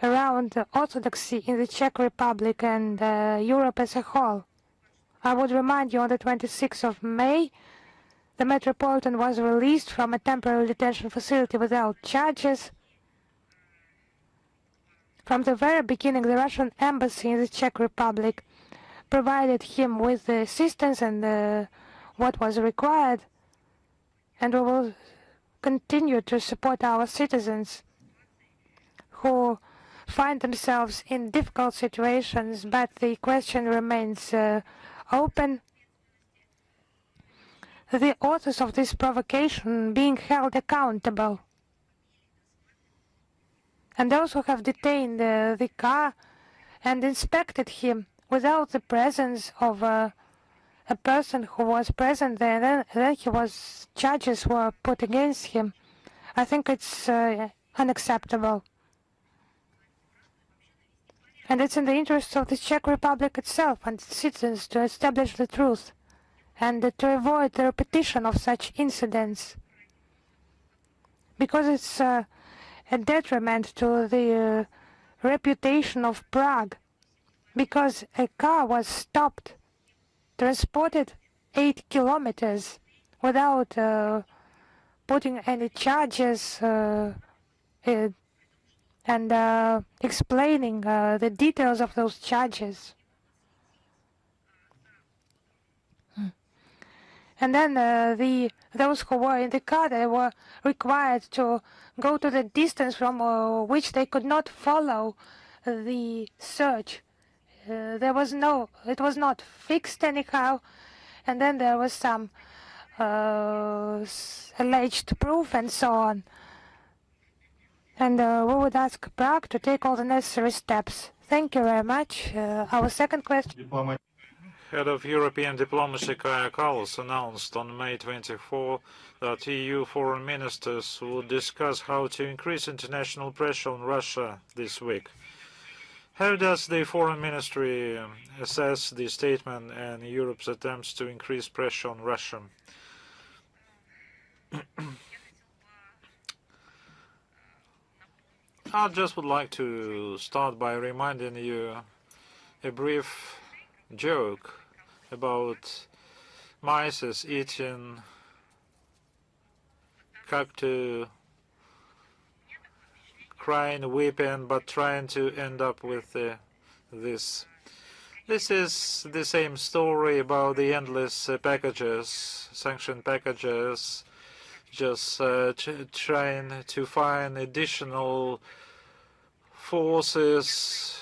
around orthodoxy in the Czech Republic and Europe as a whole. I would remind you, on the 26th of May, the Metropolitan was released from a temporary detention facility without charges. From the very beginning, the Russian embassy in the Czech Republic provided him with the assistance and what was required, and we will continue to support our citizens who find themselves in difficult situations, but the question remains open. The authors of this provocation being held accountable, and those who have detained the car and inspected him without the presence of a person who was present there, then charges were put against him. I think it's unacceptable. And it's in the interest of the Czech Republic itself and its citizens to establish the truth and to avoid the repetition of such incidents, because it's a detriment to the reputation of Prague, because a car was stopped, transported 8 kilometers without putting any charges and explaining the details of those charges. And then those who were in the car, they were required to go to the distance from which they could not follow the search. It was not fixed anyhow, and then there was some alleged proof and so on. And we would ask Prague to take all the necessary steps. Thank you very much. Our second question. Head of European diplomacy Kaja Kallas announced on May 24 that EU foreign ministers would discuss how to increase international pressure on Russia this week. How does the foreign ministry assess the statement and Europe's attempts to increase pressure on Russia? I just would like to start by reminding you a brief joke about mice eating cactus, crying, weeping, but trying to end up with this. This is the same story about the endless packages, sanctioned packages, just trying to find additional forces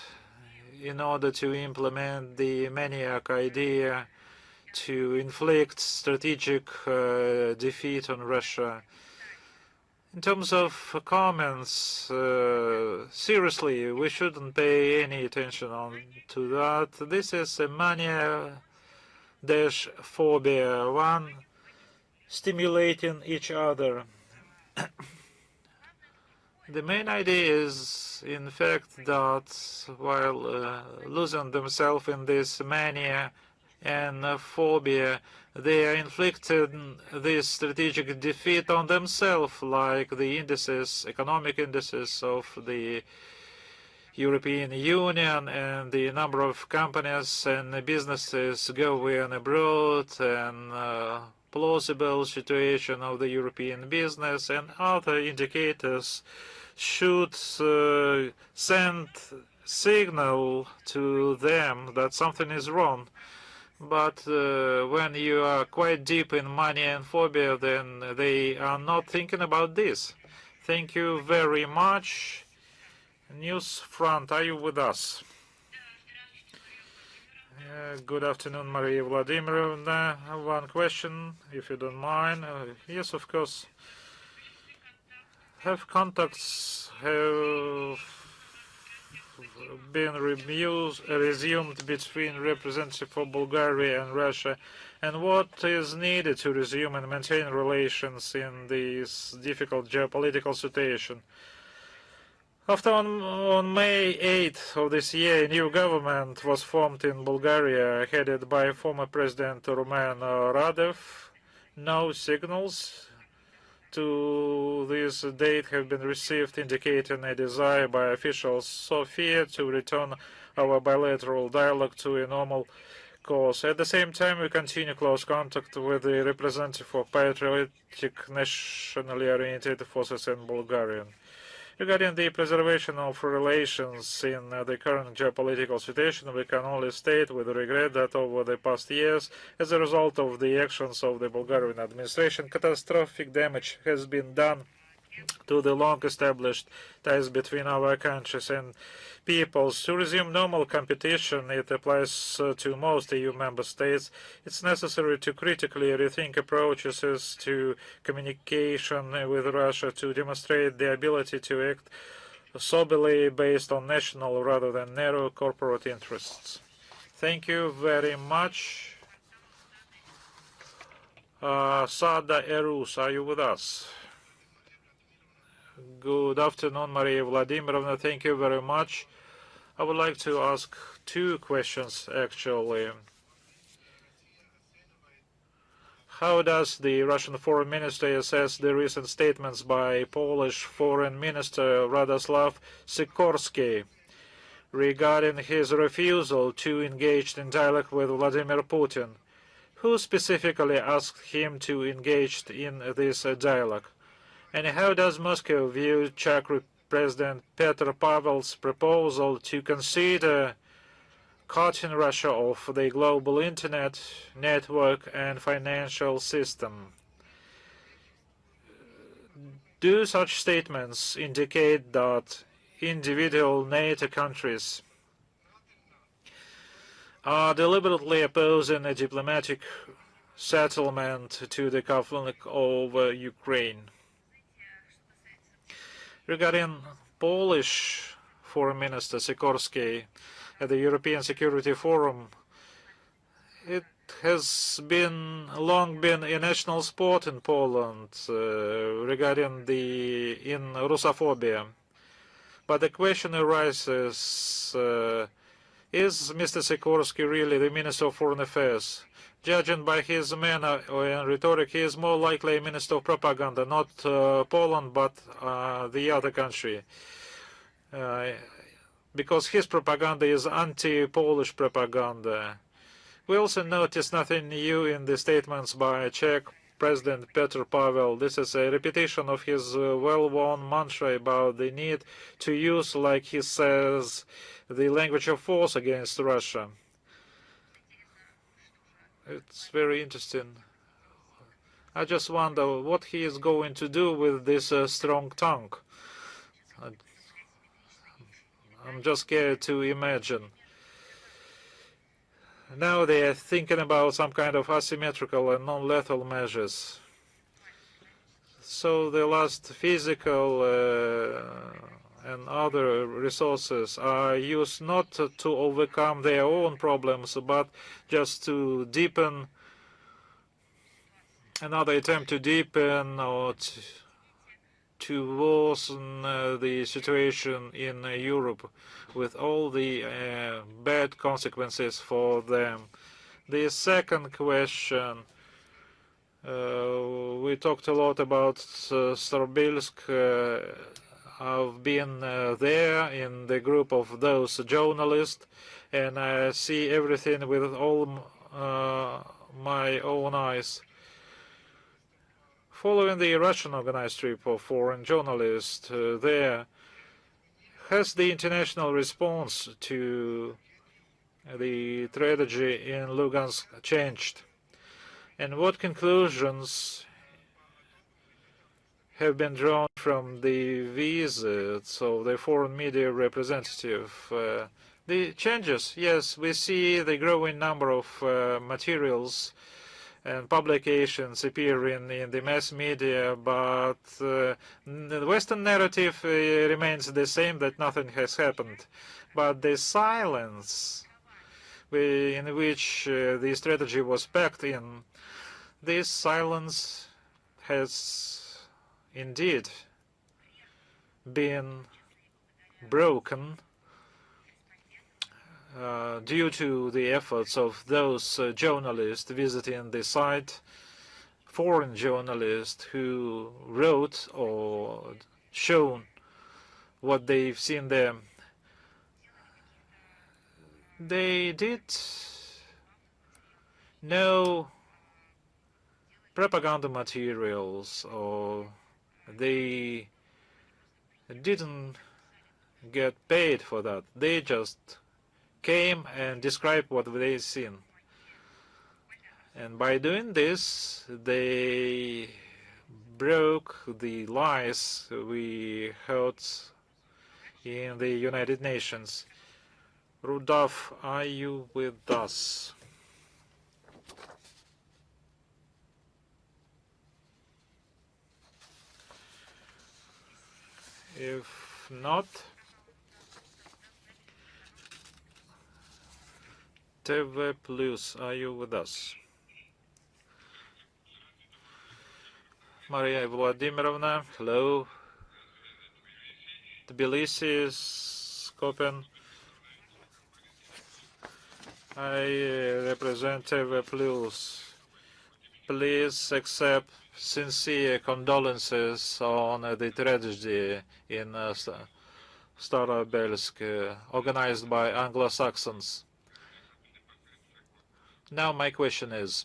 in order to implement the maniac idea to inflict strategic defeat on Russia. In terms of comments, seriously, we shouldn't pay any attention to that. This is a mania-phobia, one stimulating each other. The main idea is, in fact, that while losing themselves in this mania and phobia, they are inflicting this strategic defeat on themselves, like the indices, economic indices of the European Union and the number of companies and businesses going abroad and plausible situation of the European business and other indicators should send signal to them that something is wrong. But when you are quite deep in mania and phobia, then they are not thinking about this. Thank you very much. News Front, are you with us? Good afternoon, Maria Vladimirovna. One question, if you don't mind. Yes, of course. Have contacts been resumed between representatives of Bulgaria and Russia, and what is needed to resume and maintain relations in this difficult geopolitical situation? After on May 8th of this year, a new government was formed in Bulgaria, headed by former President Rumen Radev. No signals to this date have been received indicating a desire by officials Sofia to return our bilateral dialogue to a normal course. At the same time, we continue close contact with the representative of patriotic nationally oriented forces in Bulgaria. Regarding the preservation of relations in the current geopolitical situation, we can only state with regret that over the past years, as a result of the actions of the Bulgarian administration, catastrophic damage has been done to the long-established ties between our countries and peoples. To resume normal competition, it applies to most EU member states. It's necessary to critically rethink approaches to communication with Russia to demonstrate the ability to act soberly based on national rather than narrow corporate interests. Thank you very much. Sada Erus, are you with us? Good afternoon, Maria Vladimirovna. Thank you very much. I would like to ask two questions, actually. How does the Russian Foreign Ministry assess the recent statements by Polish Foreign Minister Radoslaw Sikorski regarding his refusal to engage in dialogue with Vladimir Putin? Who specifically asked him to engage in this dialogue? And how does Moscow view Czech President Petr Pavel's proposal to consider cutting Russia off the global internet network and financial system? Do such statements indicate that individual NATO countries are deliberately opposing a diplomatic settlement to the conflict over Ukraine? Regarding Polish Foreign Minister Sikorski at the European Security Forum, it has long been a national sport in Poland regarding in Russophobia. But the question arises, is Mr. Sikorski really the Minister of Foreign Affairs? Judging by his manner and rhetoric, he is more likely a minister of propaganda, not Poland, but the other country. Because his propaganda is anti-Polish propaganda. We also notice nothing new in the statements by Czech President Petr Pavel. This is a repetition of his well-worn mantra about the need to use, like he says, the language of force against Russia. It's very interesting. I just wonder what he is going to do with this strong tongue. I'm just scared to imagine. Now they are thinking about some kind of asymmetrical and non-lethal measures. So the last physical and other resources are used not to overcome their own problems, but just to deepen, another attempt to deepen or to worsen the situation in Europe with all the bad consequences for them. The second question, we talked a lot about Starbilsk. I've been there in the group of those journalists, and I see everything with all my own eyes. Following the Russian organized trip of foreign journalists there, has the international response to the tragedy in Lugansk changed? And what conclusions have been drawn from the visits of the foreign media representative? The changes, yes, we see the growing number of materials and publications appearing in the mass media, but the Western narrative remains the same, that nothing has happened. But the silence in which the strategy was packed in, this silence has indeed been broken due to the efforts of those journalists visiting the site, foreign journalists who wrote or shown what they've seen there. They did no propaganda materials, or they didn't get paid for that. They just came and described what they've seen. And by doing this, they broke the lies we heard in the United Nations. Rudolf, are you with us? If not, TV Plus, are you with us? Maria Vladimirovna, hello. Tbilisi, Skopje. I represent TV Plus. Please accept sincere condolences on the tragedy in Starobelsk, organized by Anglo-Saxons. Now my question is,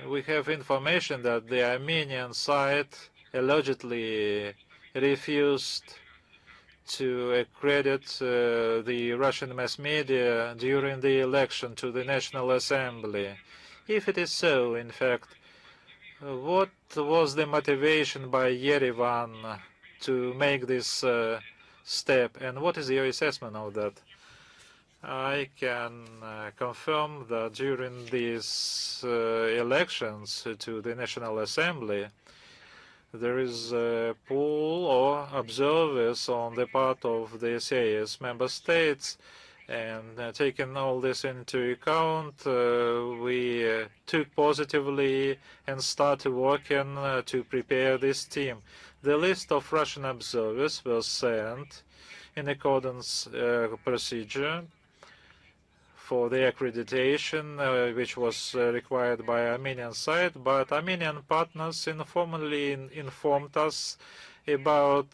we have information that the Armenian side allegedly refused to accredit the Russian mass media during the election to the National Assembly. If it is so, in fact, what was the motivation by Yerevan to make this step, and what is your assessment of that? I can confirm that during these elections to the National Assembly, there is a pool or observers on the part of the CIS member states, and taking all this into account, we took positively and started working to prepare this team. The list of Russian observers was sent in accordance procedure for the accreditation, which was required by Armenian side, but Armenian partners informally informed us about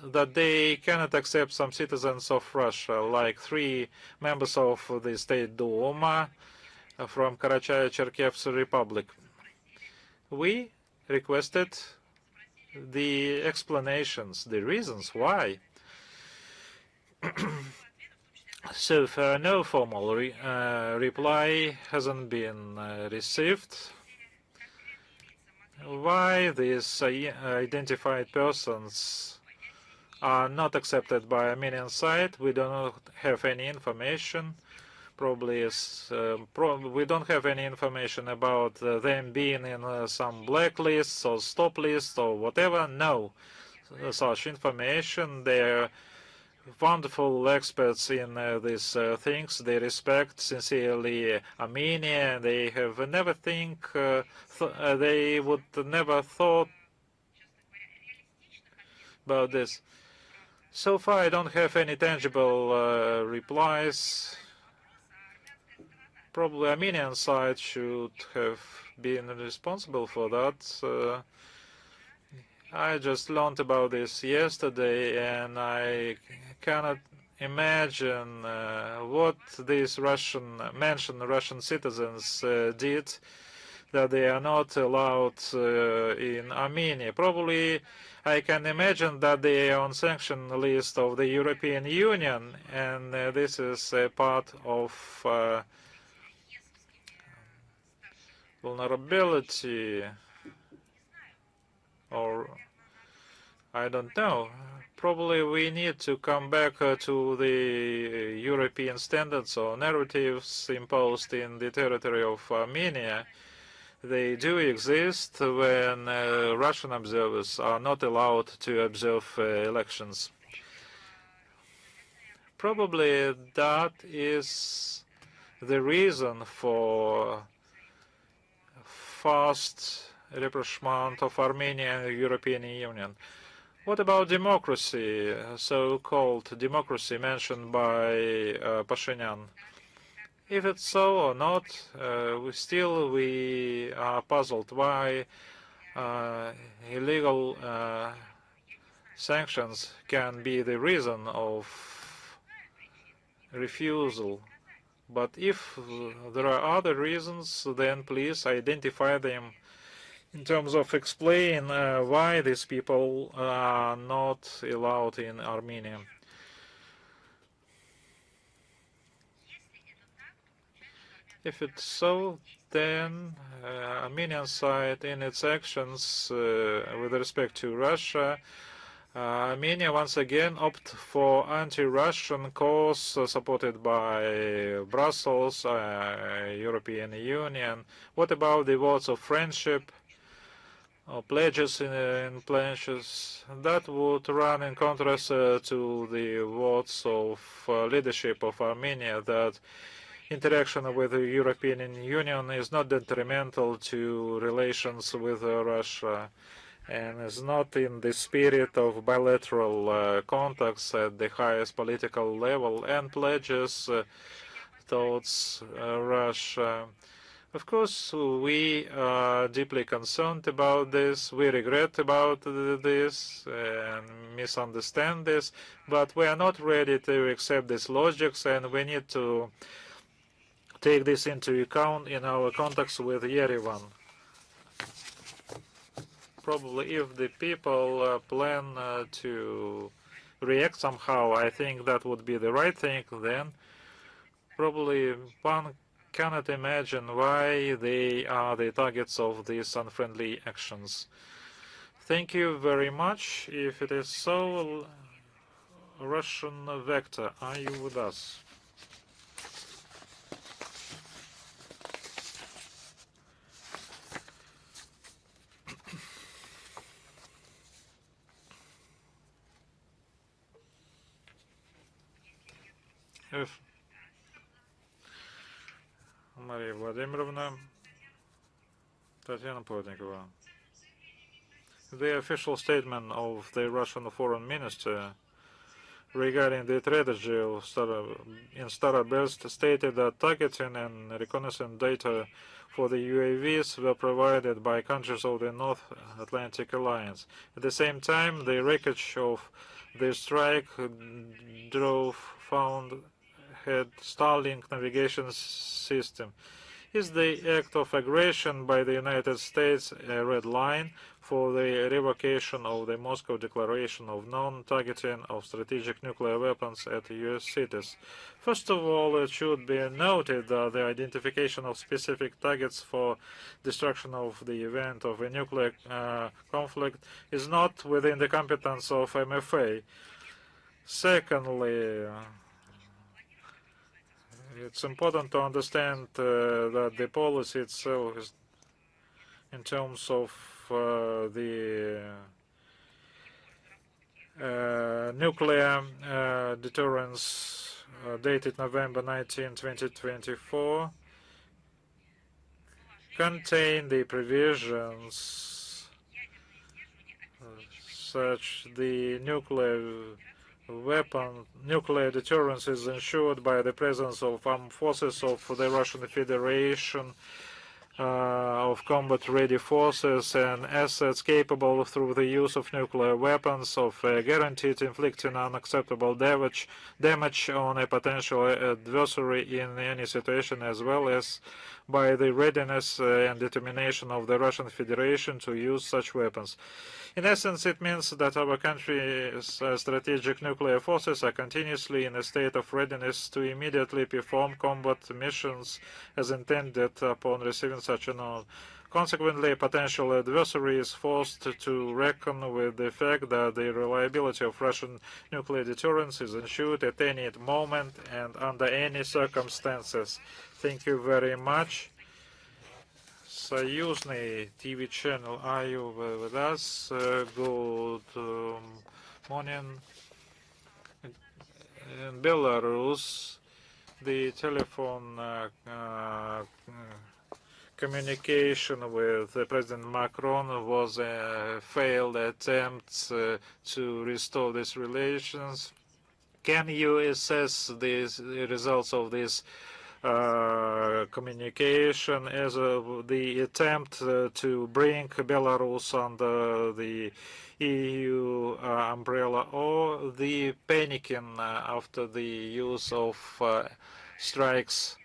that they cannot accept some citizens of Russia, like 3 members of the State Duma from Karachay-Cherkessk Republic. We requested the explanations, the reasons why. So far, no formal reply hasn't been received. Why these identified persons are not accepted by Armenian side, we do not have any information. Probably we don't have any information about them being in some blacklists or stop lists or whatever. No such information. They're wonderful experts in these things. They respect sincerely Armenia. They have never they would never thought about this. So far, I don't have any tangible replies. Probably Armenian side should have been responsible for that. I just learned about this yesterday, and I cannot imagine what these mentioned Russian citizens did, that they are not allowed in Armenia. Probably I can imagine that they are on sanction list of the European Union, and this is a part of vulnerability, or I don't know. Probably we need to come back to the European standards or narratives imposed in the territory of Armenia. They do exist when Russian observers are not allowed to observe elections. Probably that is the reason for fast rapprochement of Armenia and the European Union. What about democracy, so-called democracy mentioned by Pashinyan? If it's so or not, we are puzzled why illegal sanctions can be the reason of refusal. But if there are other reasons, then please identify them in terms of explain why these people are not allowed in Armenia. If it's so, then Armenian side in its actions with respect to Russia, Armenia once again opt for anti-Russian cause supported by Brussels, European Union. What about the votes of friendship or pledges in pledges? That would run in contrast to the votes of leadership of Armenia that interaction with the European Union is not detrimental to relations with Russia and is not in the spirit of bilateral contacts at the highest political level and pledges towards Russia. Of course, we are deeply concerned about this. We regret about this and misunderstand this, but we are not ready to accept these logics, and we need to take this into account in our contacts with Yerevan. Probably if the people plan to react somehow, I think that would be the right thing, then probably one cannot imagine why they are the targets of these unfriendly actions. Thank you very much. If it is so, Russian Vector, are you with us? Maria Vladimirovna, Tatiana Plotnikova. The official statement of the Russian Foreign Minister regarding the strategy of Starabest stated that targeting and reconnaissance data for the UAVs were provided by countries of the North Atlantic Alliance. At the same time, the wreckage of the strike drove found had Starlink navigation system. Is the act of aggression by the United States a red line for the revocation of the Moscow Declaration of Non-Targeting of Strategic Nuclear Weapons at U.S. cities? First of all, it should be noted that the identification of specific targets for destruction of the event of a nuclear conflict is not within the competence of MFA. Secondly, it's important to understand that the policy itself is in terms of the nuclear deterrence dated November 19, 2024 contain the provisions such the nuclear deterrence is ensured by the presence of armed forces of the Russian Federation, of combat-ready forces and assets capable through the use of nuclear weapons, of guaranteed inflicting unacceptable damage on a potential adversary in any situation, as well as by the readiness and determination of the Russian Federation to use such weapons. In essence, it means that our country's strategic nuclear forces are continuously in a state of readiness to immediately perform combat missions as intended upon receiving such an order. Consequently, a potential adversary is forced to reckon with the fact that the reliability of Russian nuclear deterrence is ensured at any moment and under any circumstances. Thank you very much. Союзный TV channel, are you with us? Good morning. In Belarus, the telephone communication with President Macron was a failed attempt to restore these relations. Can you assess the results of this communication as the attempt to bring Belarus under the EU umbrella, or the panicking after the use of strikes?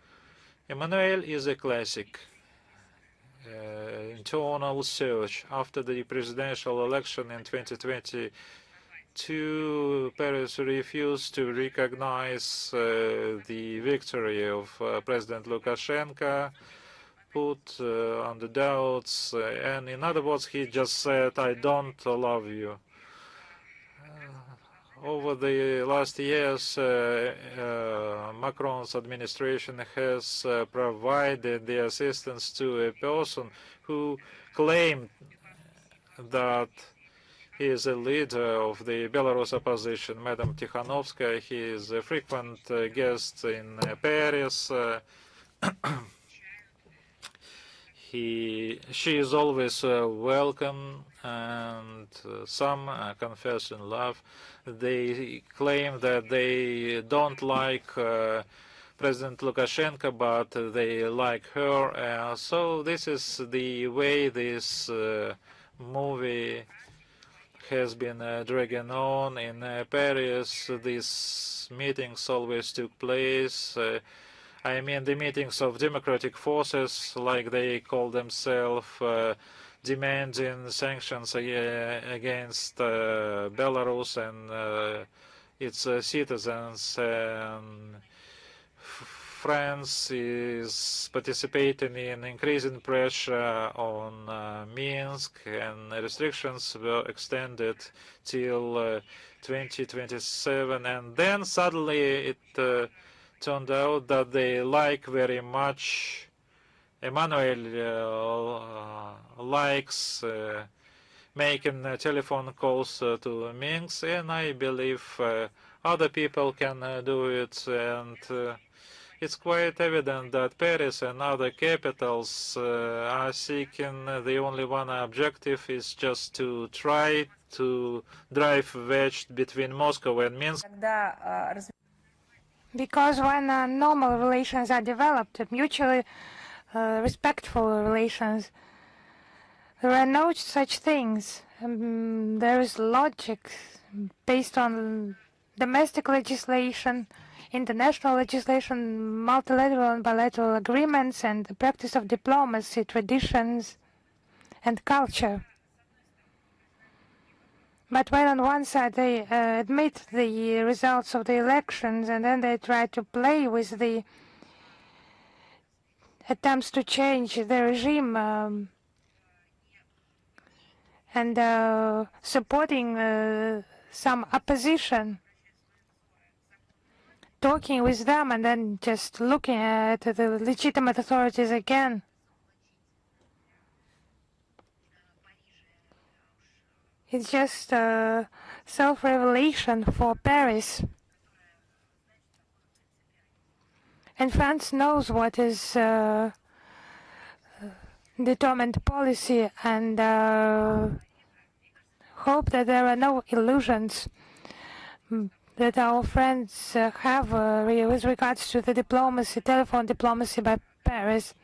Emmanuel is a classic. Internal search. After the presidential election in 2020, Paris refused to recognize the victory of President Lukashenko, put under doubts, and in other words, he just said, "I don't love you." Over the last years, Macron's administration has provided the assistance to a person who claimed that he is a leader of the Belarus opposition, Madam Tikhanovskaya. He is a frequent guest in Paris. She is always welcome, and some confess in love. They claim that they don't like President Lukashenko, but they like her. So this is the way this movie has been dragging on in Paris. These meetings always took place. I mean, the meetings of democratic forces, like they call themselves, demanding sanctions against Belarus and its citizens. France is participating in increasing pressure on Minsk, and restrictions were extended till 2027. And then suddenly it turned out that they like very much, Emmanuel likes making telephone calls to Minsk, and I believe other people can do it. And It's quite evident that Paris and other capitals are seeking the only one objective is just to try to drive a wedge between Moscow and Minsk. Because when normal relations are developed, mutually respectful relations, there are no such things. There is logic based on domestic legislation, international legislation, multilateral and bilateral agreements, and the practice of diplomacy, traditions, and culture. But when on one side they admit the results of the elections and then they try to play with the attempts to change the regime and supporting some opposition, talking with them and then just looking at the legitimate authorities again. It's just self-revelation for Paris. And France knows what is determined policy and hope that there are no illusions that our friends have with regards to the diplomacy, telephone diplomacy by Paris.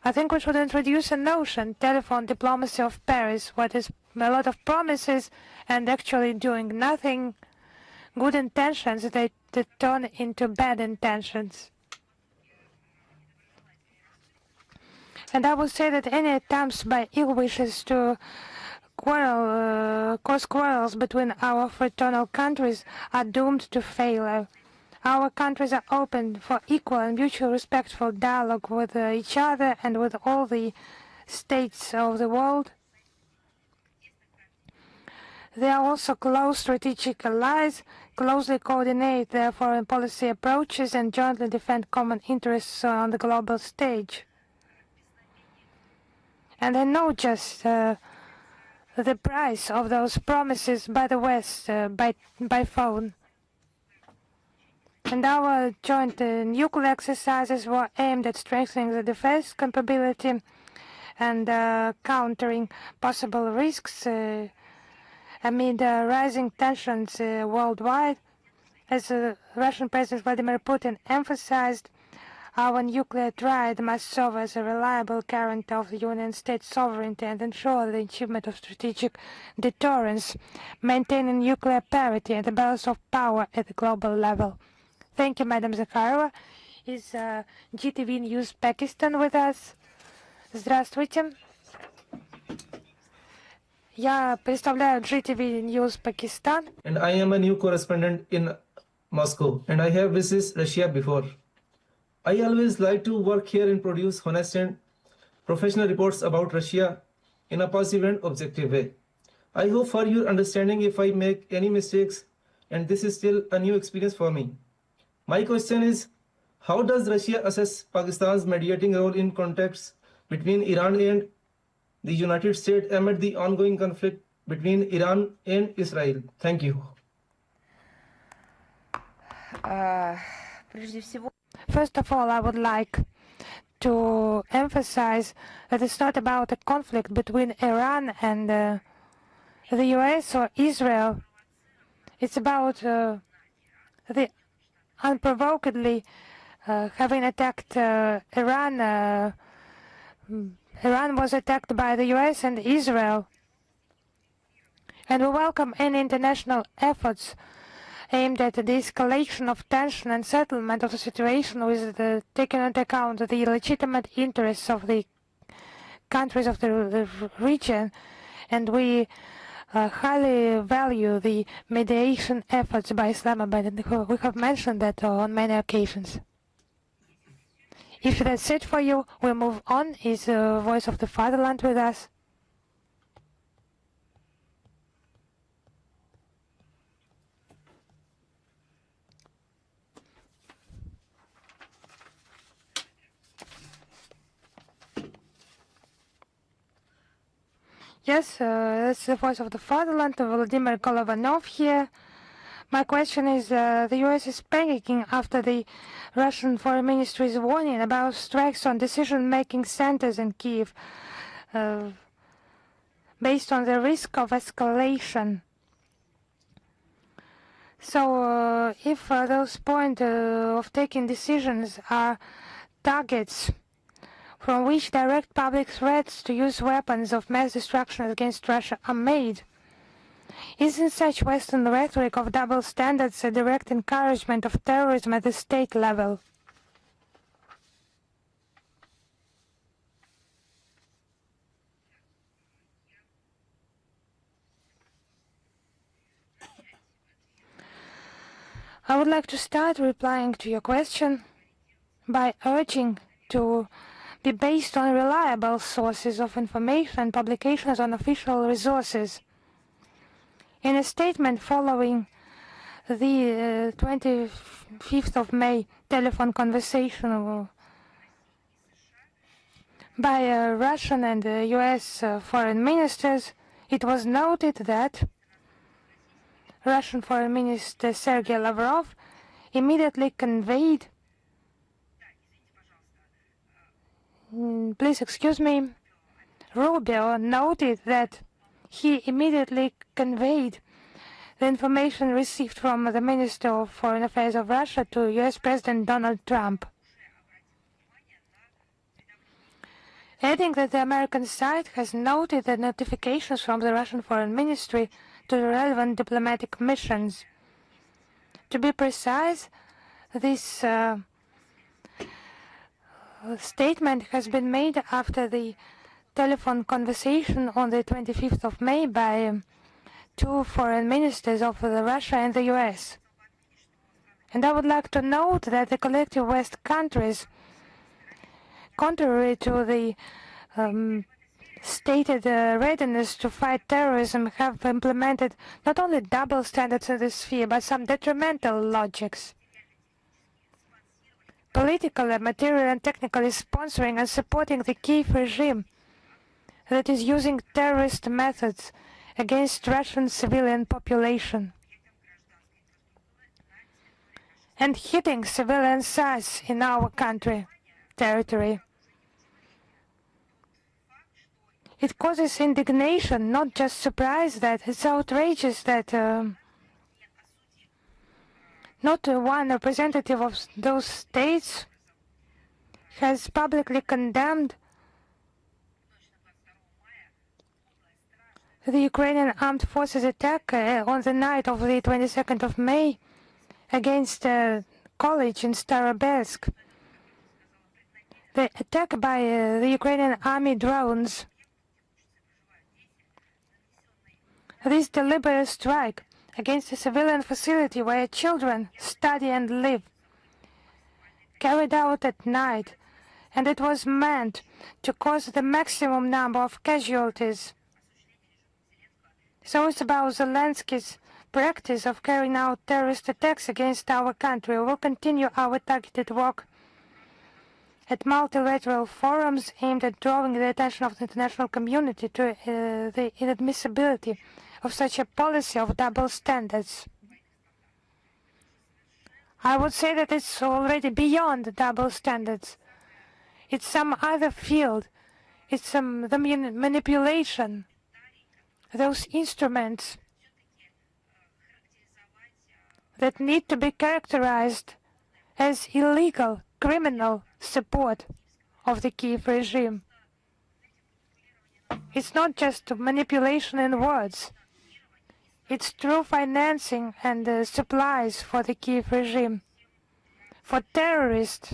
I think we should introduce a notion, telephone diplomacy of Paris, what is a lot of promises and actually doing nothing, good intentions that turn into bad intentions. And I would say that any attempts by ill wishes to cause quarrels between our fraternal countries are doomed to failure. Our countries are open for equal and mutual respectful dialogue with each other and with all the states of the world. They are also close strategic allies, closely coordinate their foreign policy approaches and jointly defend common interests on the global stage. And I know just the price of those promises by the West, by phone. And our joint nuclear exercises were aimed at strengthening the defense capability and countering possible risks amid rising tensions worldwide. As Russian President Vladimir Putin emphasized, our nuclear triad must serve as a reliable guarantee of the Union States' sovereignty and ensure the achievement of strategic deterrence, maintaining nuclear parity and the balance of power at the global level. Thank you, Madam Zakharova. Is GTV News Pakistan with us? Здравствуйте. Я представляю GTV News Pakistan. And I am a new correspondent in Moscow, and I have visited Russia before. I always like to work here and produce honest and professional reports about Russia in a positive and objective way. I hope for your understanding if I make any mistakes, and this is still a new experience for me. My question is, how does Russia assess Pakistan's mediating role in contacts between Iran and the United States amid the ongoing conflict between Iran and Israel? Thank you. First of all, I would like to emphasize that it's not about a conflict between Iran and the US or Israel. It's about the unprovokedly having attacked Iran. Iran was attacked by the US and Israel. And we welcome any international efforts aimed at the escalation of tension and settlement of the situation with taking into account the legitimate interests of the countries of the region. And we highly value the mediation efforts by Islamabad, and we have mentioned that on many occasions. If that's it for you, we'll move on. Is Voice of the Fatherland with us? Yes, that's the Voice of the Fatherland, Vladimir Golovanov here. My question is, the U.S. is panicking after the Russian Foreign Ministry's warning about strikes on decision-making centers in Kiev, based on the risk of escalation. So if those points of taking decisions are targets from which direct public threats to use weapons of mass destruction against Russia are made, isn't such Western rhetoric of double standards a direct encouragement of terrorism at the state level? I would like to start replying to your question by urging to be based on reliable sources of information and publications on official resources. In a statement following the 25th of May telephone conversation by Russian and US foreign ministers, it was noted that Russian Foreign Minister Sergei Lavrov immediately conveyed, please excuse me, Rubio noted that he immediately conveyed the information received from the Minister of Foreign Affairs of Russia to US President Donald Trump, adding that the American side has noted the notifications from the Russian Foreign Ministry to the relevant diplomatic missions. To be precise, this statement has been made after the telephone conversation on the 25th of May by two foreign ministers of Russia and the US. And I would like to note that the collective West countries, contrary to the stated readiness to fight terrorism, have implemented not only double standards in this sphere, but some detrimental logics. Politically, material and technically sponsoring and supporting the Kiev regime that is using terrorist methods against Russian civilian population and hitting civilian sites in our country, territory. It causes indignation, not just surprise, that it's outrageous that not one representative of those states has publicly condemned the Ukrainian armed forces attack on the night of the 22nd of May against a college in Starobelsk. The attack by the Ukrainian army drones. This deliberate strike against a civilian facility where children study and live, carried out at night, and it was meant to cause the maximum number of casualties. So it's about Zelensky's practice of carrying out terrorist attacks against our country. We will continue our targeted work at multilateral forums aimed at drawing the attention of the international community to the inadmissibility of such a policy of double standards. I would say that it's already beyond double standards. It's some other field. It's the manipulation. Those instruments that need to be characterized as illegal, criminal support of the Kiev regime. It's not just manipulation in words. It's true financing and supplies for the Kiev regime, for terrorists,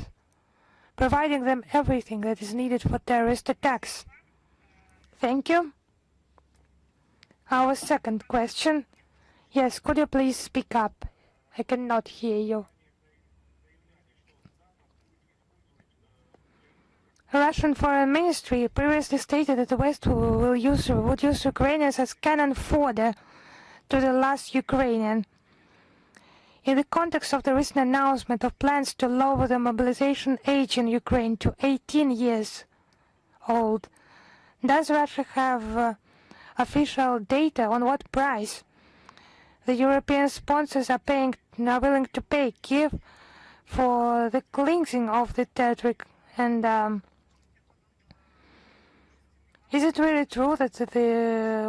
providing them everything that is needed for terrorist attacks. Thank you. Our second question. Yes, could you please speak up? I cannot hear you. Russian Foreign Ministry previously stated that the West would use Ukrainians as cannon fodder to the last Ukrainian. In the context of the recent announcement of plans to lower the mobilization age in Ukraine to 18 years old, does Russia have official data on what price The European sponsors are willing to pay Kiev for the cleansing of the territory. And is it really true that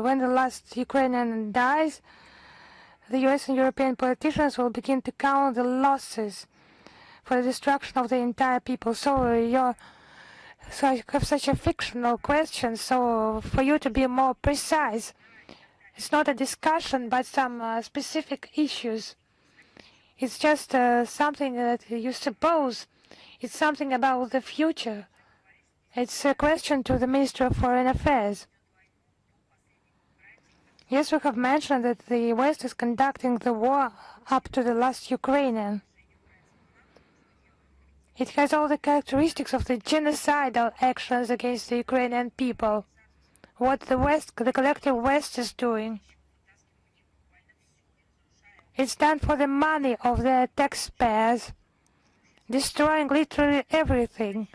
when the last Ukrainian dies, the US and European politicians will begin to count the losses for the destruction of the entire people? So I have such a fictional question. So for you to be more precise, it's not a discussion, but some specific issues. It's just something that you suppose. It's something about the future. It's a question to the Minister of Foreign Affairs. Yes, we have mentioned that the West is conducting the war up to the last Ukrainian. It has all the characteristics of the genocidal actions against the Ukrainian people. What the West, the collective West, is doing. It's done for the money of their taxpayers, destroying literally everything,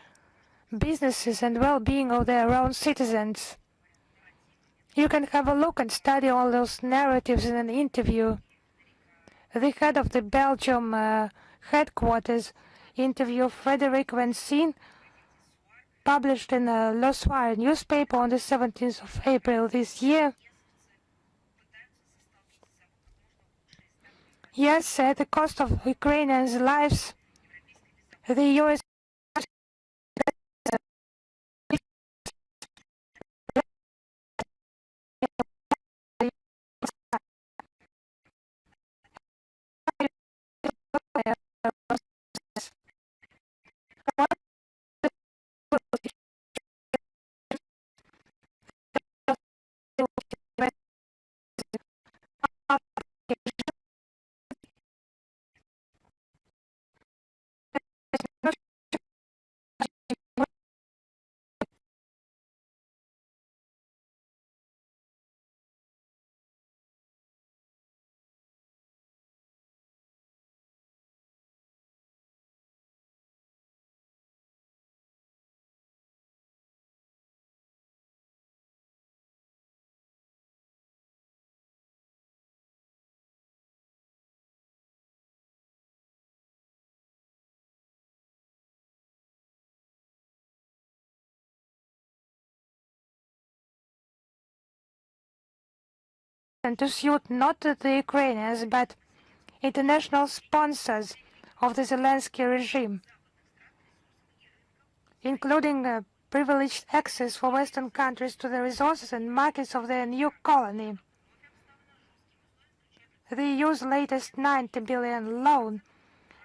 businesses and well-being of their own citizens. You can have a look and study all those narratives in an interview. The head of the Belgium headquarters interview Frederic Vincent, published in Le Soir newspaper on the 17th of April this year. Yes, at the cost of Ukrainians' lives, the US and to suit not the Ukrainians, but international sponsors of the Zelensky regime, including privileged access for Western countries to the resources and markets of their new colony. The EU's latest 90 billion loan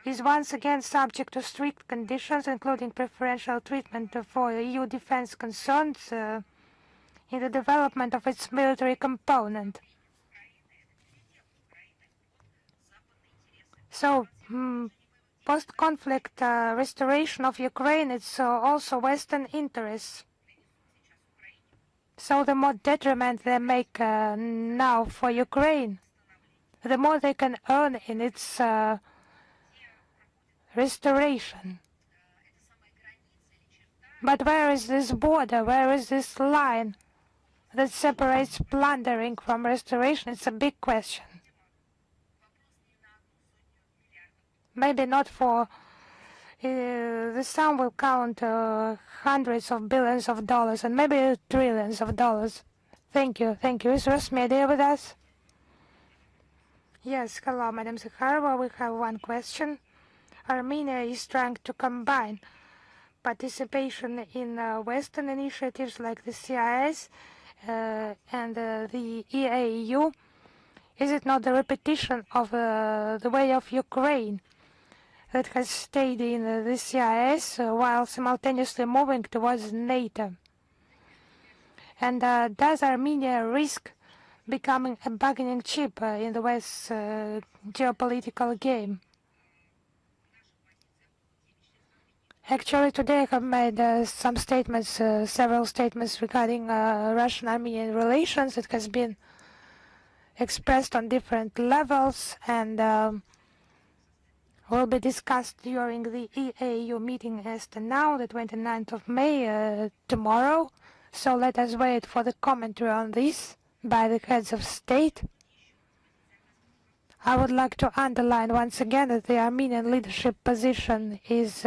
is once again subject to strict conditions, including preferential treatment for EU defense concerns in the development of its military component. So, post-conflict restoration of Ukraine, it's also Western interests. So the more detriment they make now for Ukraine, the more they can earn in its restoration. But where is this border? Where is this line that separates plundering from restoration? It's a big question. Maybe not for the sum will count hundreds of billions of dollars and maybe trillions of dollars. Thank you. Thank you. Is Rosmedia with us? Yes. Hello, Madam Zakharova. We have one question. Armenia is trying to combine participation in Western initiatives like the CIS and the EAU. Is it not the repetition of the way of Ukraine that has stayed in the CIS while simultaneously moving towards NATO? And does Armenia risk becoming a bargaining chip in the West's geopolitical game? Actually, today I have made some statements, several statements regarding Russian-Armenian relations. It has been expressed on different levels and will be discussed during the EAU meeting as to now, the 29th of May, tomorrow. So let us wait for the commentary on this by the heads of state. I would like to underline once again that the Armenian leadership position is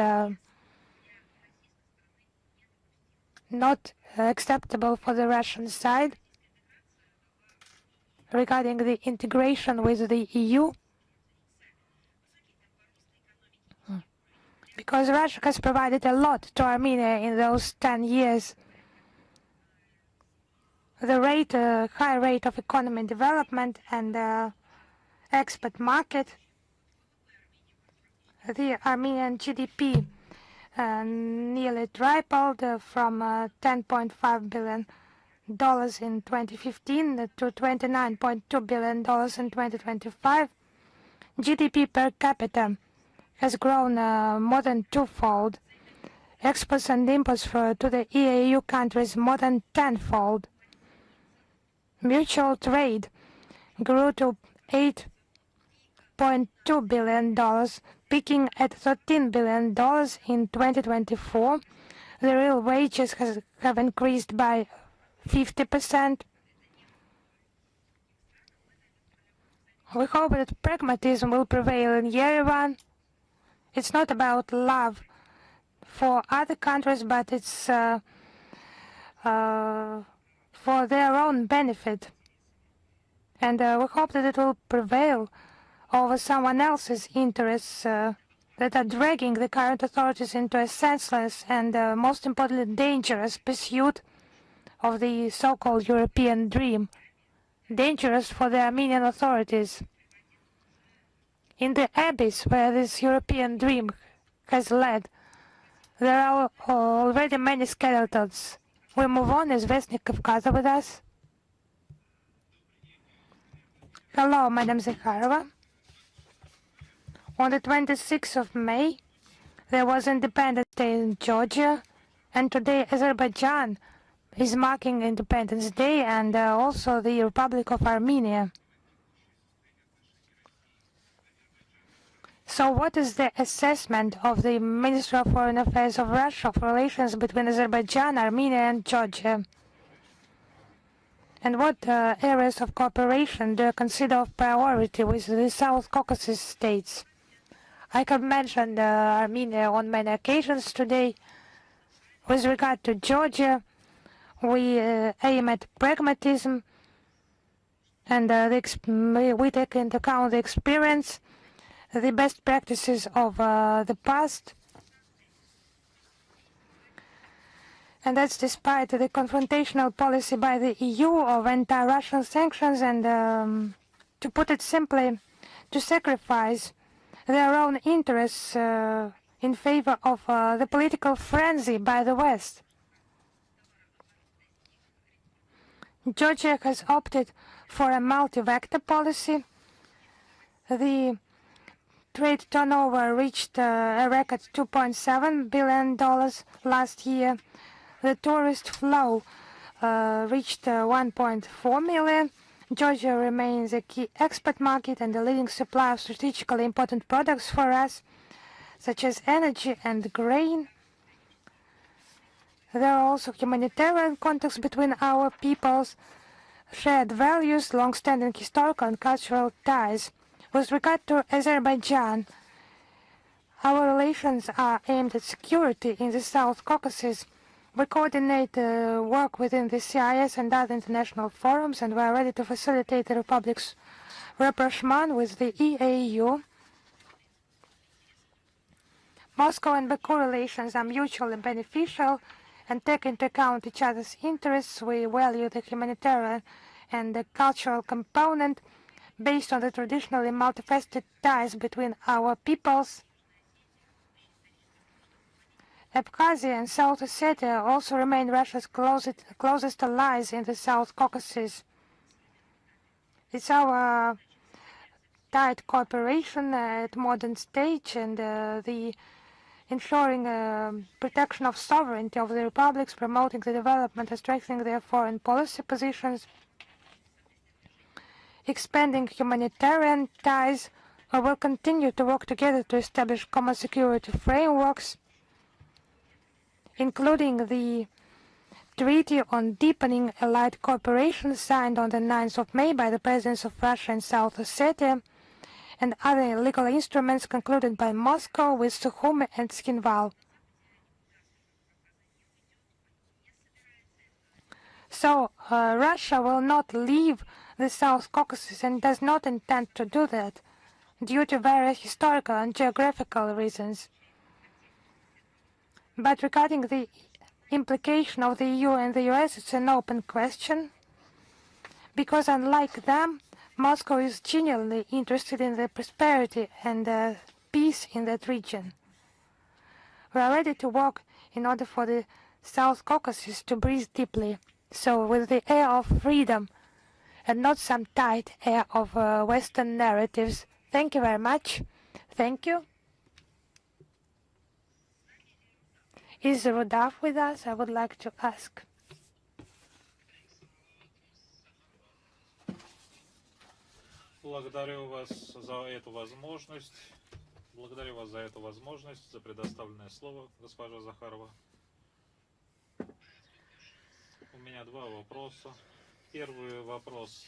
not acceptable for the Russian side regarding the integration with the EU, because Russia has provided a lot to Armenia in those 10 years. The high rate of economy development and export market, the Armenian GDP nearly tripled from $10.5 billion in 2015 to $29.2 billion in 2025. GDP per capita has grown more than twofold. Exports and imports to the EAU countries more than tenfold. Mutual trade grew to $8.2 billion, peaking at $13 billion in 2024. The real wages have increased by 50%. We hope that pragmatism will prevail in Yerevan. It's not about love for other countries, but it's for their own benefit. And we hope that it will prevail over someone else's interests that are dragging the current authorities into a senseless and, most importantly, dangerous pursuit of the so-called European dream. Dangerous for the Armenian authorities. In the abyss where this European dream has led, there are already many skeletons. We move on. Is Vestnik Kavkaza with us? Hello, Madam Zakharova. On the 26th of May, there was Independence Day in Georgia, and today Azerbaijan is marking Independence Day and also the Republic of Armenia. So what is the assessment of the Ministry of Foreign Affairs of Russia of relations between Azerbaijan, Armenia and Georgia? And what areas of cooperation do you consider of priority with the South Caucasus states? I have mentioned Armenia on many occasions today. With regard to Georgia, we aim at pragmatism, and we take into account the experience, the best practices of the past, and that's despite the confrontational policy by the EU of anti-Russian sanctions and, to put it simply, to sacrifice their own interests in favor of the political frenzy by the West. Georgia has opted for a multi-vector policy. The trade turnover reached a record $2.7 billion last year. The tourist flow reached 1.4 million. Georgia remains a key export market and a leading supplier of strategically important products for us, such as energy and grain. There are also humanitarian contacts between our peoples, shared values, long-standing historical and cultural ties. With regard to Azerbaijan, our relations are aimed at security in the South Caucasus. We coordinate work within the CIS and other international forums, and we are ready to facilitate the Republic's rapprochement with the EAU. Moscow and Baku relations are mutually beneficial and take into account each other's interests. We value the humanitarian and the cultural component based on the traditionally multifaceted ties between our peoples. Abkhazia and South Ossetia also remain Russia's closest allies in the South Caucasus. It's our tight cooperation at modern stage and the ensuring protection of sovereignty of the republics, promoting the development and strengthening their foreign policy positions, expanding humanitarian ties. We will continue to work together to establish common security frameworks, including the Treaty on Deepening Allied Cooperation signed on the 9th of May by the Presidents of Russia and South Ossetia, and other legal instruments concluded by Moscow with Sukhumi and Tskhinval. So Russia will not leave the South Caucasus and does not intend to do that due to various historical and geographical reasons. But regarding the implication of the EU and the US, it's an open question, because unlike them, Moscow is genuinely interested in the prosperity and peace in that region. We are ready to work in order for the South Caucasus to breathe deeply, so with the air of freedom and not some tight air of Western narratives. Thank you very much. Thank you. Is Rudolf with us? I would like to ask. Благодарю вас за эту возможность. Благодарю вас за эту возможность, за предоставленное слово, госпожа Захарова. У меня два вопроса. Первый вопрос.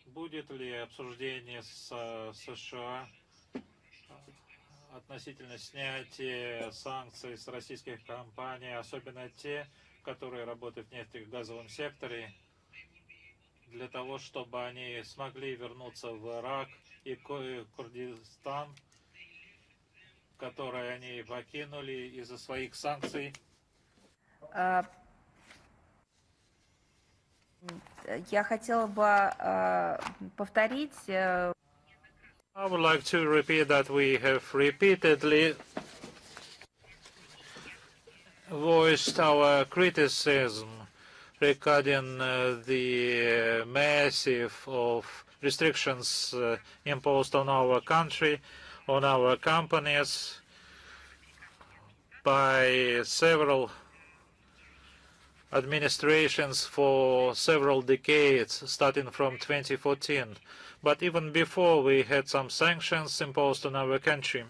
Будет ли обсуждение с США относительно снятия санкций с российских компаний, особенно те, которые работают в нефтегазовом секторе, для того, чтобы они смогли вернуться в Ирак и Курдистан, которые они покинули из-за своих санкций? Я хотела бы повторить. I would like to repeat that we have repeatedly voiced our criticism regarding the massive of restrictions imposed on our country, on our companies by several administrations for several decades, starting from 2014. But even before, we had some sanctions imposed on our country.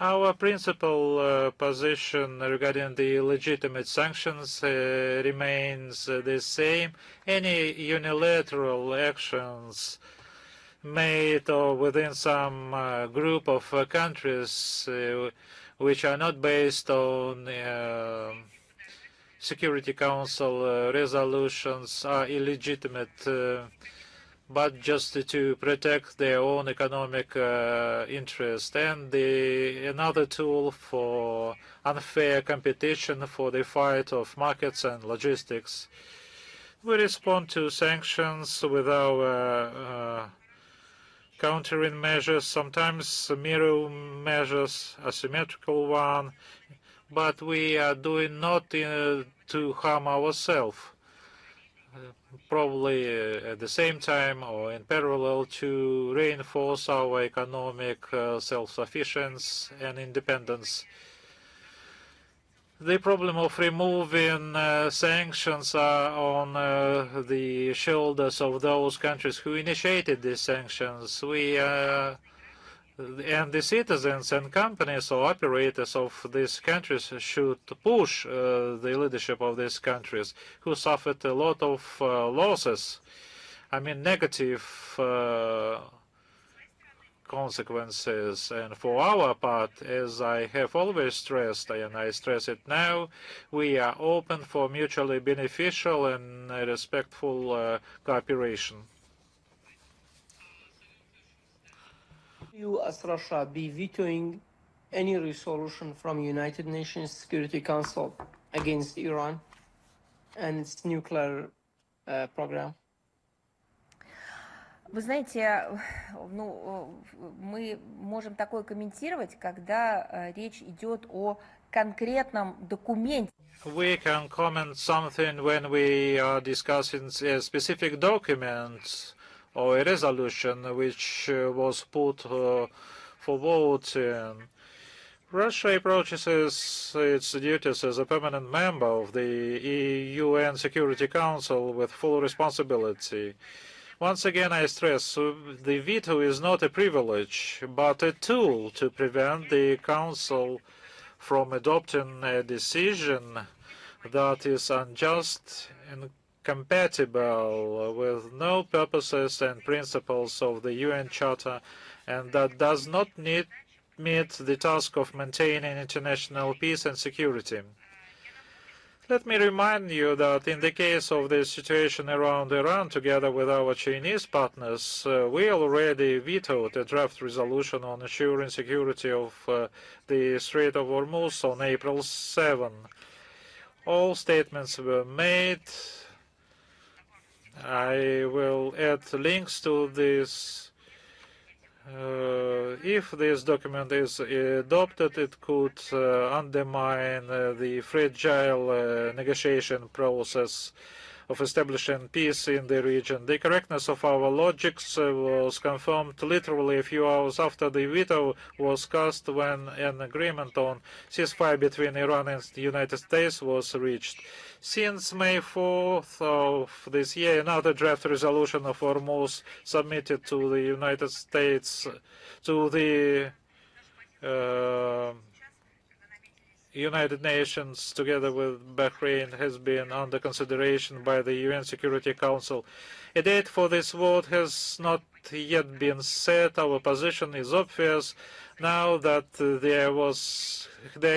Our principal position regarding the legitimate sanctions remains the same. Any unilateral actions made or within some group of countries which are not based on Security Council resolutions are illegitimate, but just to protect their own economic interest, and another tool for unfair competition for the fight of markets and logistics. We respond to sanctions with our countering measures, sometimes mirror measures, asymmetrical one, but we are doing not to harm ourselves. Probably at the same time or in parallel to reinforce our economic self-sufficiency and independence. The problem of removing sanctions are on the shoulders of those countries who initiated these sanctions. We and the citizens and companies or operators of these countries should push the leadership of these countries who suffered a lot of losses. I mean, negative consequences. And for our part, as I have always stressed, and I stress it now, we are open for mutually beneficial and respectful cooperation. You, as Russia, be vetoing any resolution from United Nations Security Council against Iran and its nuclear program? Вы знаете, ну, мы можем такое комментировать, когда речь идет о конкретном документе. We can comment something when we are discussing a specific document or a resolution which was put for voting. Russia approaches its duties as a permanent member of the UN Security Council with full responsibility. Once again, I stress, the veto is not a privilege, but a tool to prevent the Council from adopting a decision that is unjust and compatible with no purposes and principles of the UN Charter, and that does not meet the task of maintaining international peace and security. Let me remind you that in the case of the situation around Iran, together with our Chinese partners, we already vetoed a draft resolution on ensuring security of the Strait of Hormuz on April 7. All statements were made. I will add links to this. If this document is adopted, it could undermine the fragile negotiation process of establishing peace in the region. The correctness of our logics was confirmed literally a few hours after the veto was cast, when an agreement on ceasefire between Iran and the United States was reached. Since May 4th of this year, another draft resolution of Hormuz submitted to the United States, to the United Nations, together with Bahrain, has been under consideration by the UN Security Council. A date for this vote has not yet been set. Our position is obvious now that there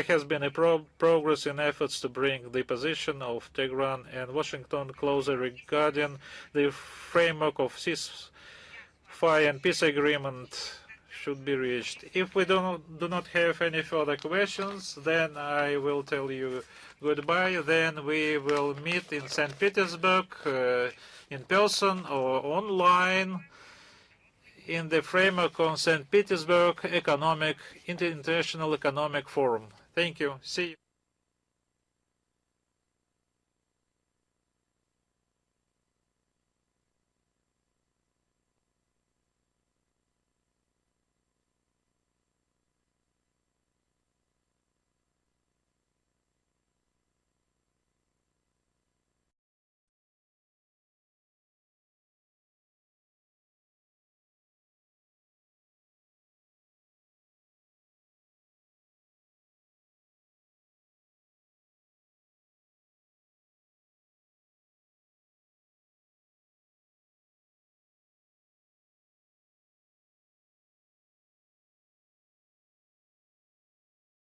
has been a progress in efforts to bring the position of Tehran and Washington closer regarding the framework of ceasefire and peace agreement should be reached. If we do not have any further questions, then I will tell you goodbye. Then we will meet in St. Petersburg in person or online in the framework of St. Petersburg International Economic Forum. Thank you. See you.